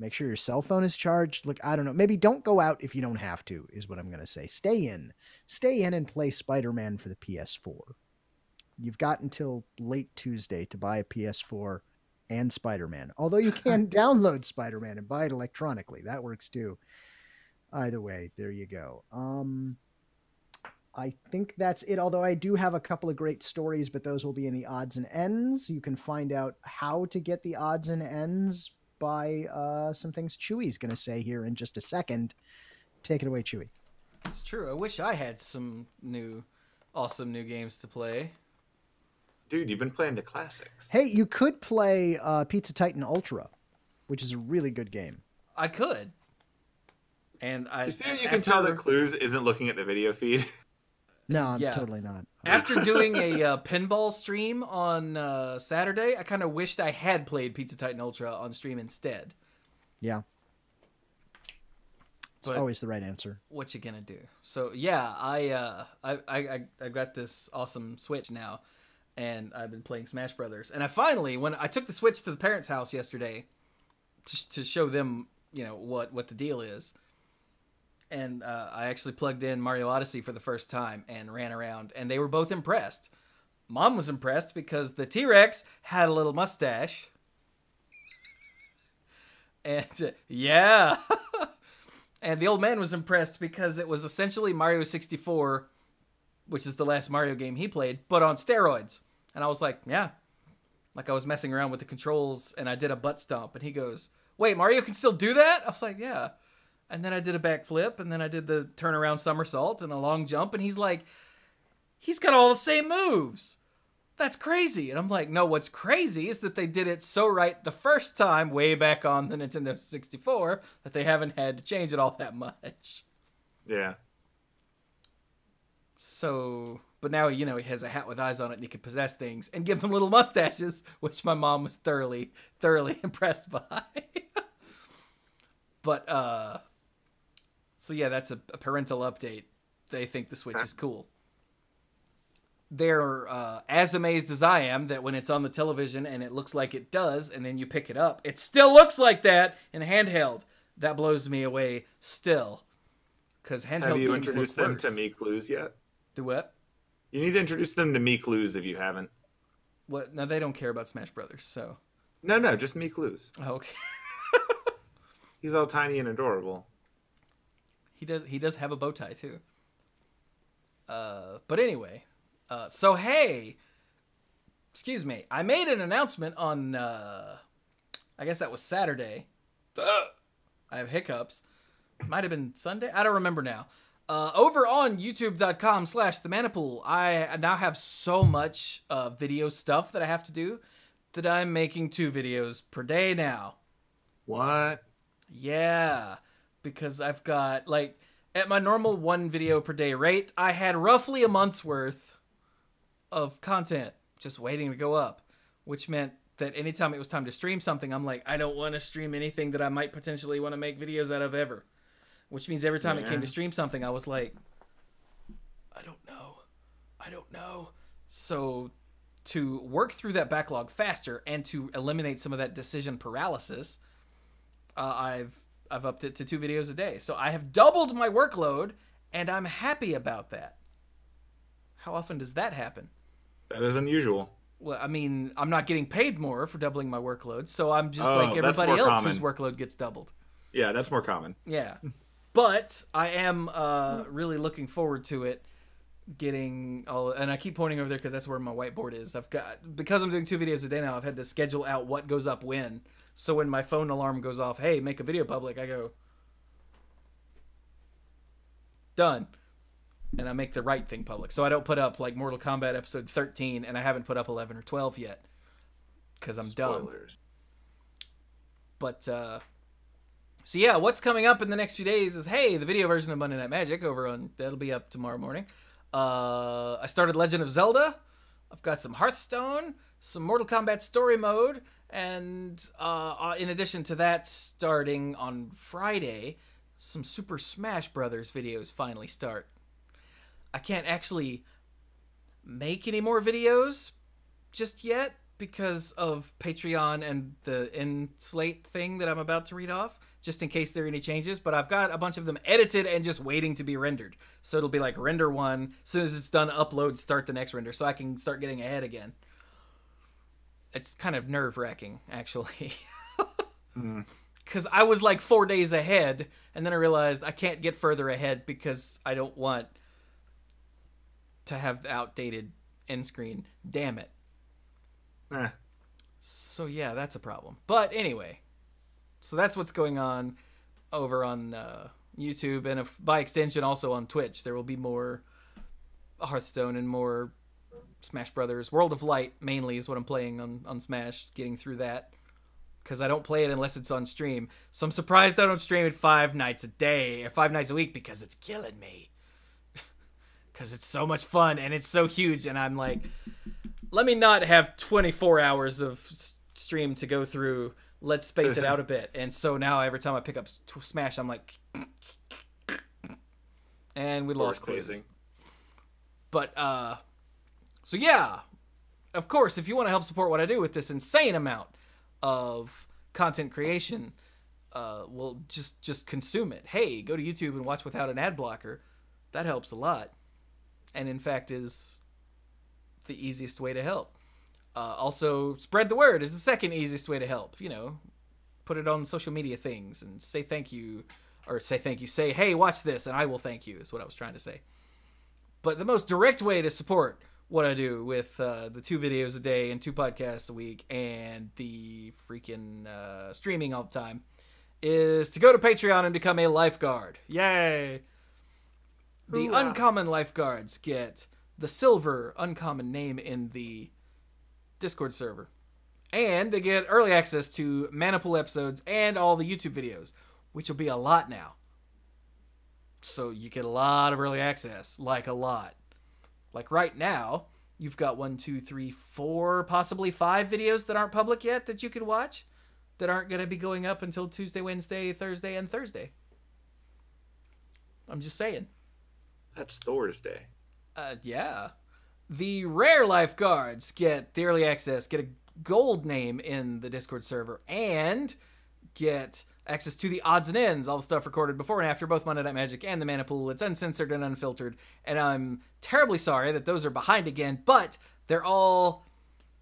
Make sure your cell phone is charged. Look, I don't know. Maybe don't go out if you don't have to, is what I'm going to say. Stay in and play Spider-Man for the PS4. You've got until late Tuesday to buy a PS4 and Spider-Man. Although you can download Spider-Man and buy it electronically. That works too. Either way, there you go. I think that's it. Although I do have a couple of great stories, but those will be in the odds and ends. You can find out how to get the odds and ends by some things Chewie's going to say here in just a second. Take it away, Chewie. It's true. I wish I had some awesome new games to play. Dude, you've been playing the classics. Hey, you could play Pizza Titan Ultra, which is a really good game. I could. And You see how you can tell that Cluze isn't looking at the video feed? No, I'm totally not. After doing a pinball stream on Saturday, I kind of wished I had played Pizza Titan Ultra on stream instead. Yeah. It's always the right answer. What you gonna do? So yeah, I got this awesome Switch now, and I've been playing Smash Brothers. And I finally, when I took the Switch to the parents' house yesterday, to show them, what the deal is. And I actually plugged in Mario Odyssey for the first time and ran around, and they were both impressed. Mom was impressed because the T-Rex had a little mustache. And yeah. And the old man was impressed because it was essentially Mario 64, which is the last Mario game he played, but on steroids. And I was like, yeah. Like I was messing around with the controls, and I did a butt stomp, and he goes, wait, Mario can still do that? I was like, yeah. And then I did a backflip, and then I did the turnaround somersault and a long jump, and he's like, he's got all the same moves. That's crazy. And I'm like, no, what's crazy is that they did it so right the first time way back on the Nintendo 64 that they haven't had to change it all that much. Yeah. So, But now, he has a hat with eyes on it and he can possess things and give them little mustaches, which my mom was thoroughly, thoroughly impressed by. But, so yeah, that's a parental update. They think the Switch is cool. They're as amazed as I am that when it's on the television and it looks like it does, and then you pick it up, it still looks like that in handheld. That blows me away still. Because handheld games Have you look introduced them worse. to Cluze yet? Do what? You need to introduce them to Cluze if you haven't. What? No, they don't care about Smash Brothers, so. No, just Cluze. Oh, okay. He's all tiny and adorable. He does have a bow tie too. But anyway, so hey, excuse me, I made an announcement on I guess that was Saturday. I have hiccups. Might have been Sunday. I don't remember now. Over on youtube.com/themanapool, I now have so much video stuff that I have to do that I'm making 2 videos per day now. What? Yeah, because I've got, like, at my normal 1 video per day rate, I had roughly a month's worth of content just waiting to go up, which meant that anytime it was time to stream something, I'm like, I don't want to stream anything that I might potentially want to make videos out of ever. Which means every time it came to stream something, I was like, I don't know. So to work through that backlog faster and to eliminate some of that decision paralysis, I've upped it to 2 videos a day. So I have doubled my workload, and I'm happy about that. How often does that happen? That is unusual. Well, I mean, I'm not getting paid more for doubling my workload, so I'm just like everybody else whose workload gets doubled. Yeah, that's more common. Yeah. But I am really looking forward to it getting all, and I keep pointing over there because that's where my whiteboard is. Because I'm doing 2 videos a day now, I've had to schedule out what goes up when. So when my phone alarm goes off, hey, make a video public, I go, done. And I make the right thing public. So I don't put up like Mortal Kombat episode 13, and I haven't put up 11 or 12 yet because I'm Spoilers. dumb. But, so yeah, what's coming up in the next few days is, hey, the video version of Monday Night Magic that'll be up tomorrow morning. I started Legend of Zelda. I've got some Hearthstone, some Mortal Kombat story mode, and in addition to that, starting on Friday, some Super Smash Brothers videos finally start. I can't actually make any more videos just yet because of Patreon and the Slate thing that I'm about to read off, just in case there are any changes, but I've got a bunch of them edited and just waiting to be rendered. So it'll be like render 1, as soon as it's done, upload, start the next render, so I can start getting ahead again. It's kind of nerve-wracking, actually. Because I was like 4 days ahead, and then I realized I can't get further ahead because I don't want to have the outdated end screen. Damn it. So yeah, that's a problem. But anyway, so that's what's going on over on YouTube, and by extension also on Twitch. There will be more Hearthstone and more Smash Brothers. World of Light mainly is what I'm playing on Smash, getting through that, because I don't play it unless it's on stream. So I'm surprised I don't stream it 5 nights a day or 5 nights a week, because it's killing me. Because it's so much fun and it's so huge, and I'm like, let me not have 24 hours of stream to go through. Let's space it out a bit. And so now every time I pick up Smash, I'm like, and we lost Cluze. But so yeah, of course, if you want to help support what I do with this insane amount of content creation, well, just consume it. Hey, go to YouTube and watch without an ad blocker. That helps a lot, and in fact is the easiest way to help. Also, spread the word is the second easiest way to help. You know, put it on social media things and say thank you, or say thank you. Say, hey, watch this, and I will thank you, is what I was trying to say. But the most direct way to support what I do with the 2 videos a day and 2 podcasts a week and the freaking streaming all the time is to go to Patreon and become a lifeguard. Yay! The uncommon lifeguards get the silver uncommon name in the Discord server, and they get early access to Manapool episodes and all the YouTube videos, which will be a lot now. So you get a lot of early access, like a lot. Like right now, you've got 1, 2, 3, 4, possibly 5 videos that aren't public yet that you could watch that aren't going to be going up until Tuesday, Wednesday, Thursday, and Thursday. I'm just saying. That's Thursday. Yeah. The rare lifeguards get the early access, get a gold name in the Discord server, and get access to the odds and ends, all the stuff recorded before and after both Monday Night Magic and the Mana Pool. It's uncensored and unfiltered, and I'm terribly sorry that those are behind again, but they're all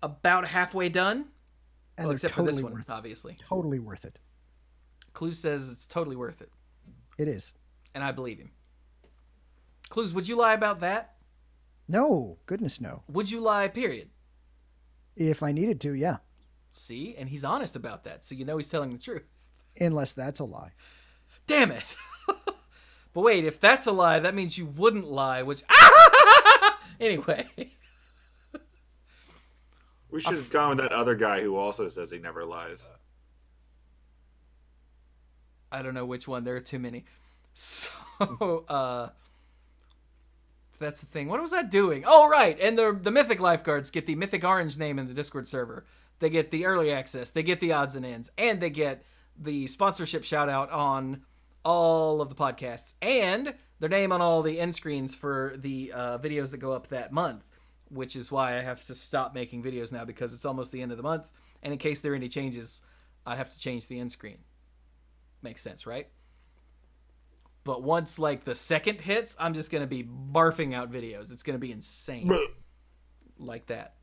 about halfway done. And well, except totally for this one, worth obviously. Totally worth it. Cluze says it's totally worth it. It is. And I believe him. Cluze, would you lie about that? No, goodness no. Would you lie, period? If I needed to, yeah. See? And he's honest about that, so you know he's telling the truth. Unless that's a lie. Damn it! But wait, if that's a lie, that means you wouldn't lie, which... Anyway. We should have gone with that other guy who also says he never lies. I don't know which one. There are too many. So, that's the thing. What was I doing? Oh, right. And the Mythic Lifeguards get the Mythic Orange name in the Discord server. They get the early access. They get the odds and ends. And they get the sponsorship shout out on all of the podcasts. And their name on all the end screens for the videos that go up that month. Which is why I have to stop making videos now, because it's almost the end of the month. And in case there are any changes, I have to change the end screen. Makes sense, right? But once, like, the second hits, I'm just going to be barfing out videos. It's going to be insane. Like that.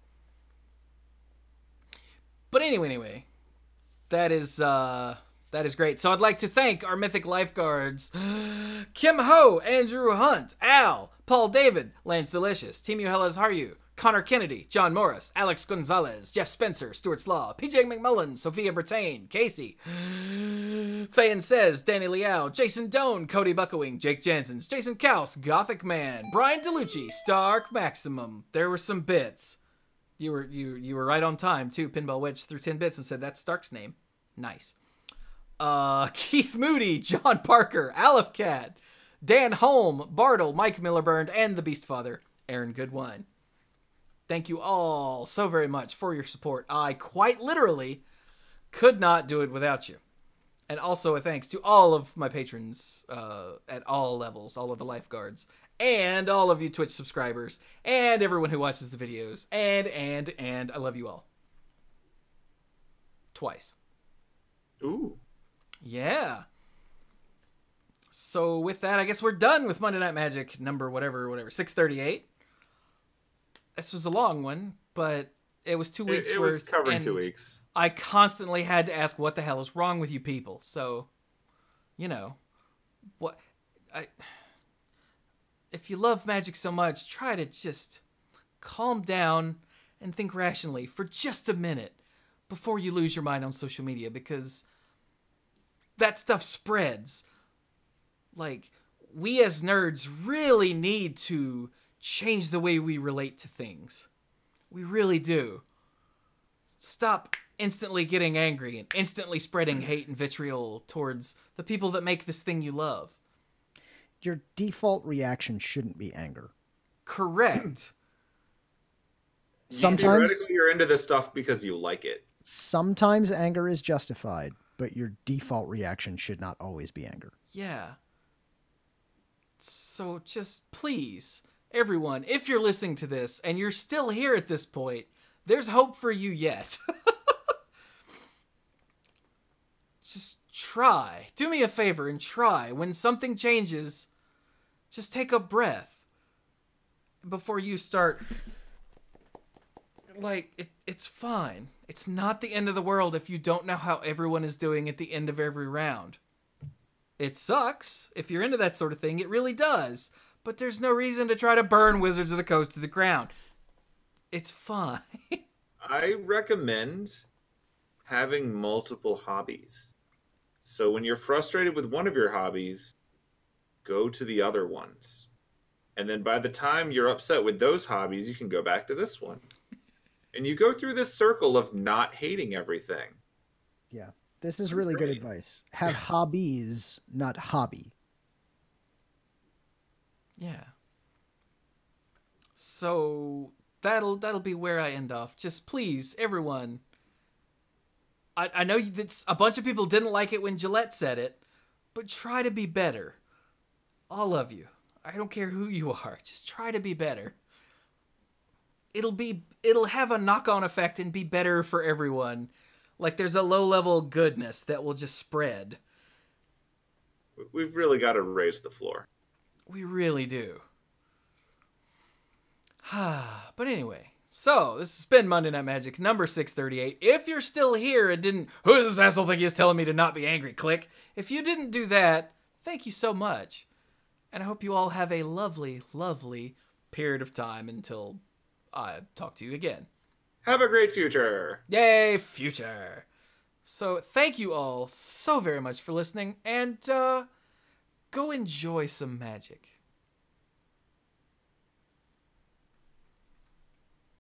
But anyway. That is great. So I'd like to thank our Mythic Lifeguards. Kim Ho, Andrew Hunt, Al, Paul David, Lance Delicious, Team Uhellas Haryu, Connor Kennedy, John Morris, Alex Gonzalez, Jeff Spencer, Stuart Slaw, PJ McMullen, Sophia Bertain, Casey, Fayen Says, Danny Liao, Jason Doan, Cody Buckowing, Jake Jansons, Jason Kaus, Gothic Man, Brian DeLucci, Stark Maximum. There were some bits. You were right on time too. Pinball Wedge threw 10 bits and said that's Stark's name. Nice. Keith Moody, John Parker, Aleph Cat, Dan Holm, Bartle, Mike Millerburn, and the Beast Father, Aaron Goodwine. Thank you all so very much for your support. I quite literally could not do it without you. And also a thanks to all of my patrons at all levels, all of the lifeguards, and all of you Twitch subscribers, and everyone who watches the videos, and I love you all. Twice. Ooh. Yeah. So with that, I guess we're done with Monday Night Magic number whatever, 638. This was a long one, but it was 2 weeks worth. It was covering 2 weeks. I constantly had to ask, what the hell is wrong with you people? So, you know, if you love magic so much, try to just calm down and think rationally for just a minute before you lose your mind on social media, because that stuff spreads. Like, we as nerds really need to change the way we relate to things. We really do. Stop instantly getting angry and instantly spreading hate and vitriol towards the people that make this thing you love. Your default reaction shouldn't be anger. Correct. Sometimes Theoretically, you're into this stuff because you like it. Sometimes anger is justified, but your default reaction should not always be anger. Yeah. So just please, everyone, if you're listening to this and you're still here at this point, there's hope for you yet. Just try. Do me a favor and try. When something changes, just take a breath before you start. Like, it's fine. It's not the end of the world if you don't know how everyone is doing at the end of every round. It sucks. If you're into that sort of thing, it really does. But there's no reason to try to burn Wizards of the Coast to the ground. It's fine. I recommend having multiple hobbies. So when you're frustrated with one of your hobbies, go to the other ones. And then by the time you're upset with those hobbies, you can go back to this one. And you go through this circle of not hating everything. Yeah, this is really good advice. Have hobbies, not hobby. Yeah. So that'll be where I end off. Just please, everyone. I know that a bunch of people didn't like it when Gillette said it, but try to be better. All of you. I don't care who you are. Just try to be better. It'll have a knock-on effect and be better for everyone. Like there's a low-level goodness that will just spread. We've really got to raise the floor. We really do. But anyway, so this has been Monday Night Magic number 638. If you're still here and didn't, who does this asshole think he is telling me to not be angry? Click. If you didn't do that, thank you so much. And I hope you all have a lovely, lovely period of time until I talk to you again. Have a great future. Yay, future. So thank you all so very much for listening, and go enjoy some magic.